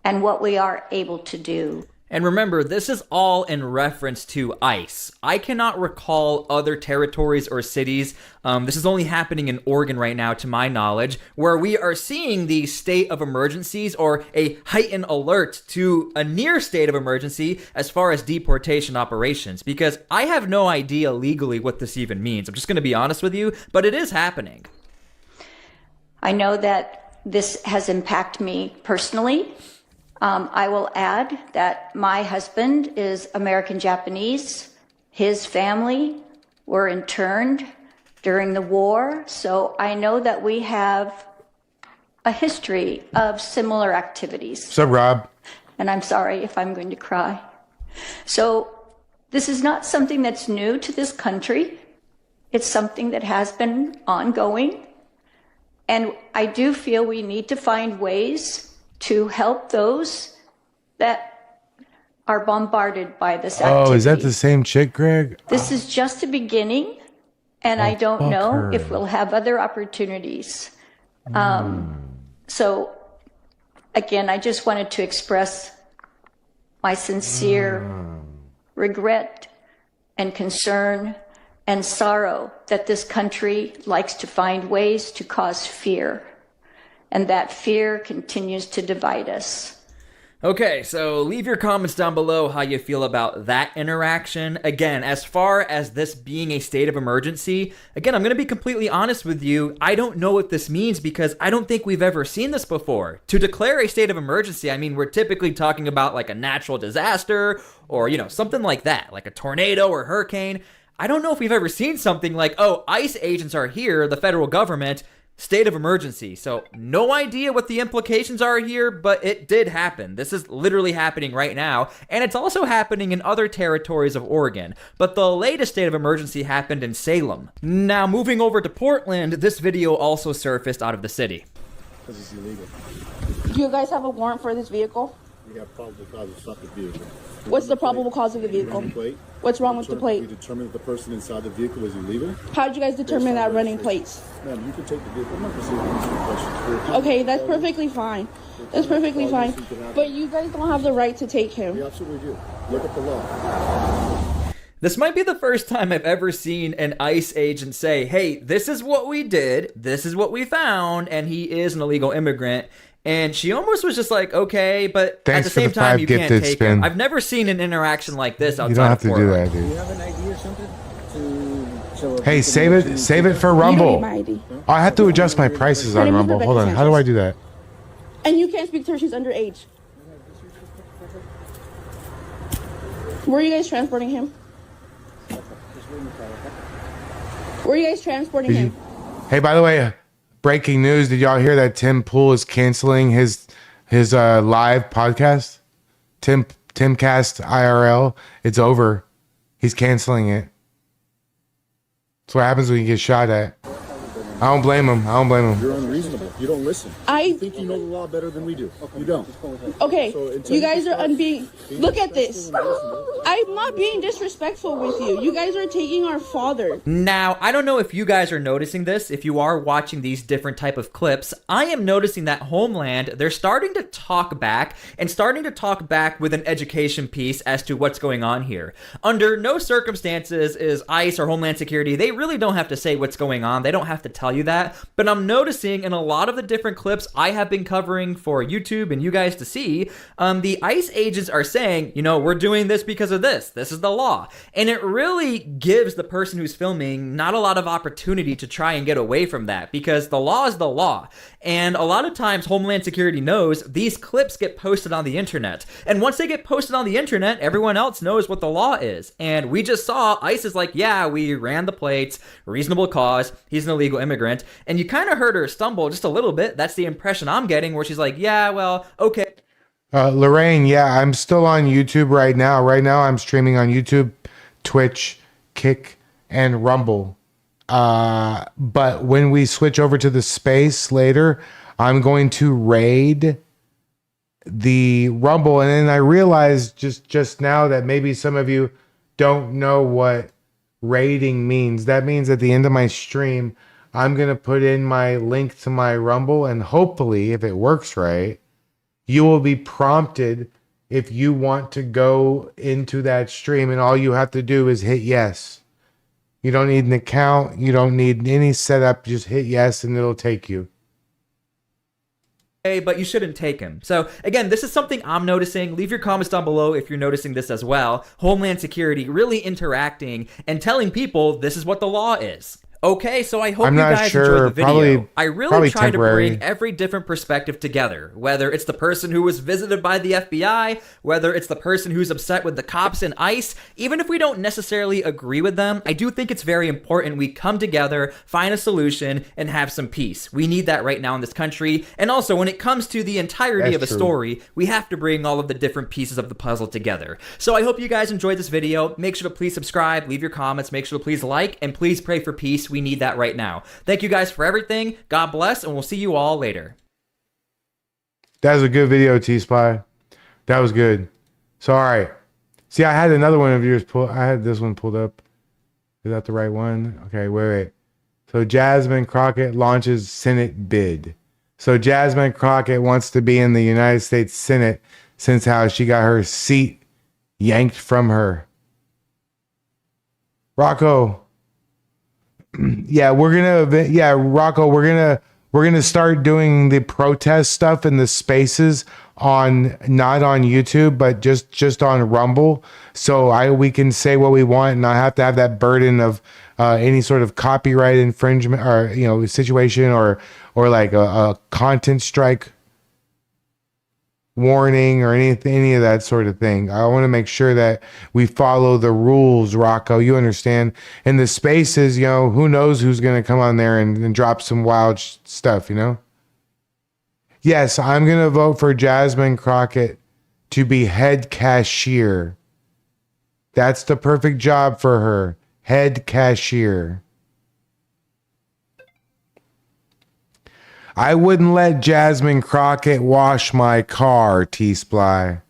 and what we are able to do. And remember, this is all in reference to ICE. I cannot recall other territories or cities, this is only happening in Oregon right now to my knowledge, where we are seeing the state of emergencies or a heightened alert to a near state of emergency as far as deportation operations, because I have no idea legally what this even means. I'm just going to be honest with you, but it is happening. I know that this has impacted me personally. I will add that my husband is American Japanese. His family were interned during the war, so I know that we have a history of similar activities. What's up, Rob? And I'm sorry if I'm going to cry. So this is not something that's new to this country. It's something that has been ongoing. And I do feel we need to find ways to help those that are bombarded by this activity. Oh, is that the same chick, Greg? This is just a beginning, and I don't know if we'll have other opportunities. So, again, I just wanted to express my sincere regret and concern and sorrow that this country likes to find ways to cause fear. And that fear continues to divide us. Okay, so leave your comments down below how you feel about that interaction. Again, as far as this being a state of emergency, again, I'm going to be completely honest with you. I don't know what this means because I don't think we've ever seen this before. To declare a state of emergency, I mean, we're typically talking about like a natural disaster or, you know, something like that, like a tornado or hurricane. I don't know if we've ever seen something like, oh, ICE agents are here, the federal government, state of emergency. So no idea what the implications are here, but it did happen. This is literally happening right now, and it's also happening in other territories of Oregon. But the latest state of emergency happened in Salem. Now, moving over to Portland, this video also surfaced out of the city. Because it's illegal. Do you guys have a warrant for this vehicle? We have probable cause to stop the vehicle. What's the probable cause of the vehicle? Plate. What's wrong with the We plate? determined that the person inside the vehicle was illegal. How did you guys determine that running plates? Ma'am, you can take the vehicle. I'm not proceeding with these questions. Okay, that's perfectly fine. That's perfectly fine. But you guys don't have the right to take him. We absolutely do. Look at the law. This might be the first time I've ever seen an ICE agent say, hey, this is what we did, this is what we found, and he is an illegal immigrant. And she almost was just like, okay, but Thanks at the same for the time, 5 you can't gifted take spin. him. I've never seen an interaction like this outside You don't have of to do Portland. that, dude. Do you have an ID or something? Hey, save it for Rumble. Oh, I have to adjust my prices on Rumble. Hold on. How do I do that? And you can't speak to her, she's underage. Where are you guys transporting him? Where are you guys transporting him? Hey, by the way, breaking news. Did y'all hear that Tim Pool is canceling his live podcast? Timcast IRL. It's over. He's canceling it. That's what happens when you get shot at. I don't blame him. You're unreasonable. You don't listen. You think you know the law better than we do. You don't. Okay, So until you guys you are being. Look at this. I'm not being disrespectful with you. You guys are taking our father. Now, I don't know if you guys are noticing this. If you are watching these different type of clips, I am noticing that Homeland, they're starting to talk back and starting to talk back with an education piece as to what's going on here. Under no circumstances is ICE or Homeland Security, they really don't have to say what's going on. They don't have to tell you that. But I'm noticing in a lot of the different clips I have been covering for YouTube and you guys to see, the ICE agents are saying, you know, we're doing this because of this. This is the law. And it really gives the person who's filming not a lot of opportunity to try and get away from that because the law is the law. And a lot of times Homeland Security knows these clips get posted on the internet. And once they get posted on the internet, everyone else knows what the law is. And we just saw ICE is like, yeah, we ran the plates, reasonable cause, he's an illegal immigrant. And you kind of heard her stumble just a little bit. That's the impression I'm getting where she's like, yeah, well, okay. Lorraine, yeah, I'm still on YouTube right now. Right now, I'm streaming on YouTube, Twitch, Kick, and Rumble. But when we switch over to the space later, I'm going to raid the Rumble. And then I realized just now that maybe some of you don't know what raiding means. That means at the end of my stream, I'm going to put in my link to my Rumble, and hopefully, if it works right, you will be prompted if you want to go into that stream, and all you have to do is hit yes. You don't need an account. You don't need any setup. Just hit yes, and it'll take you. But you shouldn't take him. So again, this is something I'm noticing. Leave your comments down below if you're noticing this as well. Homeland Security really interacting and telling people this is what the law is. Okay, so I hope you guys enjoyed the video. I really try to bring every different perspective together, whether it's the person who was visited by the FBI, whether it's the person who's upset with the cops and ICE. Even if we don't necessarily agree with them, I do think it's very important we come together, find a solution, and have some peace. We need that right now in this country. And also, when it comes to the entirety of a story, we have to bring all of the different pieces of the puzzle together. So I hope you guys enjoyed this video. Make sure to please subscribe, leave your comments, make sure to please like, and please pray for peace. We need that right now. Thank you guys for everything. God bless, and we'll see you all later. That was a good video, T-Spy. That was good. So, all right. See, I had another one of yours pulled. I had this one pulled up. Is that the right one? Okay, wait. So, Jasmine Crockett launches Senate bid. So, Jasmine Crockett wants to be in the United States Senate since how she got her seat yanked from her. Rocco. Yeah, Rocco, we're we're going to start doing the protest stuff in the spaces on, not on YouTube, but just on Rumble. So we can say what we want and not have to have that burden of any sort of copyright infringement or, situation or like a content strike warning or any of that sort of thing. I want to make sure that we follow the rules, Rocco. You understand? In the spaces, who knows who's going to come on there and drop some wild stuff, Yes, I'm going to vote for Jasmine Crockett to be head cashier. That's the perfect job for her. Head cashier. I wouldn't let Jasmine Crockett wash my car, T-Sply.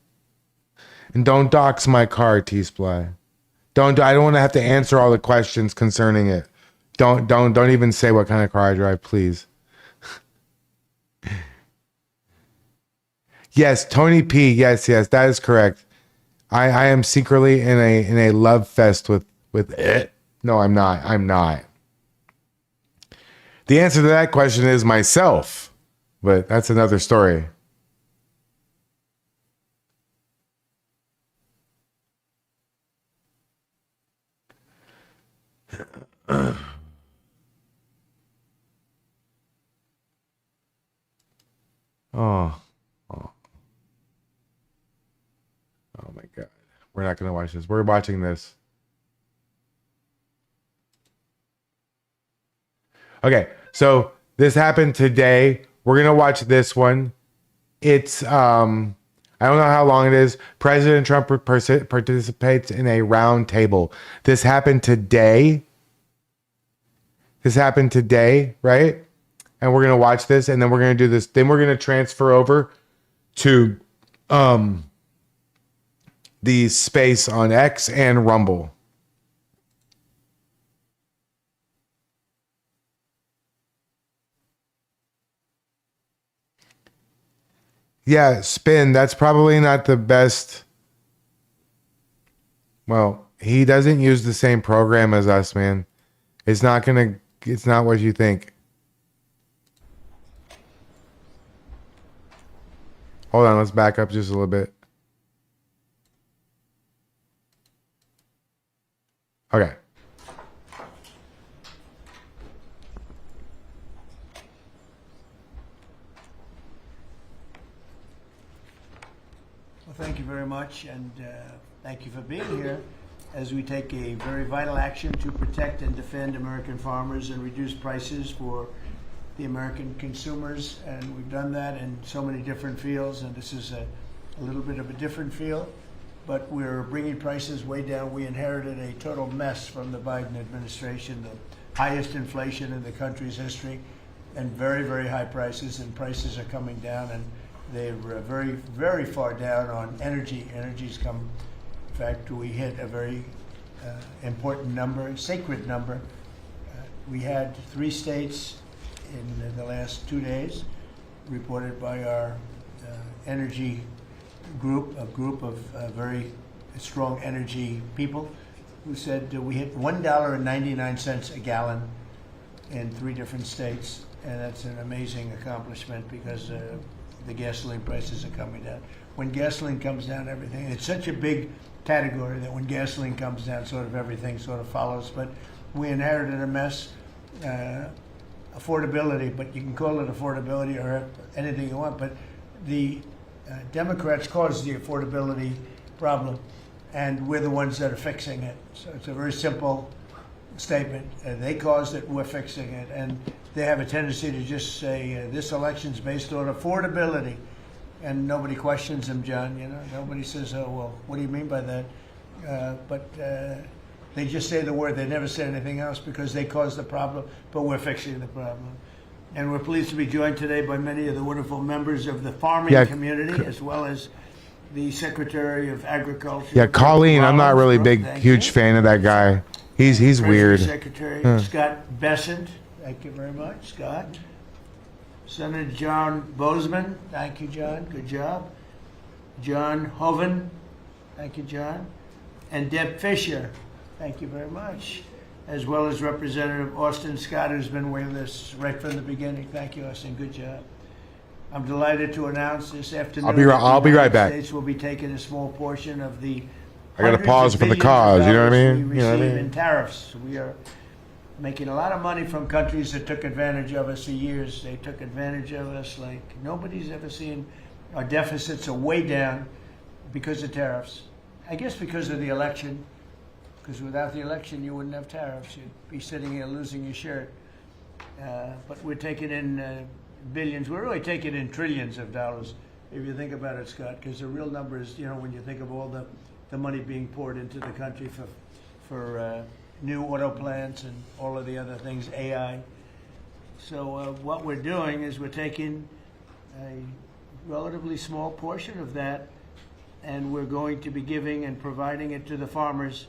And don't dox my car, T-Sply. I don't want to have to answer all the questions concerning it. Don't even say what kind of car I drive, please. Yes, Tony P. Yes, that is correct. I am secretly in a love fest with it. No, I'm not. The answer to that question is myself, but that's another story. Oh my God. We're not going to watch this. We're watching this. Okay, so this happened today. We're going to watch this one. It's, I don't know how long it is. President Trump participates in a round table. This happened today. Right? And we're going to watch this, and then we're going to do this. Then we're going to transfer over to the space on X and Rumble. Yeah, Spin, that's probably not the best. Well, he doesn't use the same program as us, man. It's not what you think. Hold on, let's back up just a little bit. Okay. Well, thank you very much, and thank you for being here as we take a very vital action to protect and defend American farmers and reduce prices for the American consumers. And we've done that in so many different fields, and this is a little bit of a different field, but we're bringing prices way down. We inherited a total mess from the Biden administration, the highest inflation in the country's history, and very, very high prices, and prices are coming down, and they're very, very far down on energy. Energy's come, in fact, we hit a very important number, sacred number. We had 3 states in the last 2 days, reported by our energy group, a group of very strong energy people, who said we hit $1.99 a gallon in 3 different states, and that's an amazing accomplishment because the gasoline prices are coming down. When gasoline comes down, everything, it's such a big category that when gasoline comes down, sort of everything sort of follows. But we inherited a mess. Affordability, but you can call it affordability or anything you want, but the Democrats caused the affordability problem, and we're the ones that are fixing it. So it's a very simple statement. They caused it, we're fixing it, and they have a tendency to just say this election's based on affordability, and nobody questions them, John. Nobody says, "Oh, well, what do you mean by that?" But they just say the word. They never say anything else because they caused the problem, but we're fixing the problem. And we're pleased to be joined today by many of the wonderful members of the farming community, as well as the Secretary of Agriculture. Yeah, Colleen, I'm not really huge fan of that guy. He's weird. Secretary Scott Bessent, thank you very much, Scott. Senator John Bozeman, thank you, John, good job. John Hoeven, thank you, John. And Deb Fischer, thank you very much. as well as Representative Austin Scott, who's been with us right from the beginning. Thank you, Austin. Good job. I'm delighted to announce this afternoon I'll be right back. States will be taking a small portion of the I got to pause for the cause. You know what I mean? We receive in tariffs. We are making a lot of money from countries that took advantage of us for years. They took advantage of us like nobody's ever seen. Our deficits are way down because of tariffs. I guess because of the election. Because without the election, you wouldn't have tariffs. You'd be sitting here losing your shirt. But we're taking in billions. We're really taking in trillions of dollars, if you think about it, Scott. Because the real number is, when you think of all the money being poured into the country for new auto plants and all of the other things, AI. So what we're doing is we're taking a relatively small portion of that, and we're going to be giving and providing it to the farmers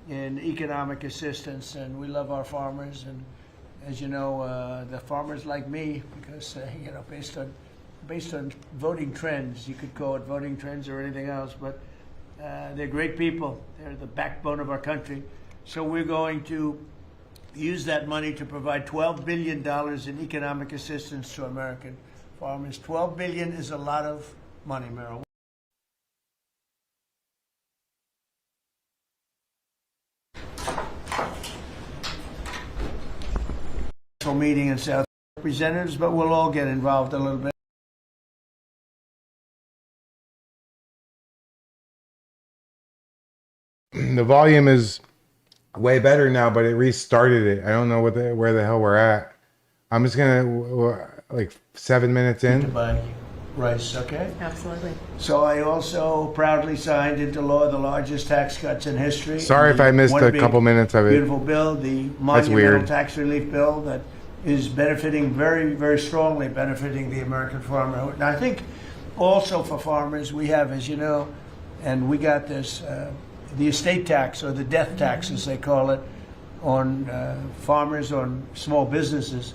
in economic assistance. And we love our farmers, and as you know, the farmers like me, because based on voting trends, you could call it voting trends or anything else, but they're great people. They're the backbone of our country. So we're going to use that money to provide $12 billion in economic assistance to American farmers. $12 billion is a lot of money, Merrill. Meeting in South Representatives, but we'll all get involved a little bit. The volume is way better now, but it restarted it. I don't know where the hell we're at. I'm just gonna like 7 minutes in. To buy rice, okay? Absolutely. So I also proudly signed into law the largest tax cuts in history. Sorry if I missed a couple minutes of it. Beautiful bill, the monumental tax relief bill that is benefiting very, very strongly, benefiting the American farmer. And I think also for farmers, we have, as you know, and we got this, the estate tax, or the death tax, as they call it, on farmers, on small businesses.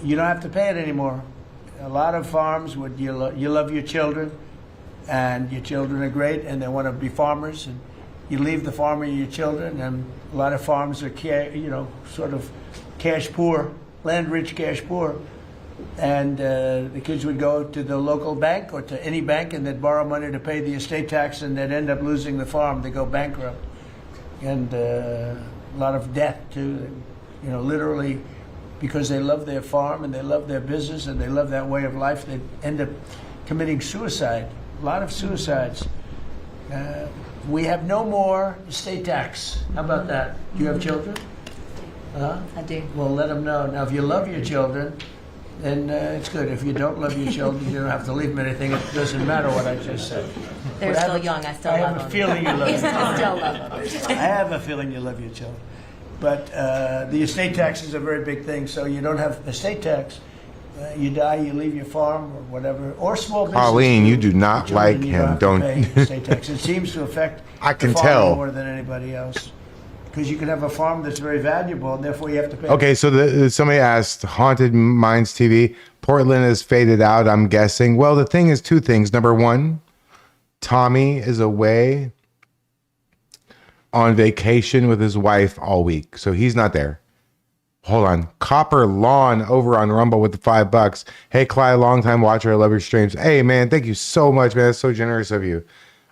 You don't have to pay it anymore. A lot of farms, you love your children, and your children are great, and they want to be farmers, and you leave the farm and your children, and a lot of farms are, sort of cash poor, land-rich cash poor, and the kids would go to the local bank or to any bank, and they'd borrow money to pay the estate tax, and they'd end up losing the farm. They go bankrupt, and a lot of debt too. Literally, because they love their farm and they love their business and they love that way of life, they end up committing suicide. A lot of suicides. We have no more estate tax. How about that? Do you have children? I do. Well, let them know. Now, if you love your children, then it's good. If you don't love your children, you don't have to leave them anything. It doesn't matter what I just said. They're still young. I still love them. I have a feeling you love them. I still love them. I have a feeling you love your children. But the estate tax is a very big thing. So you don't have estate tax. You die, you leave your farm or whatever, or small business. Colleen, you do not like him, don't you? Estate tax. It seems to affect I can the farmer tell more than anybody else. Because you can have a farm that's very valuable, and therefore you have to pay. Okay, so somebody asked, Haunted Minds TV, Portland has faded out, I'm guessing. Well, the thing is two things. Number one, Tommy is away on vacation with his wife all week, so he's not there. Hold on. Copper Lawn over on Rumble with the $5. Hey, Clyde, longtime watcher. I love your streams. Hey, man, thank you so much, man. That's so generous of you.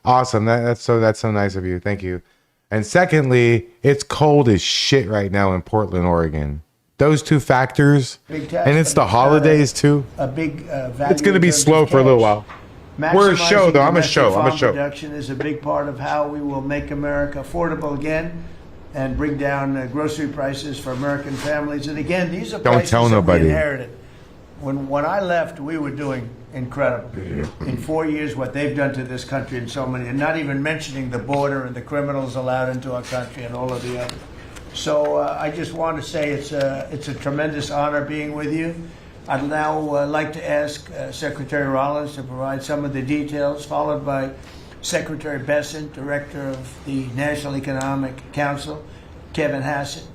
Awesome. That's so nice of you. Thank you. And secondly, it's cold as shit right now in Portland, Oregon. Those two factors, and it's the holidays too. A big value. It's going to be slow for a little while. We're a show, though. I'm a show. Production is a big part of how we will make America affordable again, and bring down grocery prices for American families. And again, these are prices that we inherited. When I left, we were doing incredible. In 4 years, what they've done to this country and so many, and not even mentioning the border and the criminals allowed into our country and all of the others. So I just want to say it's a tremendous honor being with you. I'd now like to ask Secretary Rollins to provide some of the details, followed by Secretary Bessent, Director of the National Economic Council, Kevin Hassett,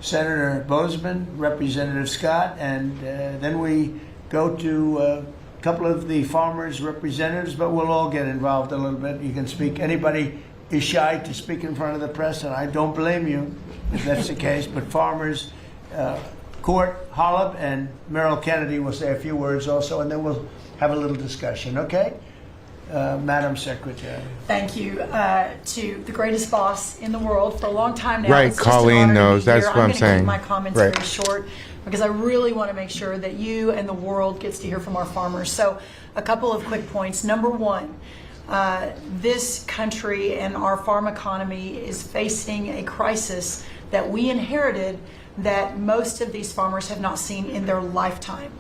Senator Bozeman, Representative Scott, and then we go to a couple of the farmers' representatives, but we'll all get involved a little bit. You can speak. Anybody is shy to speak in front of the press, and I don't blame you if that's the case. But farmers, Court Holub and Merrill Kennedy will say a few words also, and then we'll have a little discussion, okay? Madam Secretary. Thank you to the greatest boss in the world for a long time now. Right, It's just an Colleen honor to knows. be That's here. what I'm gonna saying. keep my comments Right. very short because I really want to make sure that you and the world gets to hear from our farmers. So a couple of quick points. Number one, this country and our farm economy is facing a crisis that we inherited that most of these farmers have not seen in their lifetime.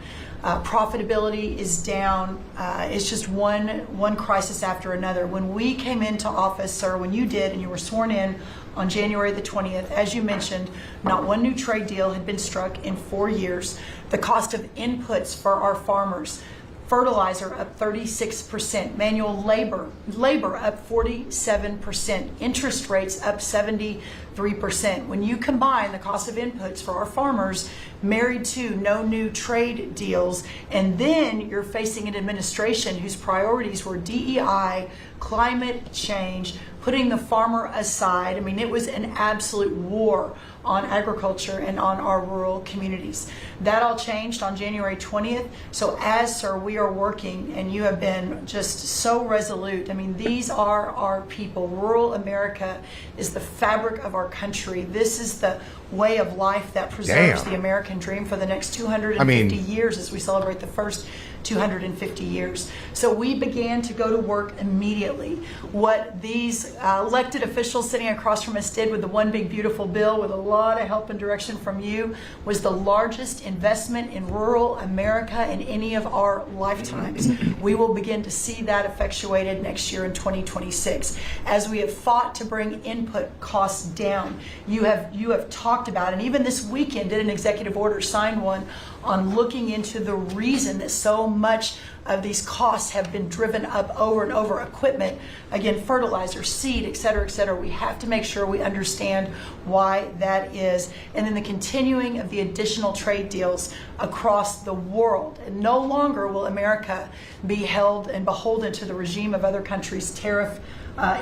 Profitability is down. It's just one crisis after another. When we came into office, sir, when you did and you were sworn in on January the 20th, as you mentioned, not one new trade deal had been struck in 4 years. The cost of inputs for our farmers, fertilizer up 36%, manual labor up 47%, interest rates up 73%. When you combine the cost of inputs for our farmers married to no new trade deals, and then you're facing an administration whose priorities were DEI, climate change, putting the farmer aside. I mean, it was an absolute war on agriculture and on our rural communities. That all changed on January 20th. So as, sir, we are working, and you have been just so resolute. I mean, these are our people. Rural America is the fabric of our country. This is the way of life that preserves the American dream for the next 250 years as we celebrate the first 250 years. So we began to go to work immediately. What these elected officials sitting across from us did with the One Big Beautiful Bill, with a lot of help and direction from you, was the largest investment in rural America in any of our lifetimes. We will begin to see that effectuated next year in 2026. As we have fought to bring input costs down, you have talked about, and even this weekend did an executive order, signed one, on looking into the reason that so much of these costs have been driven up over and over. Equipment, again, fertilizer, seed, et cetera, et cetera. We have to make sure we understand why that is. And then the continuing of the additional trade deals across the world. And no longer will America be held and beholden to the regime of other countries' tariff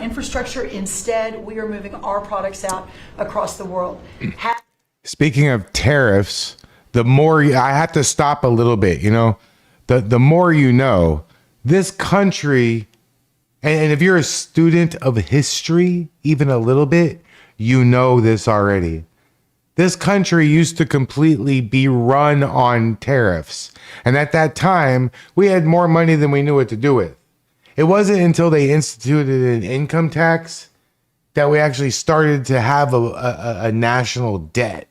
infrastructure. Instead, we are moving our products out across the world. Speaking of tariffs, the more I have to stop a little bit, the more you know, this country, and if you're a student of history, even a little bit, you know this already. This country used to completely be run on tariffs. And at that time, we had more money than we knew what to do with. It wasn't until they instituted an income tax that we actually started to have a national debt.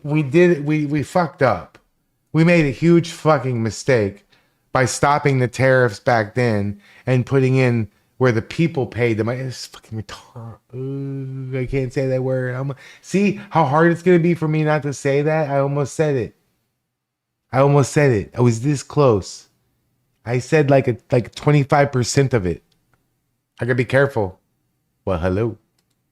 We fucked up. We made a huge fucking mistake by stopping the tariffs back then and putting in where the people paid the money. It's fucking retarded. Ooh, I can't say that word. See how hard it's going to be for me not to say that? I almost said it. I was this close. I said like 25% of it. I gotta be careful. Well, hello.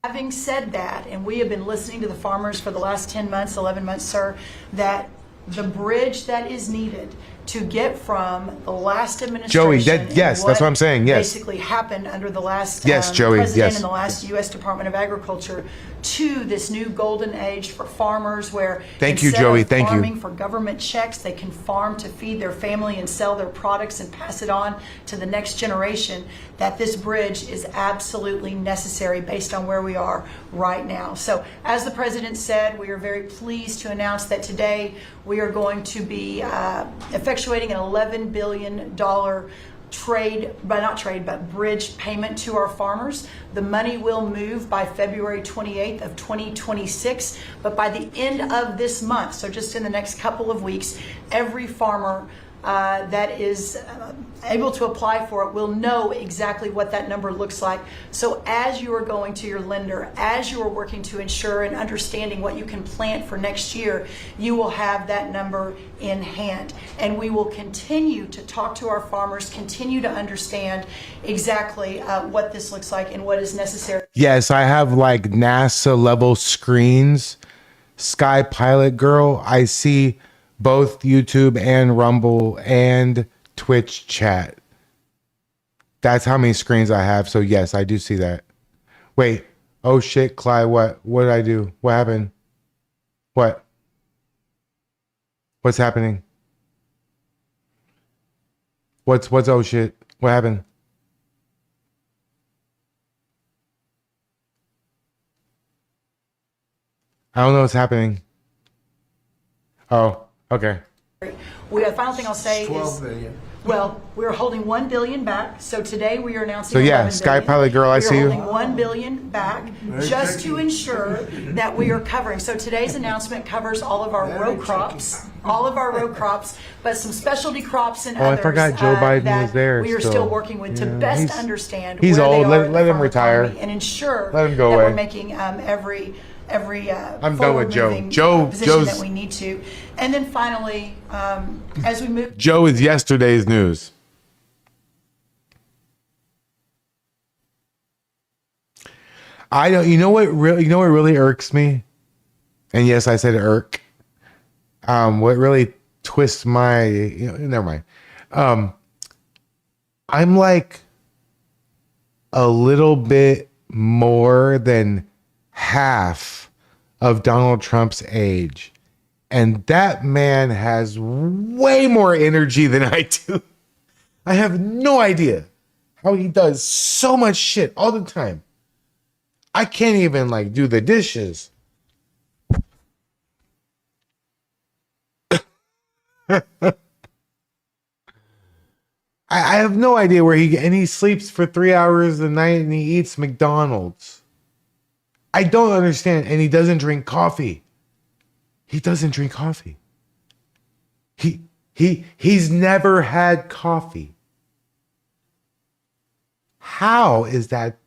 Having said that, and we have been listening to the farmers for the last 10 months, 11 months, sir, that the bridge that is needed to get from the last administration, Joey, yes, that's what I'm saying. Yes, basically happened under the last Joey, president and the last U.S. Department of Agriculture, to this new golden age for farmers, where instead of farming for government checks, they can farm to feed their family and sell their products and pass it on to the next generation. That this bridge is absolutely necessary based on where we are right now. So, as the president said, we are very pleased to announce that today we are going to be effectuating an $11 billion bridge payment to our farmers. The money will move by February 28th of 2026, but by the end of this month, so just in the next couple of weeks, every farmer that is able to apply for it will know exactly what that number looks like. So as you are going to your lender, as you are working to ensure and understanding what you can plant for next year, you will have that number in hand. And we will continue to talk to our farmers, continue to understand exactly what this looks like and what is necessary. Yes, I have like NASA level screens. Sky Pilot Girl, I see both YouTube and Rumble and Twitch chat. That's how many screens I have. So yes, I do see that. Wait. Oh shit, Clyde, what did I do? What happened? What? What's happening? What's oh shit? What happened? I don't know what's happening. Oh, okay. The final thing I'll say 12 billion. Well, we're holding $1 billion back. So today we are announcing. So yeah, 11 Sky billion. Pilot Girl, I see you. We're holding $1 billion back just to ensure that we are covering. So today's announcement covers all of our row crops, but some specialty crops and others. I forgot Joe Biden that was there. We are still working with to best understand. He's where old. They are Let him retire and ensure Let him go that away. we're making every I'm done with Joe. position Joe's that we need to. And then finally, as we move. Joe is yesterday's news. I don't. You know what really irks me, and yes, I said irk. What really twists my. Never mind. I'm like a little bit more than half of Donald Trump's age, and that man has way more energy than I do. I have no idea how he does so much shit all the time. I can't even like do the dishes. I have no idea where he sleeps for 3 hours a night and he eats McDonald's. I don't understand. And he doesn't drink coffee. He's never had coffee. How is that?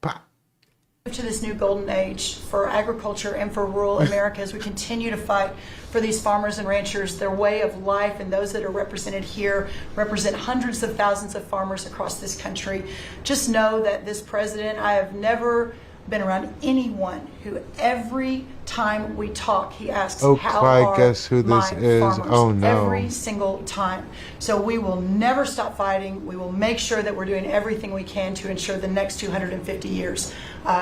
To this new golden age for agriculture and for rural America as we continue to fight for these farmers and ranchers, their way of life, and those that are represented here represent hundreds of thousands of farmers across this country. Just know that this president, I have never been around anyone who every time we talk, he asks, how are guess who this my is? farmers? Oh no. Every single time. So we will never stop fighting. We will make sure that we're doing everything we can to ensure the next 250 years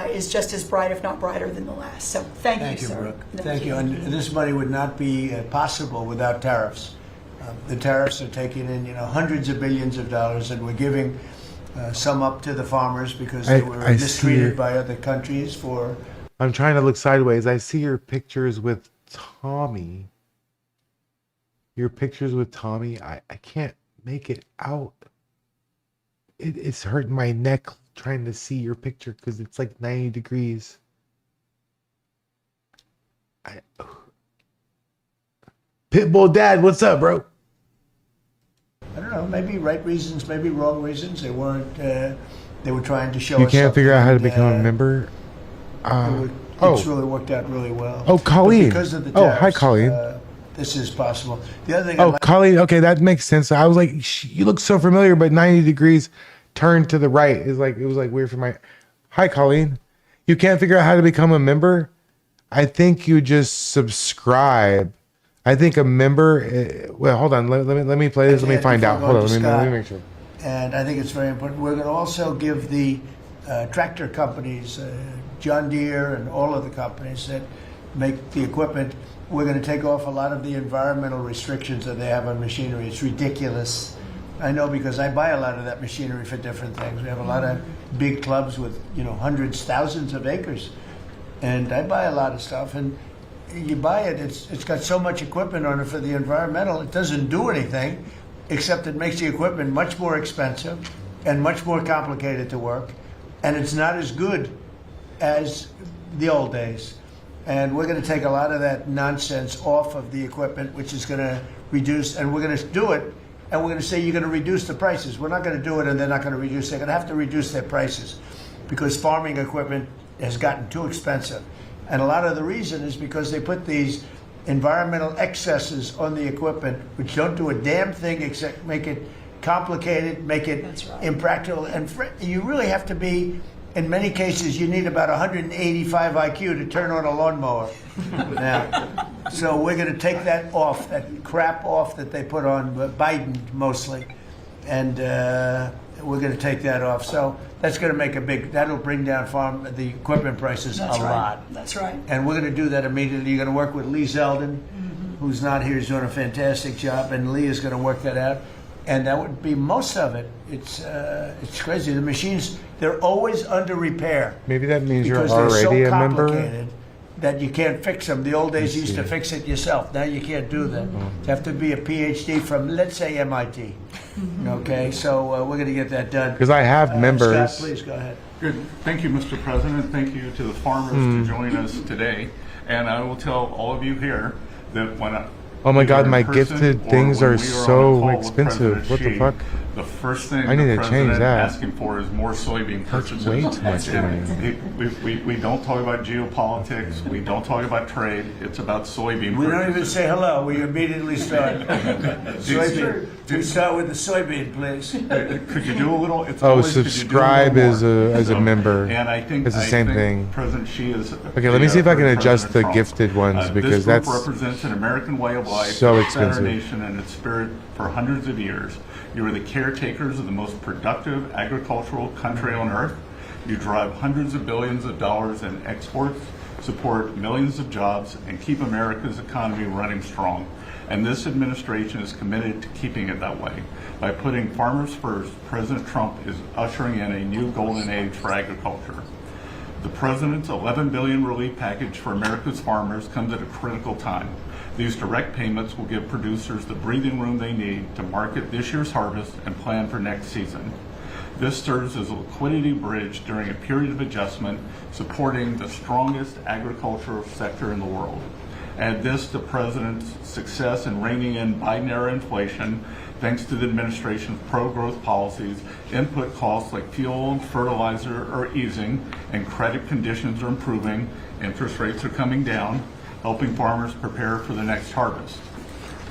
is just as bright, if not brighter, than the last. So thank you, sir. Brooke. Thank you. And this money would not be possible without tariffs. The tariffs are taking in, hundreds of billions of dollars, and we're giving some up to the farmers because they were mistreated by other countries for. I'm trying to look sideways. I see your pictures with Tommy. I can't make it out. It's hurting my neck trying to see your picture because it's like 90 degrees. Pitbull Dad, what's up, bro? I don't know, maybe right reasons, maybe wrong reasons. They weren't, they were trying to show You us can't figure out how to something, become a member? It's really worked out really well. Oh, Colleen. But because of the Hi, tariffs, Colleen. this is possible. The other thing Colleen, okay, that makes sense. I was like, you look so familiar, but 90 degrees turned to the right. It was like weird for my. Hi, Colleen. You can't figure out how to become a member? I think you just subscribe. I think a member. Well, hold on. Let me play this. Let me find out. Hold on. Let me make sure. And I think it's very important. We're going to also give the tractor companies, John Deere and all of the companies that make the equipment, we're going to take off a lot of the environmental restrictions that they have on machinery. It's ridiculous. I know because I buy a lot of that machinery for different things. We have a lot of big clubs with, hundreds, thousands of acres. And I buy a lot of stuff. And you buy it, it's got so much equipment on it for the environmental, it doesn't do anything, except it makes the equipment much more expensive and much more complicated to work. And it's not as good as the old days. And we're going to take a lot of that nonsense off of the equipment, which is going to reduce, and we're going to do it, and we're going to say you're going to reduce the prices. We're not going to do it and they're not going to reduce. They're going to have to reduce their prices because farming equipment has gotten too expensive. And a lot of the reason is because they put these environmental excesses on the equipment, which don't do a damn thing except make it complicated, make it impractical. And you really have to be, in many cases, you need about 185 IQ to turn on a lawnmower. Now, so we're going to take that off, that crap off that they put on Biden mostly. and we're going to take that off. So that's going to make that'll bring down the equipment prices a lot. That's right. And we're going to do that immediately. You're going to work with Lee Zeldin, who's not here. He's doing a fantastic job, and Lee is going to work that out. And that would be most of it. It's crazy. The machines, they're always under repair. Maybe that means you're because they're already so a member. complicated that you can't fix them. The old days you used to fix it yourself. Now you can't do that. You have to be a PhD from, let's say, MIT. Okay, so we're going to get that done. Because I have members. Scott, please go ahead. Good. Thank you, Mr. President. Thank you to the farmers to join us today. And I will tell all of you here that when Oh my God, my in person gifted or things when are we so on a call with expensive. President What the Xi, fuck? The first thing I need the to change president that. asking for is more soybean purchases. way too much And we don't talk about geopolitics. We don't talk about trade. It's about soybean We purchases. don't even say hello. We immediately start. Soybean. We start with the soybean, please. Could you do a little? It's Oh, always, could you do subscribe little as more? a member. And I think it's the same thing. President Xi is. Okay, let me see if I can adjust the gifted ones because this group that's represents an American way of life. so that's fed our expensive. nation and its spirit for hundreds of years. You are the caretakers of the most productive agricultural country on earth. You drive hundreds of billions of dollars in exports, support millions of jobs, and keep America's economy running strong. And this administration is committed to keeping it that way. By putting farmers first, President Trump is ushering in a new golden age for agriculture. The president's $11 billion relief package for America's farmers comes at a critical time. These direct payments will give producers the breathing room they need to market this year's harvest and plan for next season. This serves as a liquidity bridge during a period of adjustment, supporting the strongest agricultural sector in the world. Add this to the president's success in reining in Biden-era inflation, thanks to the administration's pro-growth policies, input costs like fuel and fertilizer are easing, and credit conditions are improving, interest rates are coming down, helping farmers prepare for the next harvest.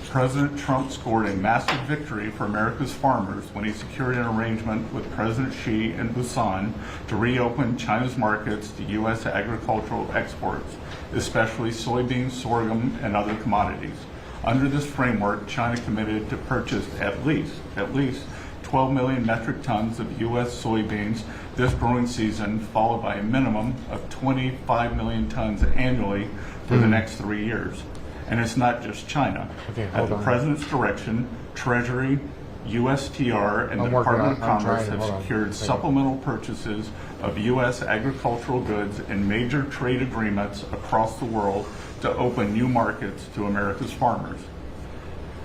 President Trump scored a massive victory for America's farmers when he secured an arrangement with President Xi in Busan to reopen China's markets to U.S. agricultural exports, especially soybeans, sorghum, and other commodities. Under this framework, China committed to purchase at least 12 million metric tons of U.S. soybeans this growing season, followed by a minimum of 25 million tons annually for the next 3 years. And it's not just China. At the president's direction, Treasury, USTR, and the Department of Commerce have secured supplemental purchases of U.S. agricultural goods and major trade agreements across the world to open new markets to America's farmers.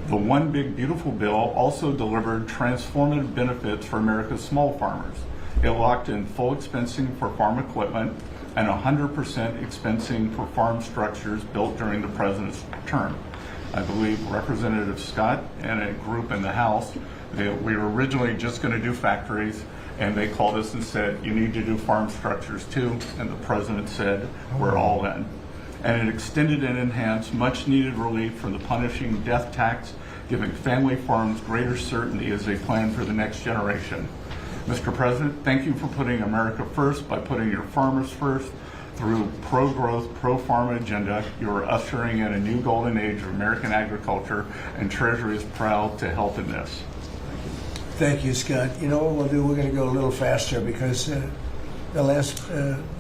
The One Big Beautiful Bill also delivered transformative benefits for America's small farmers. It locked in full expensing for farm equipment and 100% expensing for farm structures built during the president's term. I believe Representative Scott and a group in the House, we were originally just going to do factories, and they called us and said, you need to do farm structures too, and the president said, we're all in. And it extended and enhanced much needed relief from the punishing death tax, giving family farms greater certainty as they plan for the next generation. Mr. President, thank you for putting America first by putting your farmers first. Through pro-growth, pro-farm agenda, you are ushering in a new golden age of American agriculture, and Treasury is proud to help in this. Thank you, Scott. You know what we'll do? We're going to go a little faster because the last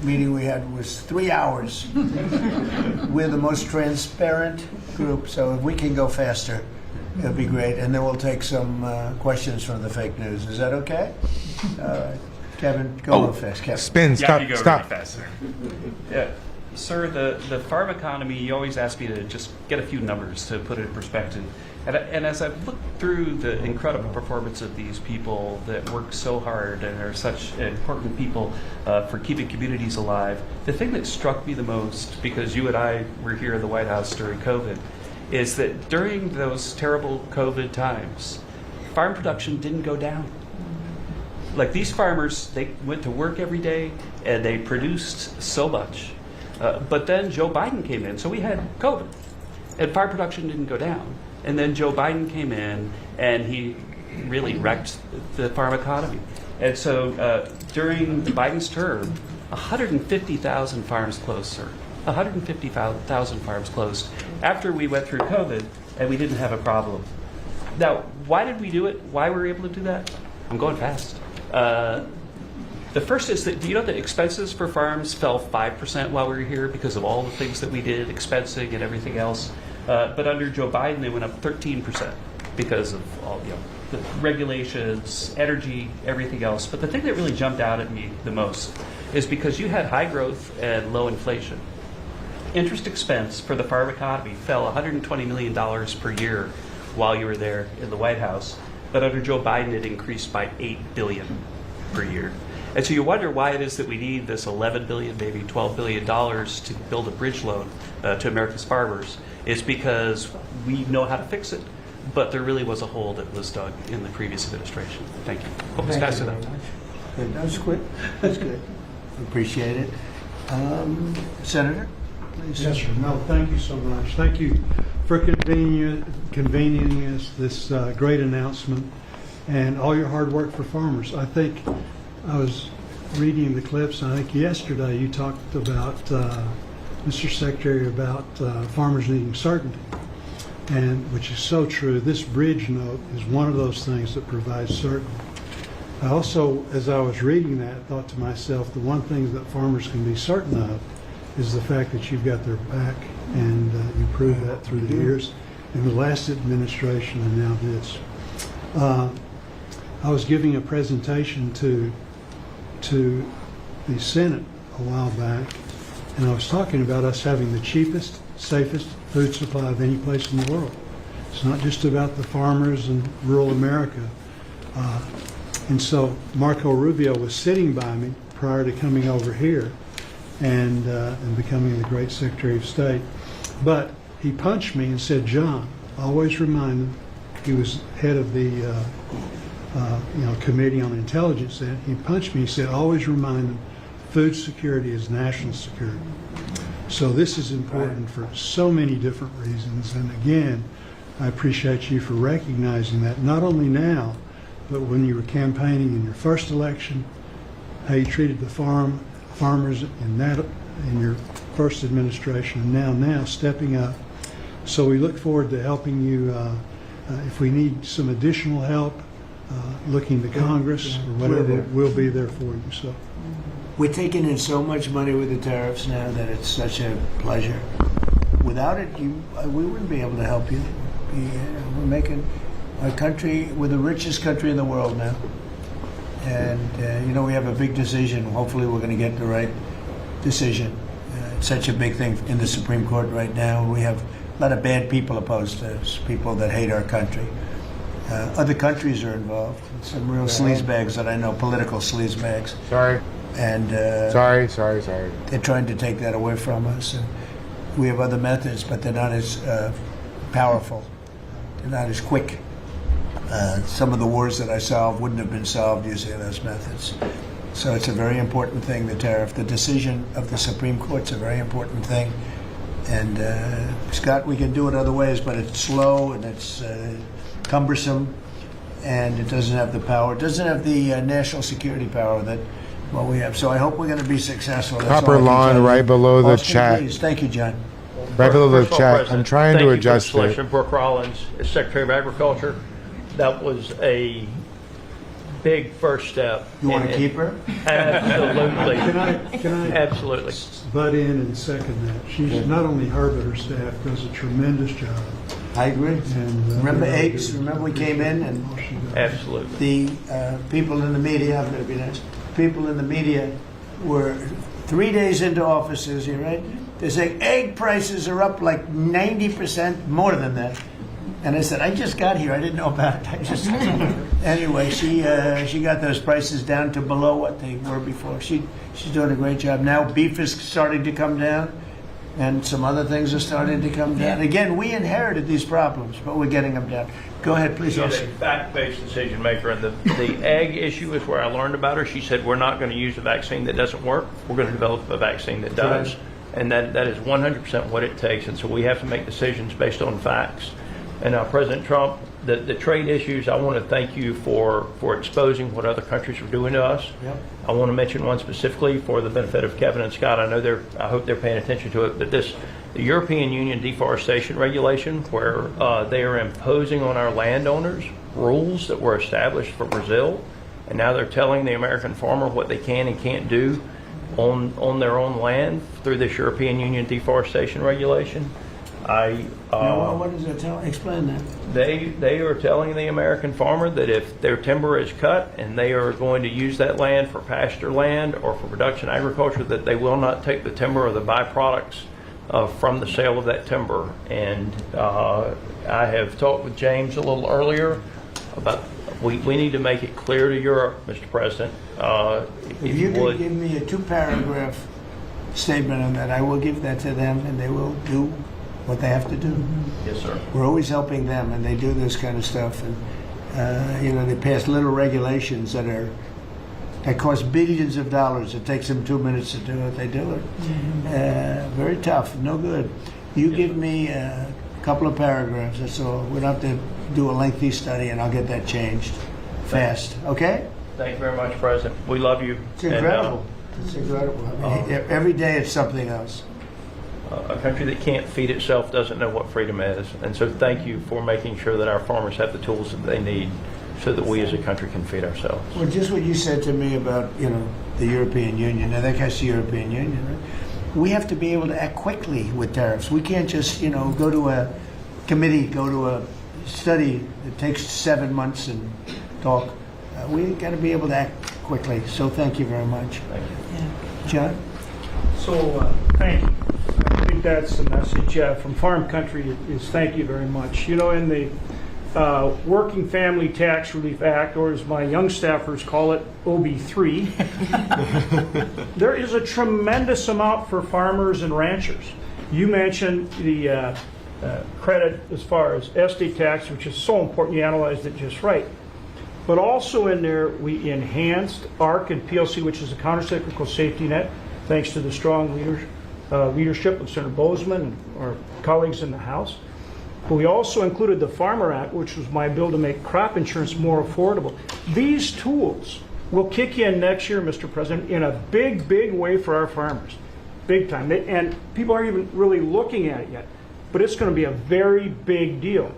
meeting we had was 3 hours. We're the most transparent group, so if we can go faster, it'll be great. And then we'll take some questions from the fake news. Is that okay? All right. Kevin, go a little fast. Kevin. Spin, stop, you go stop. Really fast, sir. Yeah. Sir, the farm economy, you always ask me to just get a few numbers to put it in perspective. And as I've looked through the incredible performance of these people that work so hard and are such important people for keeping communities alive, the thing that struck me the most, because you and I were here in the White House during COVID, is that during those terrible COVID times, farm production didn't go down. Like these farmers, they went to work every day and they produced so much. But then Joe Biden came in, so we had COVID, and farm production didn't go down. And then Joe Biden came in and he really wrecked the farm economy. And so during Biden's term, 150,000 farms closed, sir. 150,000 farms closed after we went through COVID and we didn't have a problem. Now, why did we do it? Why were we able to do that? I'm going fast. The first is that, do you know that expenses for farms fell 5% while we were here because of all the things that we did, expensing and everything else? But under Joe Biden, they went up 13% because of all, the regulations, energy, everything else. But the thing that really jumped out at me the most is because you had high growth and low inflation. Interest expense for the farm economy fell $120 million per year while you were there in the White House. But under Joe Biden, it increased by $8 billion per year. And so you wonder why it is that we need this $11 billion, maybe $12 billion to build a bridge loan to America's farmers. It's because we know how to fix it, but there really was a hole that was dug in the previous administration. Thank you. Hope this passes out. Good. That was quick. That's good. Appreciate it. Senator, please. Yes, sir. No, thank you so much. Thank you for convening us this great announcement and all your hard work for farmers. I think I was reading the clips, and I think yesterday you talked about, Mr. Secretary, about farmers needing certainty, and which is so true. This bridge note is one of those things that provides certainty. I also, as I was reading that, thought to myself, the one thing that farmers can be certain of is the fact that you've got their back, and you proved that through the years in the last administration and now this. I was giving a presentation to the Senate a while back, and I was talking about us having the cheapest, safest food supply of any place in the world. It's not just about the farmers in rural America. And so Marco Rubio was sitting by me prior to coming over here and becoming the great Secretary of State. But he punched me and said, "John, always remind him," he was head of the Committee on Intelligence then. He punched me, he said, "Always remind them, food security is national security." So this is important for so many different reasons. And again, I appreciate you for recognizing that, not only now, but when you were campaigning in your first election, how you treated the farmers in your first administration, and now stepping up. So we look forward to helping you. If we need some additional help, looking to Congress or whatever, we'll be there for you. So we're taking in so much money with the tariffs now that it's such a pleasure. Without it, we wouldn't be able to help you. We're making our country, we're the richest country in the world now. And, we have a big decision. Hopefully we're going to get the right decision. It's such a big thing in the Supreme Court right now. We have a lot of bad people opposed to us, people that hate our country. Other countries are involved. Some real sleazebags that I know, political sleazebags. Sorry. And sorry. They're trying to take that away from us. And we have other methods, but they're not as powerful. They're not as quick. Some of the wars that I solved wouldn't have been solved using those methods. So it's a very important thing, the tariff. The decision of the Supreme Court's a very important thing. And Scott, we can do it other ways, but it's slow and it's cumbersome, and it doesn't have the power. It doesn't have the national security power that we have. So I hope we're going to be successful. That's Copper lawn right below the Austin, chat. Please. Thank you, John. Right below the chat. President, I'm trying to adjust thank you for the it. selection of Brooke Rollins as Secretary of Agriculture. That was a big first step. You want to keep her? Absolutely. Can I absolutely butt in and second that? She's not only her, but her staff does a tremendous job. I agree. And remember eggs? Remember we came in and absolutely the people in the media. I'm going to be nice. People in the media were 3 days into offices here, right? They say egg prices are up like 90%, more than that. And I said, I just got here. I didn't know about it. Anyway, she got those prices down to below what they were before. She's doing a great job. Now beef is starting to come down, and some other things are starting to come down. Again, we inherited these problems, but we're getting them down. Go ahead, please. She's a fact-based decision maker, and the egg issue is where I learned about her. She said, we're not going to use a vaccine that doesn't work. We're going to develop a vaccine that does. And that is 100% what it takes. And so we have to make decisions based on facts. And President Trump, the trade issues, I want to thank you for exposing what other countries are doing to us. Yep. I want to mention one specifically for the benefit of Kevin and Scott. I hope they're paying attention to it, but the European Union deforestation regulation, where they are imposing on our landowners rules that were established for Brazil, and now they're telling the American farmer what they can and can't do on their own land through this European Union deforestation regulation. What does that tell? Explain that. They are telling the American farmer that if their timber is cut and they are going to use that land for pasture land or for production agriculture, that they will not take the timber or the byproducts from the sale of that timber. And I have talked with James a little earlier about we need to make it clear to Europe, Mr. President. If you could give me a 2-paragraph statement on that, I will give that to them, and they will do what they have to do. Yes, sir. We're always helping them, and they do this kind of stuff. And they pass little regulations that cost billions of dollars. It takes them 2 minutes to do it. They do it. Very tough. No good. You give me a couple of paragraphs. That's all. We don't have to do a lengthy study, and I'll get that changed fast. Okay? Thank you very much, President. We love you. It's incredible. It's incredible. I mean, every day it's something else. A country that can't feed itself doesn't know what freedom is. And so thank you for making sure that our farmers have the tools that they need so that we as a country can feed ourselves. Well, just what you said to me about, the European Union. I think that's the European Union, right? We have to be able to act quickly with tariffs. We can't just, go to a committee, go to a study that takes 7 months and talk. We got to be able to act quickly. So thank you very much. Thank you. Yeah. John? So thank you. I think that's the message from Farm Country is thank you very much. In the Working Family Tax Relief Act, or as my young staffers call it, OB3, there is a tremendous amount for farmers and ranchers. You mentioned the credit as far as estate tax, which is so important. You analyzed it just right. But also in there, we enhanced ARC and PLC, which is a countercyclical safety net, thanks to the strong leadership of Senator Bozeman and our colleagues in the House. But we also included the Farmer Act, which was my bill to make crop insurance more affordable. These tools will kick in next year, Mr. President, in a big, big way for our farmers. Big time. And people aren't even really looking at it yet. But it's going to be a very big deal.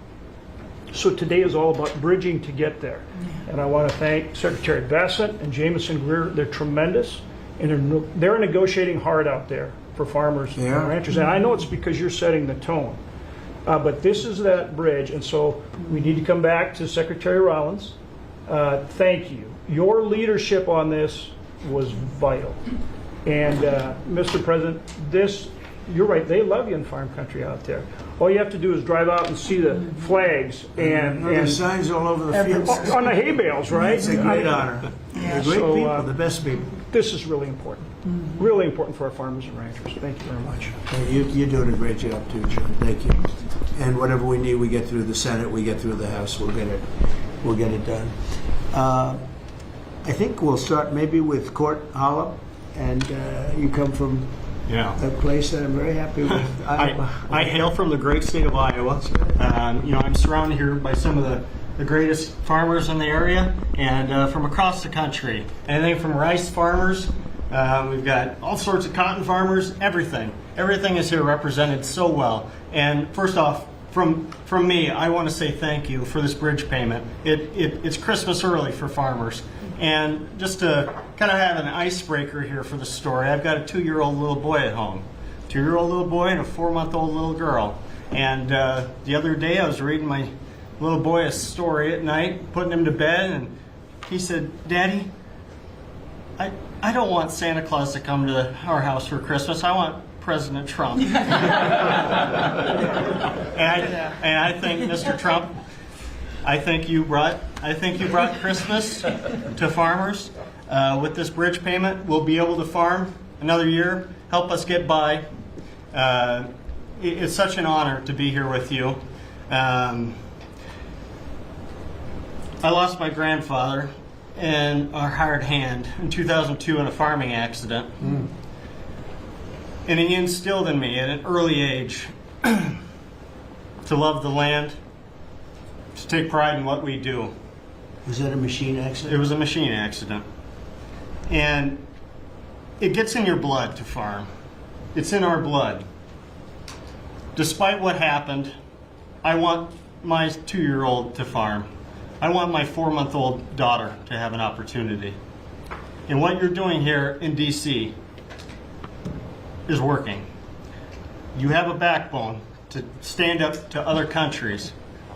So today is all about bridging to get there. And I want to thank Secretary Bassett and Jameson Greer. They're tremendous. And they're negotiating hard out there for farmers and ranchers. And I know it's because you're setting the tone. But this is that bridge. And so we need to come back to Secretary Rollins. Thank you. Your leadership on this was vital. And Mr. President, you're right, they love you in Farm Country out there. All you have to do is drive out and see the flags and signs all over the fields. On the hay bales, right? It's a great honor. They're great people, the best people. This is really important. Really important for our farmers and ranchers. Thank you very much. You're doing a great job too, John. Thank you. And whatever we need, we get through the Senate, we get through the House, we'll get it done. I think we'll start maybe with Court Hollop, and you come from a place that I'm very happy with. I hail from the great state of Iowa. I'm surrounded here by some of the greatest farmers in the area and from across the country. Anything from rice farmers, we've got all sorts of cotton farmers, everything. Everything is here represented so well. And first off, from me, I want to say thank you for this bridge payment. It's Christmas early for farmers. And just to kind of have an icebreaker here for the story, I've got a 2-year-old little boy at home. 2-year-old little boy and a 4-month-old little girl. And the other day I was reading my little boy a story at night, putting him to bed, and he said, "Daddy, I don't want Santa Claus to come to our house for Christmas. I want President Trump." and I think, Mr. Trump, I think you brought Christmas to farmers. With this bridge payment, we'll be able to farm another year, help us get by. It's such an honor to be here with you. I lost my grandfather and a hired hand in 2002 in a farming accident. And he instilled in me at an early age to love the land, to take pride in what we do. Was that a machine accident? It was a machine accident. And it gets in your blood to farm. It's in our blood. Despite what happened, I want my 2-year-old to farm. I want my 4-month-old daughter to have an opportunity. And what you're doing here in DC is working. You have a backbone to stand up to other countries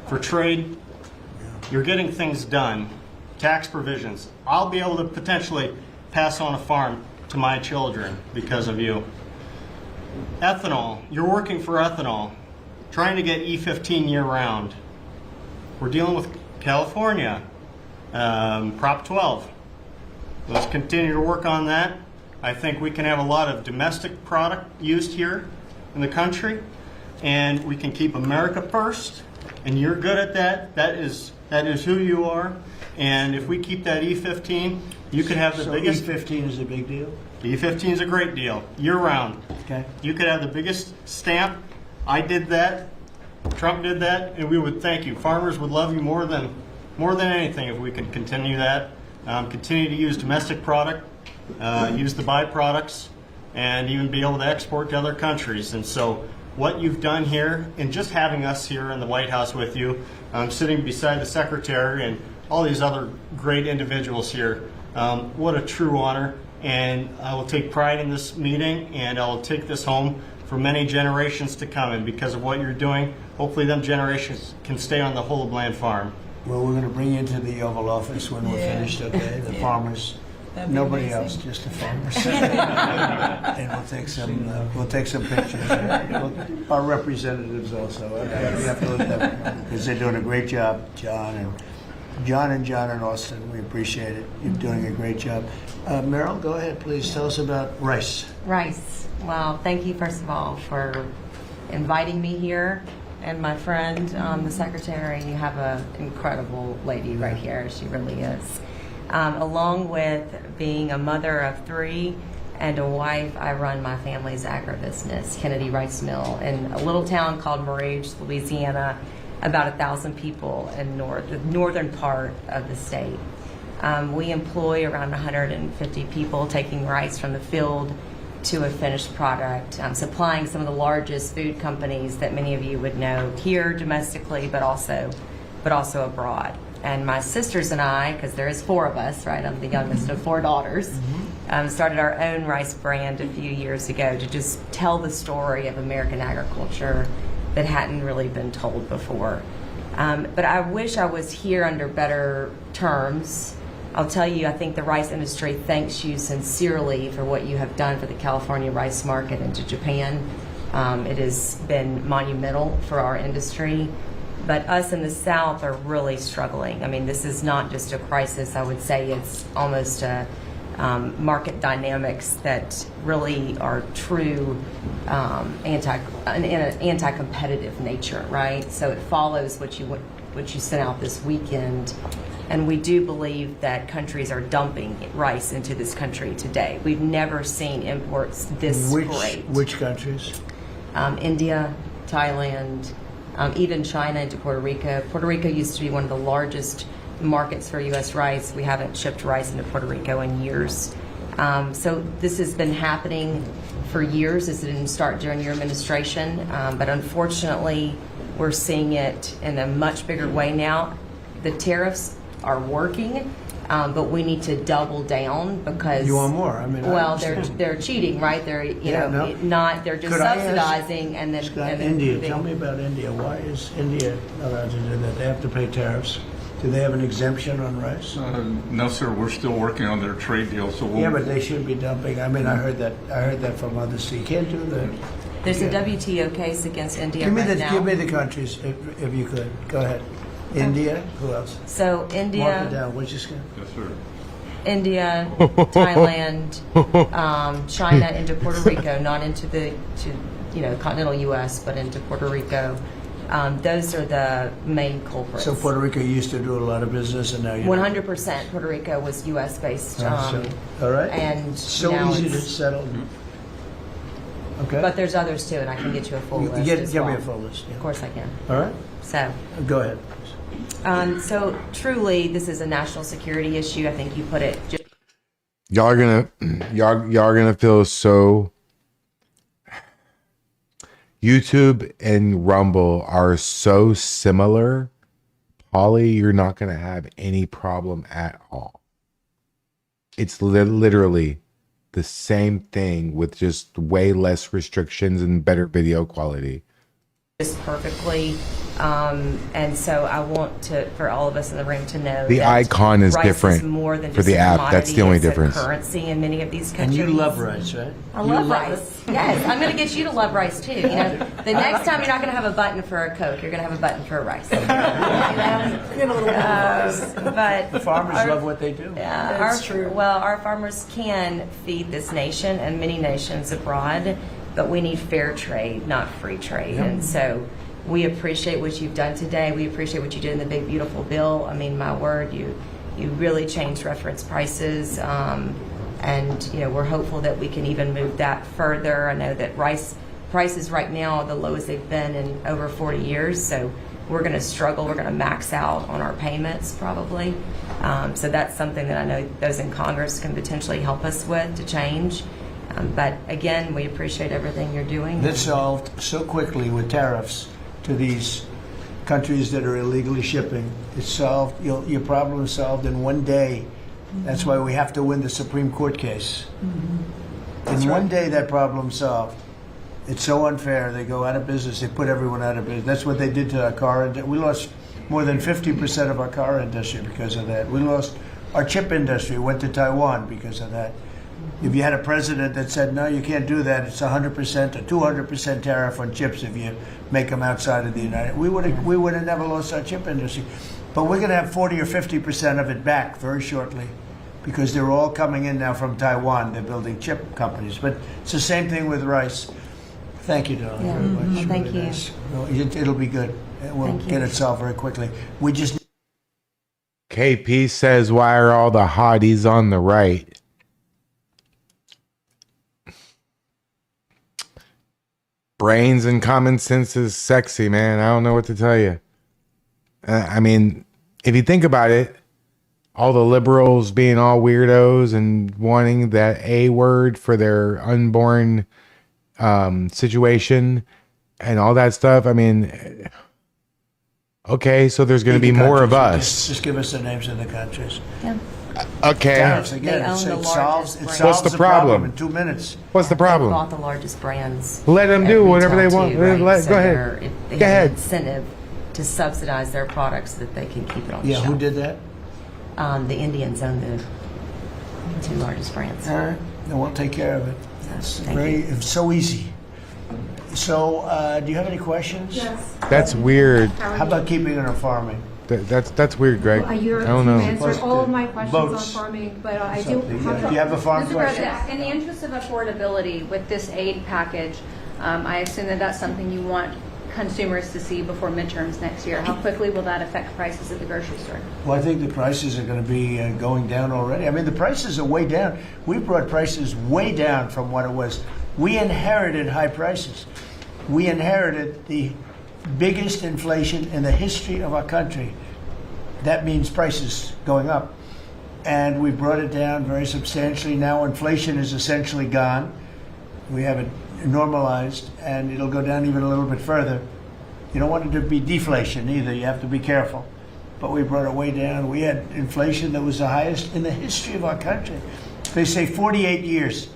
for trade. You're getting things done. Tax provisions. I'll be able to potentially pass on a farm to my children because of you. Ethanol. You're working for ethanol. Trying to get E15 year-round. We're dealing with California. Prop 12. Let's continue to work on that. I think we can have a lot of domestic product used here in the country, and we can keep America first, and you're good at that. That is who you are. And if we keep that E15, you could have the biggest... E15 is a big deal? E15 is a great deal, year-round. Okay. You could have the biggest stamp. I did that. Trump did that, and we would thank you. Farmers would love you more than anything if we could continue that. Continue to use domestic product, use the byproducts, and even be able to export to other countries. And so what you've done here, and just having us here in the White House with you, sitting beside the Secretary and all these other great individuals here, what a true honor. And I will take pride in this meeting, and I will take this home for many generations to come. And because of what you're doing, hopefully them generations can stay on the whole of Land Farm. Well, we're going to bring you into the Oval Office when we're finished, okay? The farmers, nobody else, just the farmers. And we'll take some pictures. Our representatives also. We have to look at them because they're doing a great job, John and Austin. We appreciate it. You're doing a great job. Meryl, go ahead, please. Tell us about rice. Rice. Well, thank you, first of all, for inviting me here. And my friend, the secretary, you have an incredible lady right here. She really is. Along with being a mother of 3 and a wife, I run my family's agribusiness, Kennedy Rice Mill, in a little town called Moraige, Louisiana, about 1,000 people in the northern part of the state. We employ around 150 people taking rice from the field to a finished product, supplying some of the largest food companies that many of you would know here domestically, but also abroad. And my sisters and I, because there is 4 of us, right? I'm the youngest of 4 daughters, started our own rice brand a few years ago to just tell the story of American agriculture that hadn't really been told before. But I wish I was here under better terms. I'll tell you, I think the rice industry thanks you sincerely for what you have done for the California rice market and to Japan. It has been monumental for our industry, but us in the South are really struggling. I mean, this is not just a crisis. I would say it's almost a market dynamics that really are true anti-competitive nature, right? So it follows what you sent out this weekend. And we do believe that countries are dumping rice into this country today. We've never seen imports this great. Which countries? India, Thailand, even China into Puerto Rico. Puerto Rico used to be one of the largest markets for U.S. rice. We haven't shipped rice into Puerto Rico in years. So this has been happening for years. This didn't start during your administration, but unfortunately, we're seeing it in a much bigger way now. The tariffs are working, but we need to double down because you want more. I mean, they're cheating, right? They're they're just subsidizing and then India. Tell me about India. Why is India allowed to do that? They have to pay tariffs. Do they have an exemption on rice? No, sir. We're still working on their trade deal. So yeah, but they should be dumping. I mean, I heard that from others. So you can't do that. There's a WTO case against India now. Give me the countries, if you could. Go ahead. India. Who else? So India. Mark it down. What's your skin? Yes, sir. India, Thailand, China into Puerto Rico, not into the continental U.S., but into Puerto Rico. Those are the main culprits. So Puerto Rico used to do a lot of business, and now you 100%. Puerto Rico was U.S. based. All right. And so now easy to settle. Okay. But there's others too, and I can get you a full list. Give me a full list. Yeah. Of course I can. All right. So go ahead. So truly, this is a national security issue. I think you put it just Y'all are gonna feel so. YouTube and Rumble are so similar. Polly, you're not gonna have any problem at all. It's literally the same thing with just way less restrictions and better video quality. perfectly. And so I want for all of us in the room to know the that icon is rice different is more than for just the a app. That's the commodity. only It's difference. A currency in many of these countries. And you love rice, right? I love rice. Yes, I'm going to get you to love rice too. You know, the next time you're not going to have a button for a Coke, you're going to have a button for a rice. But The farmers love what they do. Yeah, That's true. Well, our farmers can feed this nation and many nations abroad, but we need fair trade, not free trade. Yep. And so we appreciate what you've done today. We appreciate what you did in the big, beautiful bill. I mean, my word, you really changed reference prices. And, you know, we're hopeful that we can even move that further. I know that rice prices right now are the lowest they've been in over 40 years. So we're going to struggle. We're going to max out on our payments probably. So that's something that I know those in Congress can potentially help us with to change. But again, we appreciate everything you're doing. That's solved so quickly with tariffs to these countries that are illegally shipping. It's solved. Your problem is solved in one day. That's why we have to win the Supreme Court case. In one day, that problem's solved. It's so unfair. They go out of business. They put everyone out of business. That's what they did to our car industry. We lost more than 50% of our car industry because of that. We lost our chip industry. Went to Taiwan because of that. If you had a president that said, no, you can't do that, it's 100% or 200% tariff on chips if you make them outside of the United States, we would have never lost our chip industry. But we're going to have 40 or 50% of it back very shortly because they're all coming in now from Taiwan. They're building chip companies. But it's the same thing with rice. Thank you, Dawn, very much. Thank Really you. nice. Well, it'll be good. We'll Thank you. get it solved very quickly. We just KP says, why are all the hotties on the right? Brains and common sense is sexy, man. I don't know what to tell you. I mean, if you think about it, all the liberals being all weirdos and wanting that A word for their unborn situation and all that stuff. I mean, okay, so there's going to be more of us. Just give us the names of the countries. Yeah. Okay. Tariffs again. They own the It solves largest What's the problem? in 2 minutes. What's the They problem? bought the largest brands. Let them do at whatever they retail, want. too, right? So Go ahead. they Go have ahead. an incentive to subsidize their products so that they can keep it on the Yeah, shelf. who did that? The Indians own the two largest brands. All right, then we'll take care of it. Thank It's so easy. So, do you have any questions? Yes. That's weird. How about keeping it on farming? That's weird, Greg. You're I don't know. answered all of my questions Boats. on farming, but I do Something, have yeah. Do you have a farm Mr. question? President, in the interest of affordability with this aid package, I assume that that's something you want consumers to see before midterms next year. How quickly will that affect prices at the grocery store? Well, I think the prices are going to be going down already. I mean, the prices are way down. We brought prices way down from what it was. We inherited high prices. We inherited the biggest inflation in the history of our country. That means prices going up. And we brought it down very substantially. Now inflation is essentially gone. We have it normalized, and it'll go down even a little bit further. You don't want it to be deflation either. You have to be careful. But we brought it way down. We had inflation that was the highest in the history of our country. They say 48 years,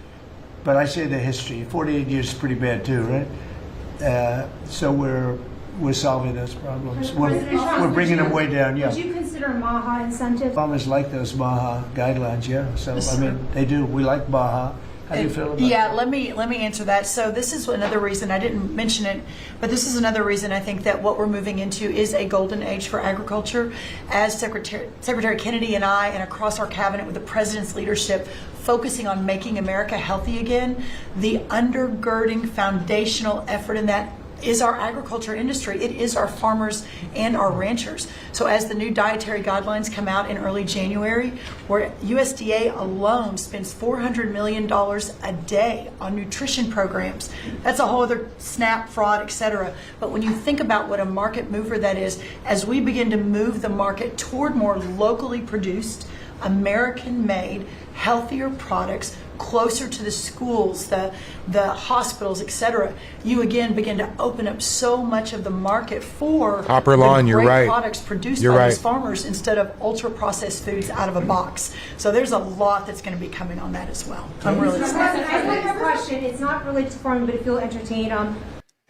but I say the history. 48 years is pretty bad too, right? So we're solving those problems. We're bringing them way down. Yeah. Would you consider MAHA incentives? Farmers like those MAHA guidelines. Yeah. So I mean, they do. We like MAHA. How do you feel about Yeah, let me answer that. So this is another reason, I didn't mention it, but this is another reason I think that what we're moving into is a golden age for agriculture. As Secretary Kennedy and I, and across our cabinet with the president's leadership, focusing on making America healthy again, the undergirding foundational effort in that is our agriculture industry. It is our farmers and our ranchers. So as the new dietary guidelines come out in early January, where USDA alone spends $400 million a day on nutrition programs, that's a whole other SNAP, fraud, etc. But when you think about what a market mover that is, as we begin to move the market toward more locally produced, American-made, healthier products closer to the schools, the hospitals, etc., you again begin to open up so much of the market for Hopper Lawn, the you're great right. products produced You're by right. these farmers instead of ultra-processed foods out of a box. So there's a lot that's going to be coming on that as well. I'm really Mr. excited. President, I have a question. It's not related to farming, but if you'll entertain,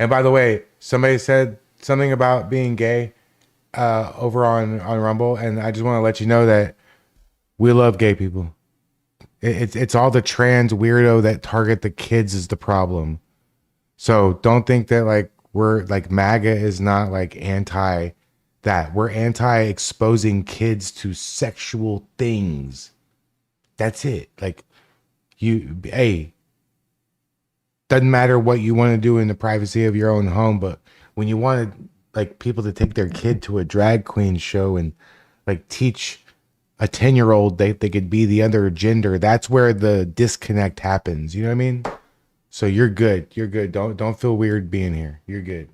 And by the way, somebody said something about being gay over on Rumble, and I just want to let you know that we love gay people. It's all the trans weirdo that target the kids is the problem. So don't think that like we're like MAGA is not like anti that. We're anti exposing kids to sexual things. That's it. Like doesn't matter what you want to do in the privacy of your own home, but when you want like people to take their kid to a drag queen show and like teach a 10-year-old they could be the other gender, that's where the disconnect happens. You know what I mean? So you're good. You're good. Don't feel weird being here. You're good.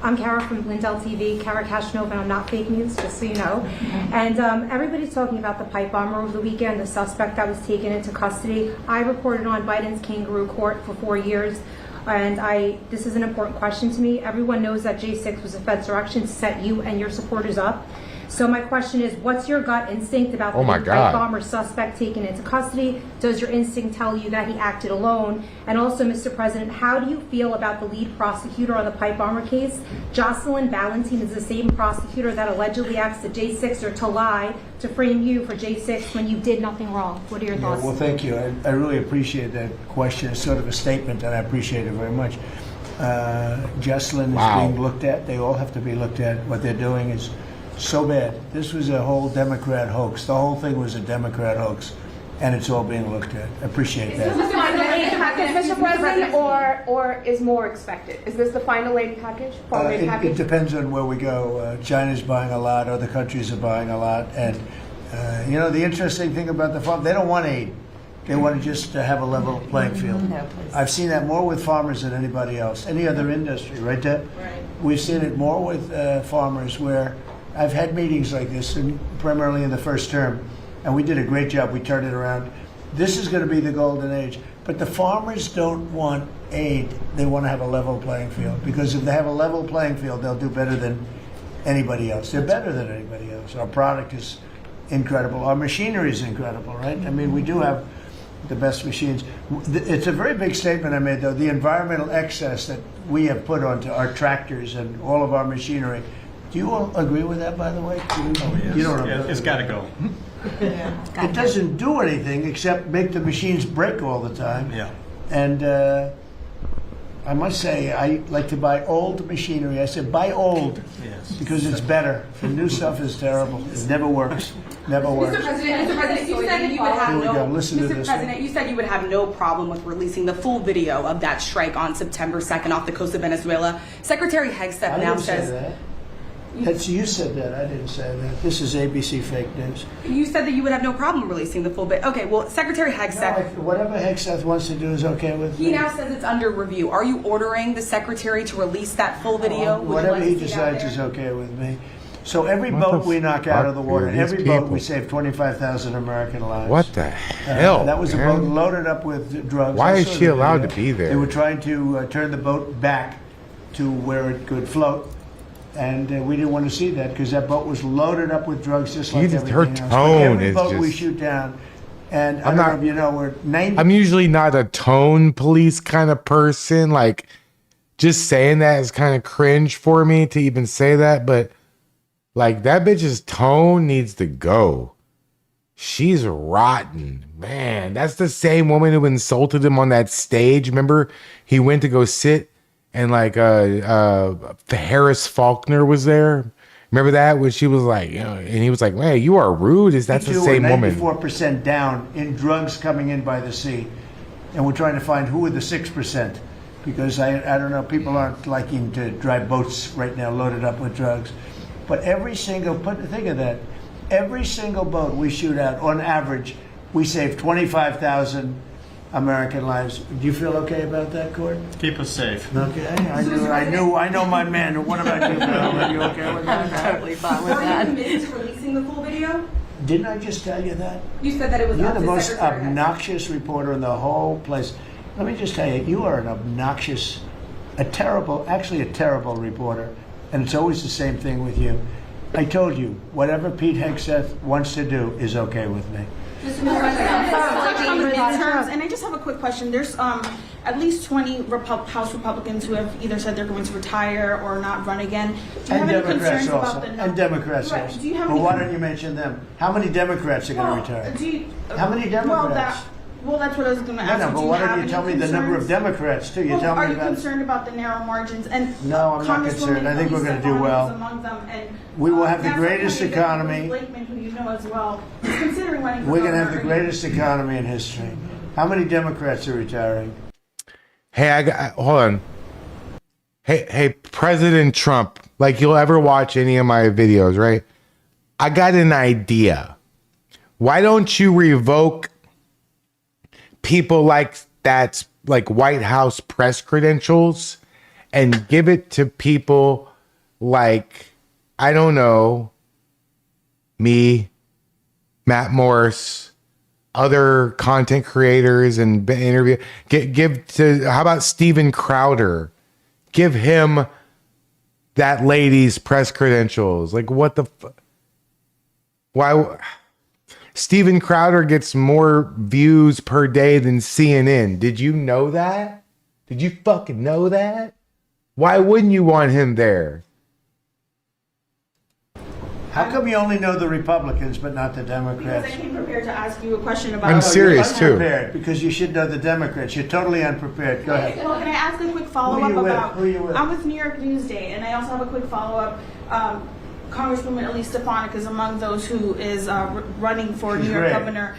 I'm Kara from Lindell TV, Kara Kashnova, and I'm not fake news, just so you know. And everybody's talking about the pipe bomber over the weekend, the suspect that was taken into custody. I reported on Biden's kangaroo court for 4 years. And this is an important question to me. Everyone knows that J6 was a Fed's direction to set you and your supporters up. So my question is, what's your gut instinct about the pipe bomber suspect taken into custody? Does your instinct tell you that he acted alone? And also, Mr. President, how do you feel about the lead prosecutor on the pipe bomber case? Jocelyn Ballantine is the same prosecutor that allegedly asked the J6er to lie to frame you for J6 when you did nothing wrong. What are your thoughts? Well, thank you. I really appreciate that question. It's sort of a statement, and I appreciate it very much. Jocelyn is being looked at. They all have to be looked at. What they're doing is so bad. This was a whole Democrat hoax. The whole thing was a Democrat hoax, and it's all being looked at. I appreciate that. Is this the final aid package, Mr. President, or is more expected? Is this the final aid package? It depends on where we go. China's buying a lot. Other countries are buying a lot. And, you know, the interesting thing about the farm, they don't want aid. They want to just have a level playing field. No, please. I've seen that more with farmers than anybody else, any other industry, right, Deb? Right. We've seen it more with farmers where I've had meetings like this, and primarily in the first term, and we did a great job. We turned it around. This is going to be the golden age. But the farmers don't want aid. They want to have a level playing field, because if they have a level playing field, they'll do better than anybody else. They're better than anybody else. Our product is incredible. Our machinery is incredible, right? I mean, we do have the best machines. It's a very big statement I made, though. The environmental excess that we have put onto our tractors and all of our machinery. Do you all agree with that, by the way? Oh, yes. You don't Yeah, it's got to go. It doesn't do anything except make the machines break all the time. Yeah. And I must say, I like to buy old machinery. I said, buy old, because it's better. The new stuff is terrible. It never works. Never works. Mr. President, you said that you would have Here we go. Listen to Mr. this President, you said you would have no problem with releasing the full video of that strike on September 2nd off the coast of Venezuela. Secretary Hegseth I now didn't say says that. That's you said that. I didn't say that. This is ABC fake news. you said that you would have no problem releasing the full bit. Okay, well, Secretary Hegseth. No, whatever Hegseth wants to do is okay with me. He now says it's under review. Are you ordering the secretary to release that full video? Would you Whatever like he to see it out decides there? is okay with me. So every What boat the we knock out of the fuck water, are these every boat we people? save 25,000 American lives. What the hell? That was a man? boat loaded up with drugs. Why I is saw she the allowed video. to be there? They were trying to turn the boat back to where it could float. And we didn't want to see that because that boat was loaded up with drugs, just like Jesus, her everything else. But tone every is boat we just- shoot down, and I I'm don't not- know if you know, we're 90. I'm usually not a tone police kind of person. Like, just saying that is kind of cringe for me to even say that. But, like, that bitch's tone needs to go. She's rotten. Man, that's the same woman who insulted him on that stage. Remember, he went to go sit and, like, Harris Faulkner was there. Remember that? When she was like, you know, and he was like, "Hey, you are rude." That's the same woman. 94% down in drugs coming in by the sea, and we're trying to find who are the 6%, because I don't know, people aren't liking to drive boats right now loaded up with drugs. But every single, think of that, every single boat we shoot out, on average, we save 25,000 American lives. Do you feel okay about that, Court? Keep us safe. Okay, I know my man. What about you, Bill? Are you okay with that? I'm totally fine with Are you that. committed to releasing the full video? Didn't I just tell you that? You said that it was You're up the to most Secretary Hess. obnoxious reporter in the whole place. Let me just tell you, you are an obnoxious, actually a terrible reporter, and it's always the same thing with you. I told you, whatever Pete Hegseth wants to do is okay with me. And I just have a quick question. There's at least 20 House Republicans who have either said they're going to retire or not run again. Do you have any concerns about the number? And Democrats Right. also. Do you have Well, any? why don't you mention them? How many Democrats are going to retire? How many Democrats? Well, that's what I was going to ask. No, but why don't you tell me the number of Democrats too? You tell me are you about. concerned about the narrow margins? And No, I'm not concerned. I think we're going to do well. Among them, and, We will have the National greatest candidate economy. Bruce Blakeman, who you know as well, is considering running for We're going to have the governor. greatest economy in history. How many Democrats are retiring? Hey, hold on. Hey, President Trump, like you'll ever watch any of my videos, right? I got an idea. Why don't you revoke people like that's like White House press credentials and give it to people like, I don't know, me, Matt Morris, other content creators and interview. How about Steven Crowder? Give him that lady's press credentials. Like what the why? Steven Crowder gets more views per day than CNN. Did you know that? Did you fucking know that? Why wouldn't you want him there? How come you only know the Republicans but not the Because Democrats? I came prepared to ask you a question about. I'm serious too. Unprepared, because you should know the Democrats. You're totally unprepared. Go ahead. Well, can I ask a quick Who follow-up are you with? about? Who are you with? I'm with New York Newsday, and I also have a quick follow-up. Congresswoman Elise Stefanik is among those who is running for She's New York great. governor.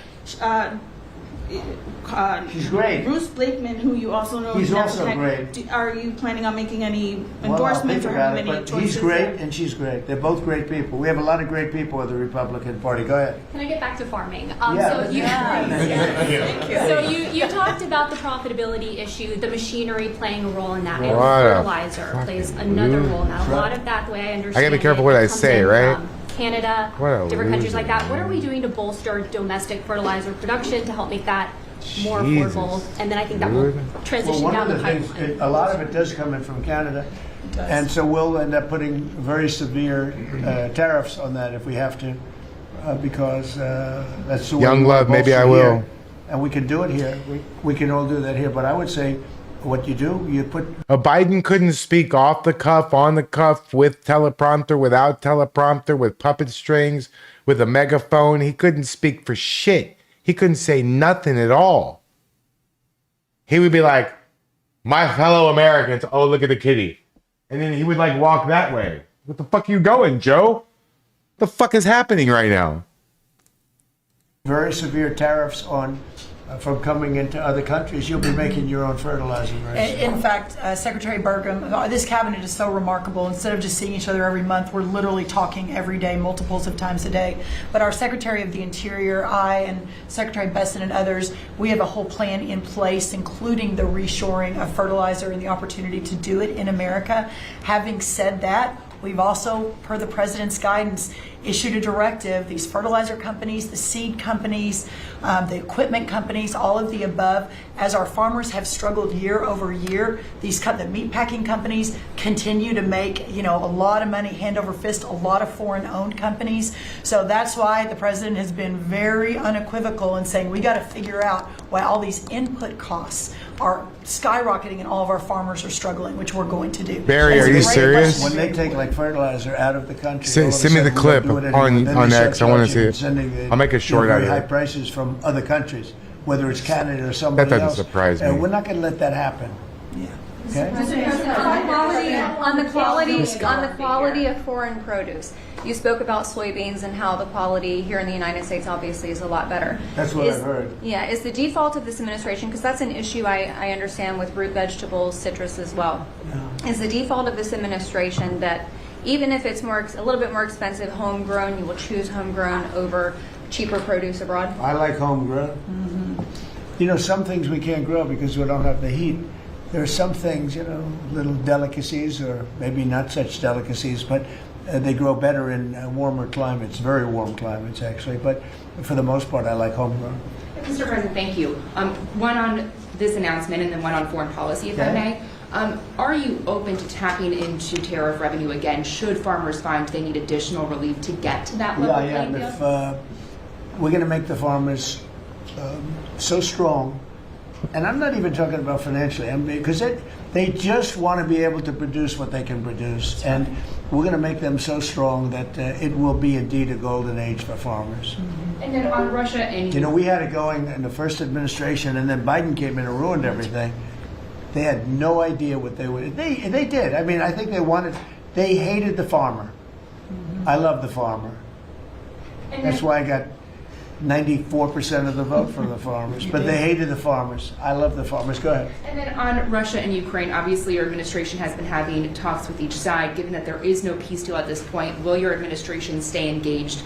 She's great. Bruce Blakeman, who you also know, He's is also now- great. Are you planning on making any Well, I'll endorsements think or about having it, any but choices? he's great and she's great. They're both great people. We have a lot of great people at the Republican Party. Go ahead. Can I get back to farming? Yeah. So you, Thank you. so you talked about the profitability issue, the machinery playing a role in that, and What a fertilizer plays another role in that. A lot of that, the way I understand I gotta be careful what it I comes say, in right? from Canada, What a different countries loser, like that. What are we doing to bolster domestic fertilizer production to help make that more Jesus, affordable? And then I think that will Well, transition one down of the the pipeline. things, a lot of it does come in from Canada. And so we'll end up putting very severe tariffs on that if we have to, because that's the way Young we love, maybe I bolster will. here. And we can do it here. We can all do that here. But I would say what you do, you put Biden couldn't speak off the cuff, on the cuff, with teleprompter, without teleprompter, with puppet strings, with a megaphone. He couldn't speak for shit. He couldn't say nothing at all. He would be like, my fellow Americans, oh, look at the kitty. And then he would like walk that way. What the fuck are you going, Joe? The fuck is happening right now? very severe tariffs on from coming into other countries. You'll be making your own fertilizer, right? In fact, Secretary Burgum, this cabinet is so remarkable. Instead of just seeing each other every month, we're literally talking every day, multiples of times a day. But our Secretary of the Interior, I, and Secretary Besson and others, we have a whole plan in place, including the reshoring of fertilizer and the opportunity to do it in America. Having said that, we've also, per the president's guidance, issued a directive. These fertilizer companies, the seed companies, the equipment companies, all of the above, as our farmers have struggled year over year, the meat packing companies continue to make, a lot of money, hand over fist, a lot of foreign-owned companies. So that's why the president has been very unequivocal in saying we got to figure out why all these input costs are skyrocketing and all of our farmers are struggling, which we're going to do. Barry, are you serious? When they take like fertilizer out of the country, Send me the clip on X. I want to see it. I'll make a short out very of high it. prices from other countries, whether it's Canada or somebody That doesn't else. surprise me. And we're not going to let that happen. Okay? On the quality of foreign produce. You spoke about soybeans and how the quality here in the United States obviously is a lot better. That's what I've heard. Yeah, is the default of this administration, because that's an issue I understand with root vegetables, citrus as well. Yeah. Is the default of this administration that even if it's a little bit more expensive homegrown, you will choose homegrown over cheaper produce abroad? I like homegrown. Mm-hmm. You know, some things we can't grow because we don't have the heat. There are some things, you know, little delicacies, or maybe not such delicacies, but they grow better in warmer climates, very warm climates actually. But for the most part, I like homegrown. Mr. President, thank you. One on this announcement and then one on foreign policy, if I may. Are you open to tapping into tariff revenue again should farmers find they need additional relief to get to that level playing field? If we're going to make the farmers so strong, and I'm not even talking about financially, because they just want to be able to produce what they can produce, and we're going to make them so strong that it will be indeed a golden age for farmers. And then on Russia and you know, we had it going in the first administration, and then Biden came in and ruined everything. They had no idea what they would. They did. I mean, I think they hated the farmer. I love the farmer. That's why I got 94% of the vote for the farmers, but they hated the farmers. I love the farmers. Go ahead. And then on Russia and Ukraine, obviously your administration has been having talks with each side. Given that there is no peace deal at this point, will your administration stay engaged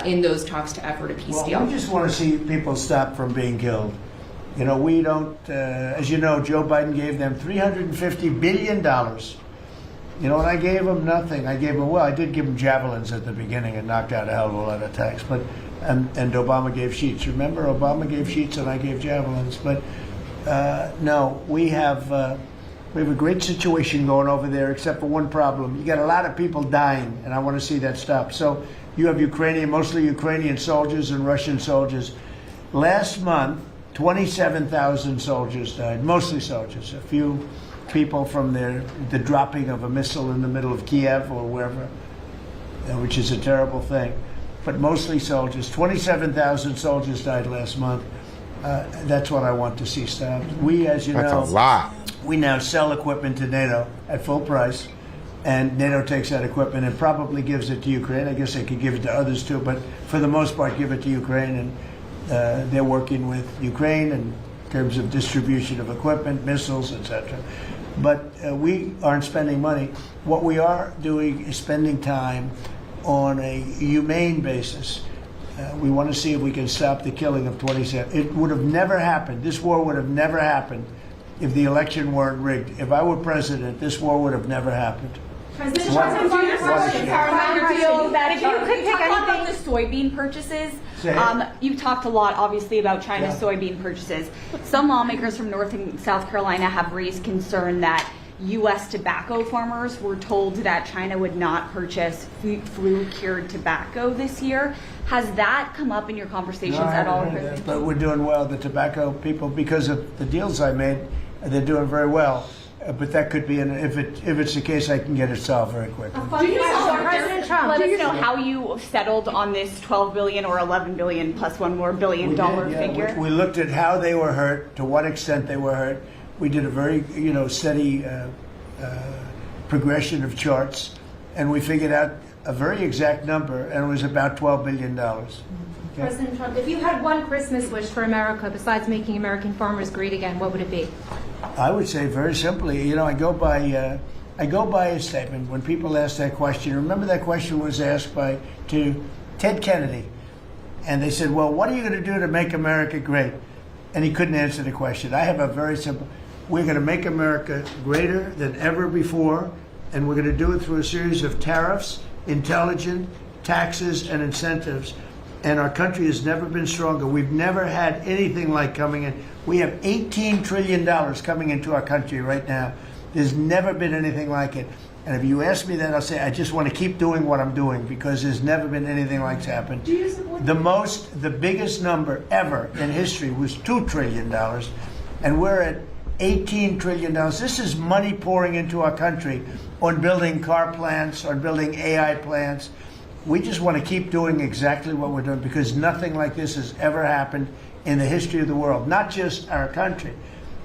in those talks to effort a peace deal? We just want to see people stop from being killed. You know, we don't, as you know, Joe Biden gave them $350 billion. You know, and I gave them nothing. I did give them javelins at the beginning and knocked out a hell of a lot of attacks, but and Obama gave sheets. Remember, Obama gave sheets and I gave javelins. But no, we have a great situation going over there, except for one problem. You got a lot of people dying, and I want to see that stop. So you have mostly Ukrainian soldiers and Russian soldiers. Last month, 27,000 soldiers died, mostly soldiers. A few people from the dropping of a missile in the middle of Kiev or wherever, which is a terrible thing. But mostly soldiers. 27,000 soldiers died last month. That's what I want to see stopped. We, as you know, that's a lot. We now sell equipment to NATO at full price, and NATO takes that equipment and probably gives it to Ukraine. I guess they could give it to others too, but for the most part, give it to Ukraine. And they're working with Ukraine in terms of distribution of equipment, missiles, etc. But we aren't spending money. What we are doing is spending time on a humane basis. We want to see if we can stop the killing of 27. It would have never happened. This war would have never happened if the election weren't rigged. If I were president, this war would have never happened. President Trump, if you could talk about the soybean purchases. You've talked a lot, obviously, about China's soybean purchases. Some lawmakers from North and South Carolina have raised concern that U.S. tobacco farmers were told that China would not purchase flu-cured tobacco this year. Has that come up in your conversations at all? But we're doing well. The tobacco people, because of the deals I made, they're doing very well. But that could be, if it's the case, I can get it solved very quickly. President Trump, let us know how you settled on this $12 billion or $11 billion plus one more $billion figure. We looked at how they were hurt, to what extent they were hurt. We did a very, steady progression of charts, and we figured out a very exact number, and it was about $12 billion. Okay? President Trump, if you had one Christmas wish for America besides making American farmers great again, what would it be? I would say very simply, I go by a statement. When people ask that question, remember that question was asked to Ted Kennedy, and they said, "Well, what are you going to do to make America great?" And he couldn't answer the question. I have a very simple. We're going to make America greater than ever before, and we're going to do it through a series of tariffs, intelligent taxes, and incentives. And our country has never been stronger. We've never had anything like coming in. We have $18 trillion coming into our country right now. There's never been anything like it. And if you ask me that, I'll say I just want to keep doing what I'm doing because there's never been anything like it's happened. Do you support the biggest number ever in history was $2 trillion, and we're at $18 trillion. This is money pouring into our country on building car plants, on building AI plants. We just want to keep doing exactly what we're doing because nothing like this has ever happened in the history of the world. Not just our country,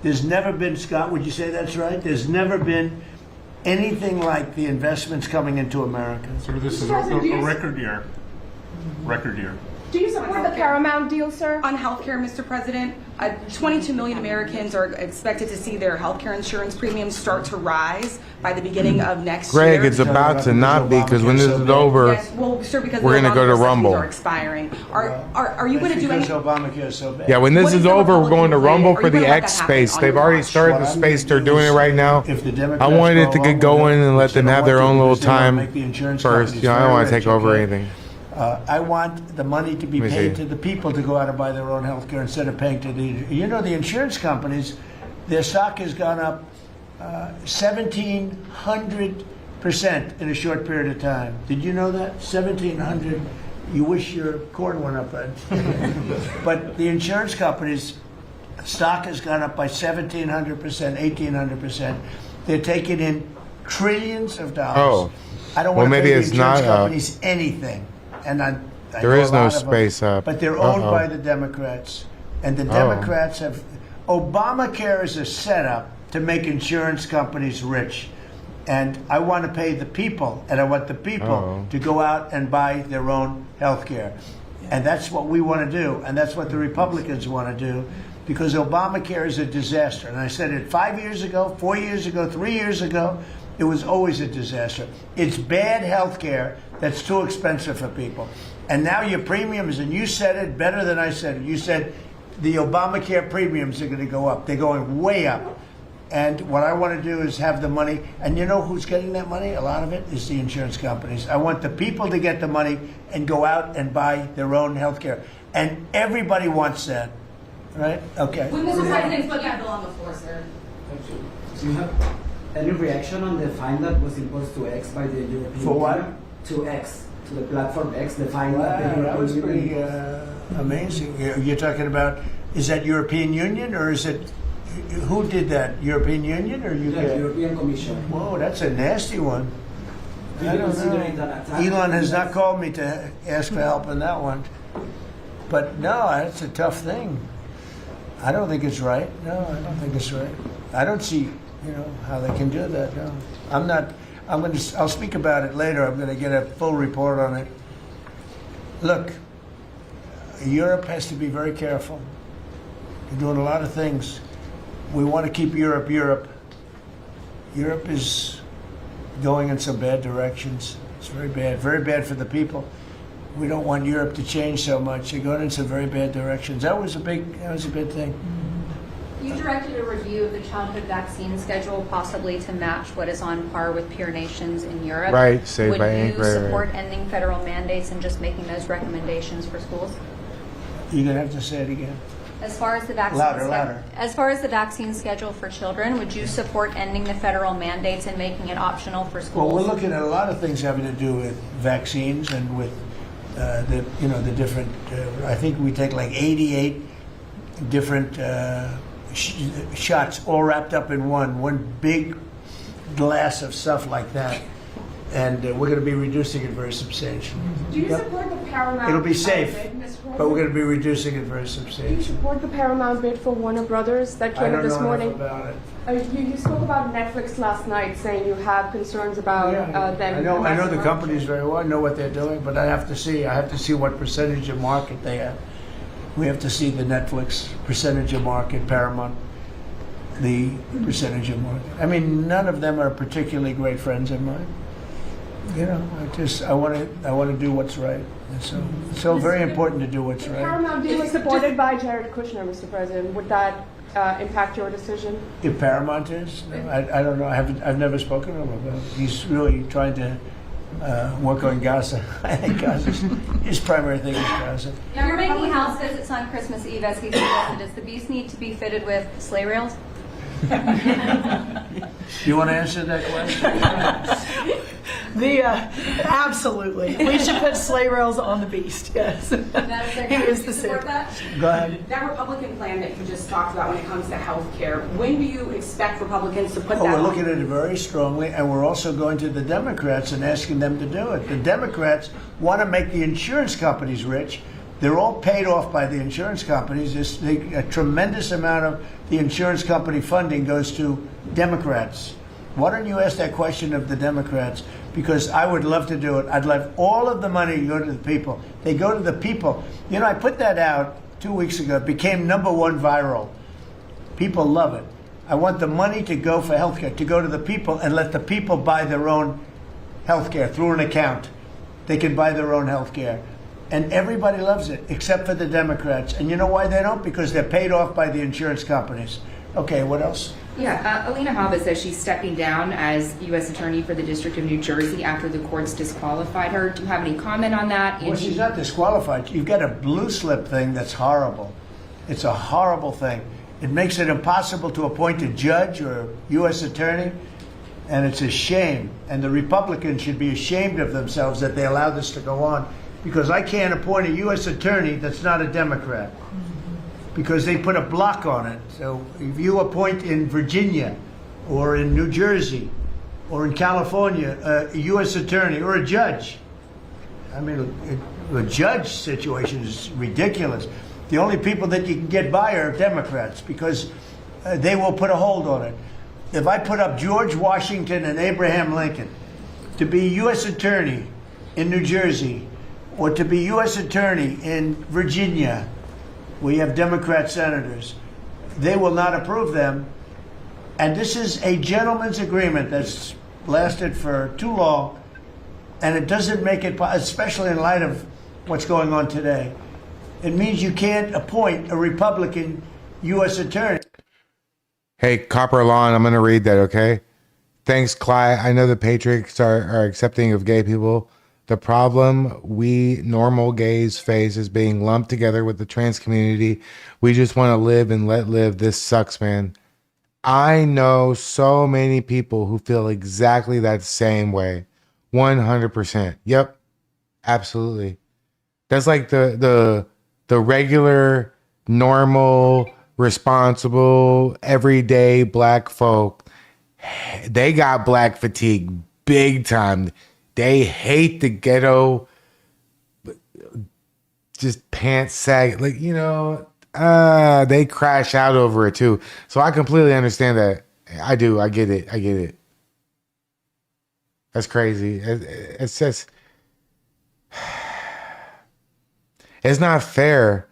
There's never been, Scott, would you say that's right? There's never been anything like the investments coming into America. Sir, this is a record year. Record year. Do you support the Paramount deal, sir? On healthcare, Mr. President, 22 million Americans are expected to see their healthcare insurance premiums start to rise by the beginning of next year. Greg, it's about to not be, because when this is over, Yes, well, sir, because we're going to go to the Obamacare Rumble. are expiring. Are you going to do Because anything? Obamacare is so bad. Yeah, when this What is is the over, we're going to Republican Rumble plan? for Are you the gonna let X that happen space. on They've your already watch? started the What I'm space. gonna They're do doing it is, right now. if the I Democrats wanted it go to get along going with it, and let which them I have don't their want own to, little because they wanna time make the insurance first. companies You know, I don't very want to rich, take over okay? anything. I want the money to be Let me paid see. to the people to go out and buy their own health care instead of paying to the, the insurance companies, their stock has gone up 1,700% in a short period of time. Did you know that? 1,700. You wish your corn went up, Ed. But the insurance companies' stock has gone up by 1,700%, 1,800%. They're taking in trillions of dollars. Oh. I don't Well, want to maybe pay the it's insurance not up. companies anything. And I There know is a no lot of them, space up. but they're owned Uh-oh. by the Democrats. And the Oh. Democrats have... Obamacare is a setup to make insurance companies rich. And I want to pay the people, and I want the people Uh-oh. to go out and buy their own health care. And that's what we want to do, and that's what the Republicans want to do, because Obamacare is a disaster. And I said it 5 years ago, 4 years ago, 3 years ago. It was always a disaster. It's bad health care that's too expensive for people. And now your premiums, and you said it better than I said it. You said the Obamacare premiums are going to go up. They're going way up. And what I want to do is have the money. And you know who's getting that money? A lot of it is the insurance companies. I want the people to get the money and go out and buy their own health care. And everybody wants that. Right? Okay. Would Mr. President put that bill on the floor, sir? Do you have any reaction on the fine that was imposed to X by the European For what? Union? To X, to the platform X, the fine that the Wow, that European was Union pretty imposed. amazing. You're talking about, is that European Union or is it, who did that? European Union or UK? The European Commission. Whoa, that's a nasty one. Do I you don't consider know. it an attack? Elon has not called me to ask for help on that one. But no, that's a tough thing. I don't think it's right. No, I don't think it's right. I don't see, how they can do that. No, I'll speak about it later. I'm going to get a full report on it. Look, Europe has to be very careful. They're doing a lot of things. We want to keep Europe Europe. Europe is going in some bad directions. It's very bad for the people. We don't want Europe to change so much. They're going in some very bad directions. That was a big thing. You directed a review of the childhood vaccine schedule, possibly to match what is on par with peer nations in Europe. Right, saved Would by you ink, right, support right. ending federal mandates and just making those recommendations for schools? You're going to have to say it again. As far as the vaccine Louder. As far as the vaccine schedule for children, would you support ending the federal mandates and making it optional for schools? Well, we're looking at a lot of things having to do with vaccines and with the different. I think we take like 88 different shots, all wrapped up in one big glass of stuff like that, and we're going to be reducing it very substantially. Do you support the Paramount It'll be safe, bid, Mr. President? but we're going to be reducing it very Do you substantially. support the Paramount bid for Warner Brothers that I came don't up this know morning? enough about it. You spoke about Netflix last night, saying you have concerns about them. I know the companies very well. I know what they're doing, but I have to see what percentage of market they have. We have to see the Netflix percentage of market, Paramount, the percentage of market. I mean, none of them are particularly great friends of mine. I want to do what's right. And so very important to do what's The right. Paramount deal was supported by Jared Kushner, Mr. President. Would that impact your decision? If Paramount is, I don't know. I've never spoken to him about it. He's really trying to work on Gaza. I think his primary thing is Gaza. You're making house visits on Christmas Eve, as he suggested. Does the beast need to be fitted with sleigh rails? You want to answer that question? Absolutely. We should put sleigh rails on the beast, yes. He is the support sick. that? Go ahead. That Republican plan that you just talked about when it comes to health care, when do you expect Republicans to put that We're on? looking at it very strongly, and we're also going to the Democrats and asking them to do it. The Democrats want to make the insurance companies rich, They're all paid off by the insurance companies. A tremendous amount of the insurance company funding goes to Democrats. Why don't you ask that question of the Democrats? Because I would love to do it. I'd love all of the money to go to the people. They go to the people. You know, I put that out 2 weeks ago. It became #1 viral. People love it. I want the money to go for healthcare, to go to the people and let the people buy their own healthcare through an account. They can buy their own healthcare. And everybody loves it, except for the Democrats. And you know why they don't? Because they're paid off by the insurance companies. Okay, what else? Yeah, Alina Habba says she's stepping down as U.S. Attorney for the District of New Jersey after the courts disqualified her. Do you have any comment on that? Well, she's not disqualified. You've got a blue slip thing that's horrible. It's a horrible thing. It makes it impossible to appoint a judge or a U.S. Attorney, and it's a shame. And the Republicans should be ashamed of themselves that they allow this to go on, because I can't appoint a U.S. Attorney that's not a Democrat, because they put a block on it. So if you appoint in Virginia or in New Jersey or in California a U.S. Attorney or a judge, I mean, a judge situation is ridiculous. The only people that you can get by are Democrats, because they will put a hold on it. If I put up George Washington and Abraham Lincoln to be U.S. Attorney in New Jersey or to be U.S. Attorney in Virginia, we have Democrat senators, they will not approve them. And this is a gentleman's agreement that's lasted for too long, and it doesn't make it, especially in light of what's going on today, it means you can't appoint a Republican U.S. Attorney. Hey, Copper Lawn, I'm going to read that, okay? Thanks, Clyde. I know the Patriots are accepting of gay people. The problem we normal gays face is being lumped together with the trans community. We just want to live and let live. This sucks, man. I know so many people who feel exactly that same way. 100%. Yep. Absolutely. That's like the regular, normal, responsible, everyday black folk. They got black fatigue big time. They hate the ghetto, just pants sag. Like, you know, they crash out over it too. So I completely understand that. I do. I get it. I get it. That's crazy. It's just, it's not fair,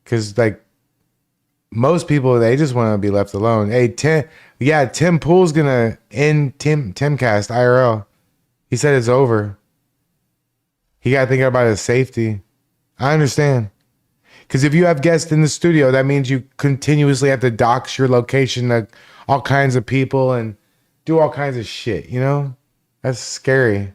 because like most people, they just want to be left alone. Hey, Tim Pool's gonna end Timcast IRL. He said it's over. He got to think about his safety. I understand. Because if you have guests in the studio, that means you continuously have to dox your location to all kinds of people and do all kinds of shit, you know? That's scary.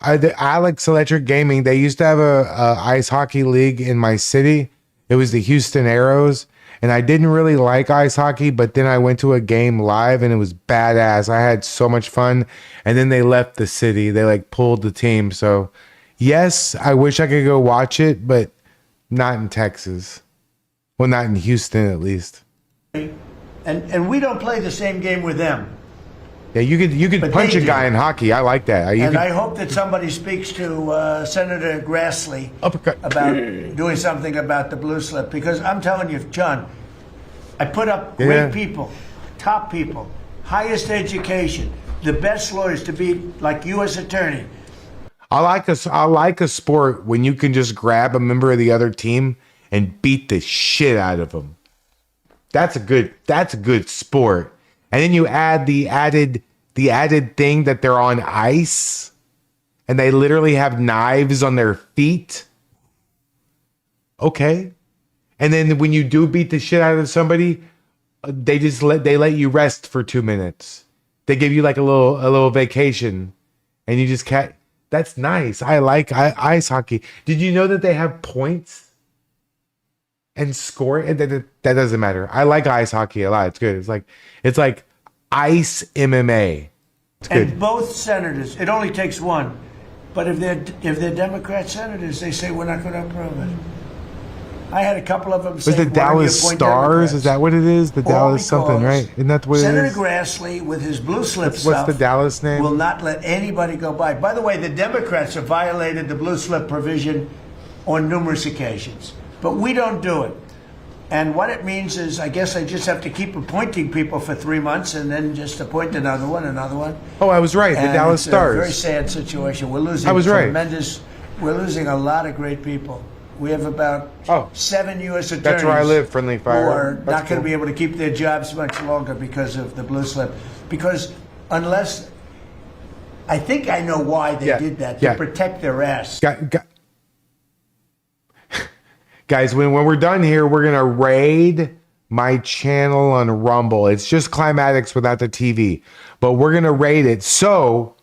Alex Electric Gaming, they used to have a ice hockey league in my city. It was the Houston Aeros. And I didn't really like ice hockey, but then I went to a game live and it was badass. I had so much fun. And then they left the city. They like pulled the team. So yes, I wish I could go watch it, but not in Texas. Well, not in Houston at least. And we don't play the same game with them. Yeah, you could punch a guy in hockey. I like that. I hope that somebody speaks to Senator Grassley about doing something about the blue slip, because I'm telling you, John, I put up great people, top people, highest education, the best lawyers to be like U.S. Attorney. I like a sport when you can just grab a member of the other team and beat the shit out of them. That's a good sport. And then you add the added thing that they're on ice and they literally have knives on their feet. Okay. And then when you do beat the shit out of somebody, they let you rest for 2 minutes. They give you like a little vacation, and you just can't. That's nice. I like ice hockey. Did you know that they have points and score? That doesn't matter. I like ice hockey a lot. It's good. It's like ice MMA. It's good. And both senators, it only takes one, but if they're Democrat senators, they say we're not going to approve it. I had a couple of them say, was the Dallas Stars? Democrats? Is that what it is? The Dallas something, right? Isn't that what Senator it is? Grassley, with his blue slip What's the Dallas name? will not let anybody go by. By the way, the Democrats have violated the blue slip provision on numerous occasions. But we don't do it. And what it means is, I guess I just have to keep appointing people for 3 months and then just appoint another one. Oh, I was right. The And Dallas it's Stars. a very sad situation. We're losing I was right. we're losing a lot of great people. We have about 7 U.S. attorneys. That's where I live, Friendly Fire. Who are That's not going to cool. be able to keep their jobs much longer because of the blue slip. Because unless, I think I know why they did that, to protect their ass. Guys, when we're done here, we're going to raid my channel on Rumble. It's just Climatics without the TV. But we're going to raid it. So,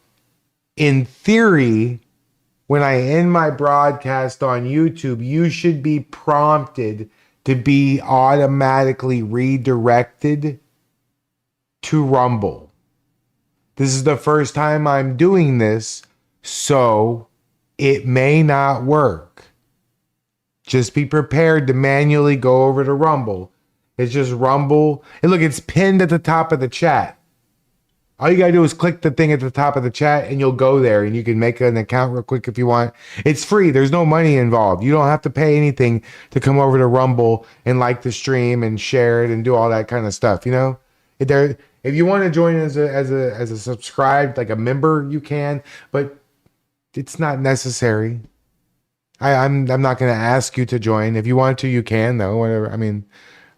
in theory, when I end my broadcast on YouTube, you should be prompted to be automatically redirected to Rumble. This is the first time I'm doing this, so it may not work. Just be prepared to manually go over to Rumble. It's just Rumble. And look, it's pinned at the top of the chat. All you gotta do is click the thing at the top of the chat and you'll go there and you can make an account real quick if you want. It's free. There's no money involved. You don't have to pay anything to come over to Rumble and like the stream and share it and do all that kind of stuff, you know? If you want to join as a subscribed, like a member, you can, but it's not necessary. I'm not going to ask you to join. If you want to, you can, though. Whatever. I mean,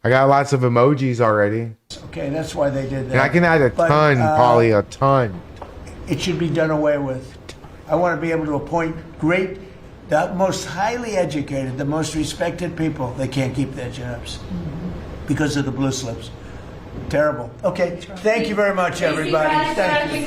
I got lots of emojis already. Okay, that's why they did that. And I can add a ton, Polly, a ton. It should be done away with. I want to be able to appoint the most highly educated, the most respected people. They can't keep their jobs because of the blue slips. Terrible. Okay, thank you very much, everybody. Thank you.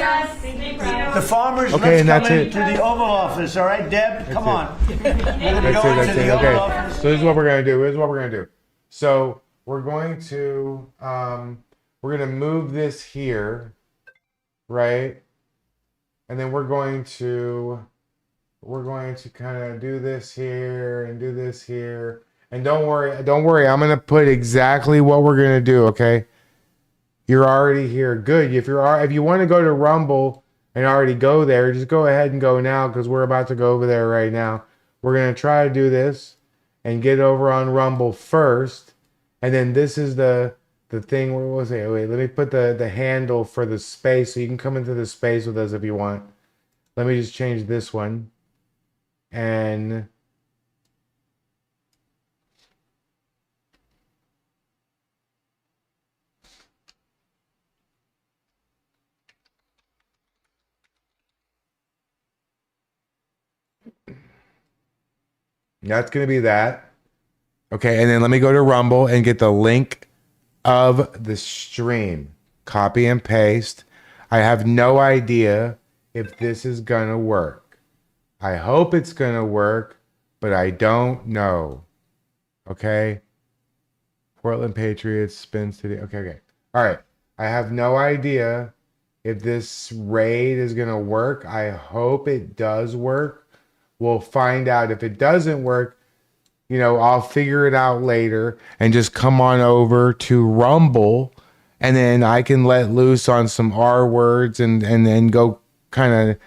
The farmers, Okay, and let's that's come it. into the Oval Office. All right, Deb, come on. We're going to That's go it. into the Oval Okay. Office. So this is what we're going to do. So we're going to move this here, right? And then we're going to kind of do this here and do this here. And don't worry. I'm going to put exactly what we're going to do, okay? You're already here. Good. If you want to go to Rumble and already go there, just go ahead and go now because we're about to go over there right now. We're going to try to do this and get over on Rumble first. And then this is the thing. What was it? Wait, let me put the handle for the space so you can come into the space with us if you want. Let me just change this one. And that's going to be that. Okay, and then let me go to Rumble and get the link of the stream. Copy and paste. I have no idea if this is going to work. I hope it's going to work, but I don't know. Okay? Portland Patriots, Spin City. Okay. All right. I have no idea if this raid is going to work. I hope it does work. We'll find out. If it doesn't work, I'll figure it out later and just come on over to Rumble and then I can let loose on some R words and then go kind of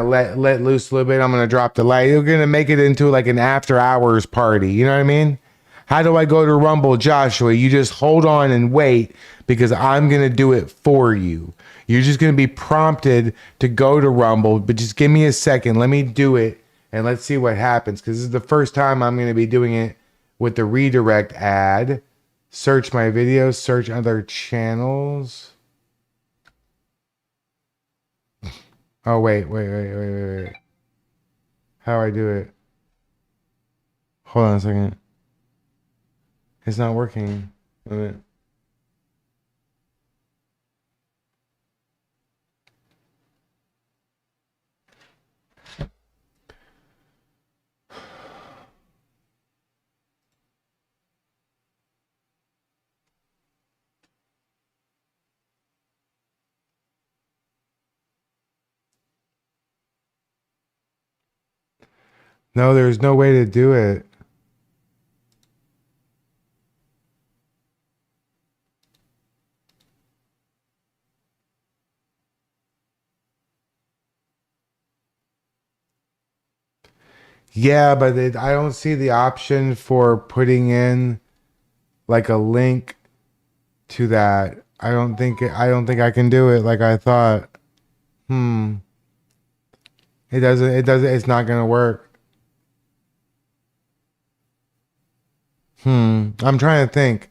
let loose a little bit. I'm going to drop the light. We're going to make it into like an after hours party. You know what I mean? How do I go to Rumble, Joshua? You just hold on and wait because I'm going to do it for you. You're just going to be prompted to go to Rumble, but just give me a second. Let me do it, and let's see what happens because this is the first time I'm going to be doing it with the redirect ad. Search my videos, search other channels. Oh, wait. How do I do it? Hold on a second. It's not working. Wait a minute. No, there's no way to do it. Yeah, but I don't see the option for putting in like a link to that. I don't think I can do it like I thought. It's not gonna work. I'm trying to think.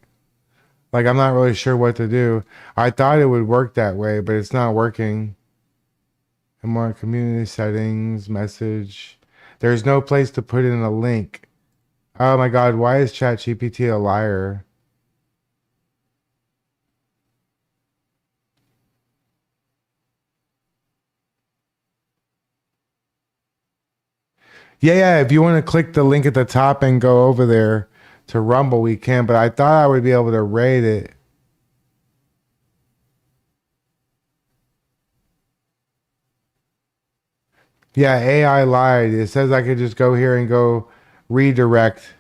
Like I'm not really sure what to do. I thought it would work that way, but it's not working. And more community settings, message. There's no place to put in a link. Oh my god, why is ChatGPT a liar? Yeah, if you want to click the link at the top and go over there to Rumble, we can, but I thought I would be able to rate it. Yeah, AI lied. It says I could just go here and go redirect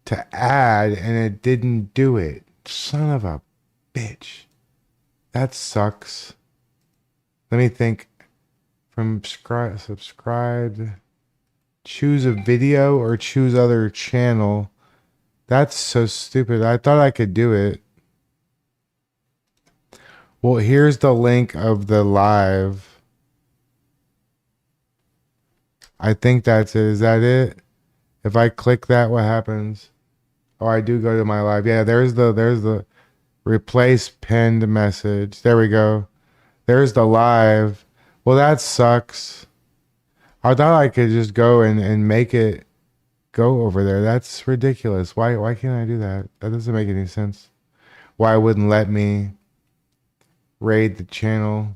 to add, and it didn't do it. Son of a bitch. That sucks. Let me think. From subscribe, choose a video or choose other channel. That's so stupid. I thought I could do it. Well, here's the link of the live. I think that's it. Is that it? If I click that, what happens? Oh, I do go to my live. Yeah, there's the replace pinned message. There we go. There's the live. Well, that sucks. I thought I could just go and make it go over there. That's ridiculous. Why can't I do that? That doesn't make any sense. Why wouldn't let me raid the channel?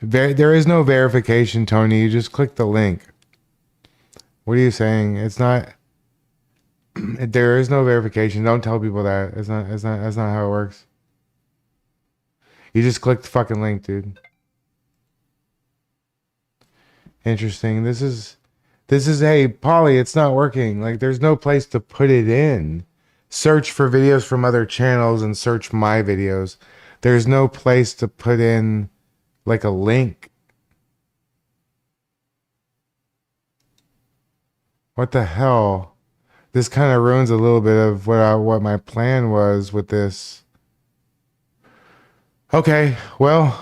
There is no verification, Tony. You just click the link. What are you saying? It's not. There is no verification. Don't tell people that. It's not. That's not how it works. You just click the fucking link, dude. Interesting. This is. Hey, Polly. It's not working. Like, there's no place to put it in. Search for videos from other channels and search my videos. There's no place to put in like a link. What the hell? This kind of ruins a little bit of what my plan was with this. Okay, well.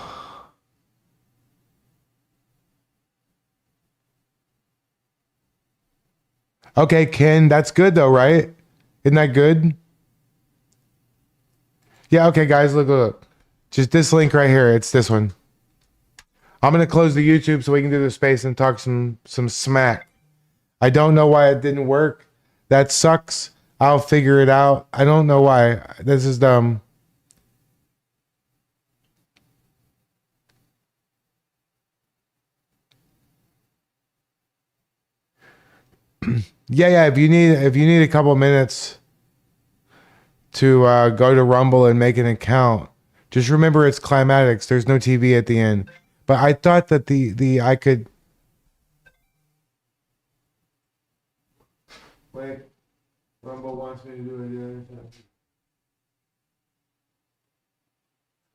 Okay, Ken, that's good though, right? Isn't that good? Yeah, okay, guys, look. Just this link right here. It's this one. I'm going to close the YouTube so we can do the space and talk some smack. I don't know why it didn't work. That sucks. I'll figure it out. I don't know why. This is dumb. Yeah. If you need a couple minutes to go to Rumble and make an account, just remember it's climatics. There's no TV at the end. But I thought that I could. Wait, Rumble wants me to do it.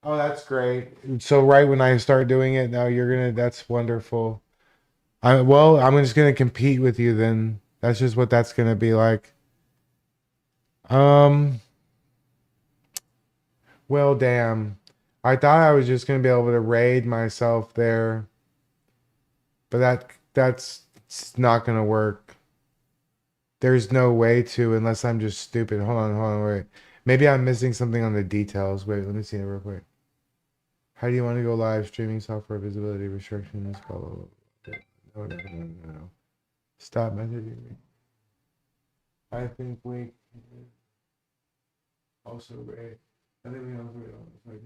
Oh, that's great. So right when I start doing it, now that's wonderful. I'm just gonna compete with you then. That's just what that's gonna be like. Well, damn. I thought I was just gonna be able to raid myself there. But that's not gonna work. There's no way to unless I'm just stupid. Hold on, wait. Maybe I'm missing something on the details. Wait, let me see it real quick. How do you want to go live? Streaming software visibility restrictions, blah, blah, blah. No. Stop messaging me. I think we also rate. I think we also rate.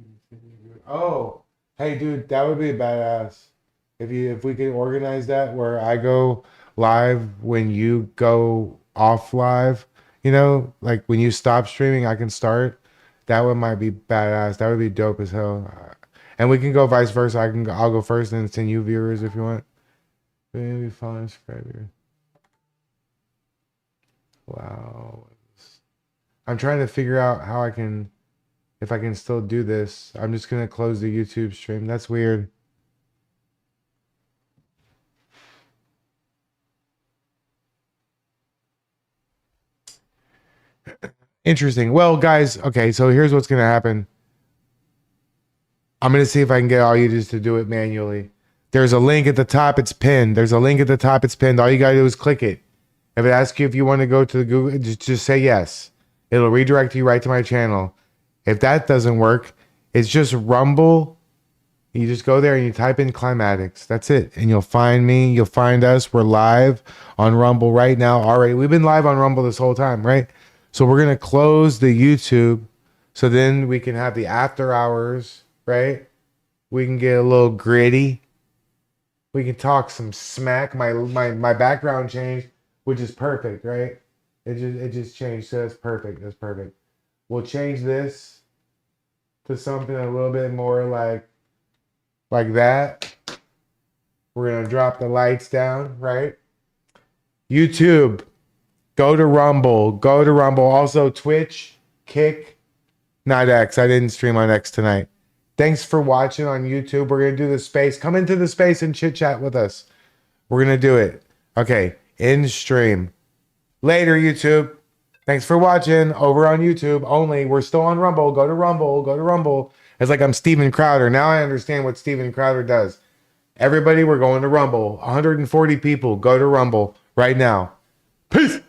Oh, hey, dude, that would be badass. If we could organize that where I go live when you go off live, like when you stop streaming, I can start. That one might be badass. That would be dope as hell. And we can go vice versa. I'll go first and send you viewers if you want. Maybe follow subscribers. Wow. I'm trying to figure out how I can if I can still do this. I'm just going to close the YouTube stream. That's weird. Interesting. Well, guys, okay, so here's what's going to happen. I'm going to see if I can get all you just to do it manually. There's a link at the top. It's pinned. There's a link at the top. It's pinned. All you got to do is click it. If it asks you if you want to go to the Google, just say yes. It'll redirect you right to my channel. If that doesn't work, it's just Rumble. You just go there and you type in Climatics. That's it. And you'll find me. You'll find us. We're live on Rumble right now already. We've been live on Rumble this whole time, right? So we're going to close the YouTube so then we can have the after hours, right? We can get a little gritty. We can talk some smack. My background changed, which is perfect, right? It just changed, so that's perfect. That's perfect. We'll change this to something a little bit more like that. We're gonna drop the lights down, right? YouTube, go to Rumble. Go to Rumble. Also Twitch, Kick, not X. I didn't stream on X tonight. Thanks for watching on YouTube. We're going to do the space. Come into the space and chit chat with us. We're going to do it. Okay. End stream. Later, YouTube. Thanks for watching. Over on YouTube only. We're still on Rumble. Go to Rumble. Go to Rumble. It's like I'm Steven Crowder. Now I understand what Steven Crowder does. Everybody, we're going to Rumble. 140 people. Go to Rumble right now. Peace.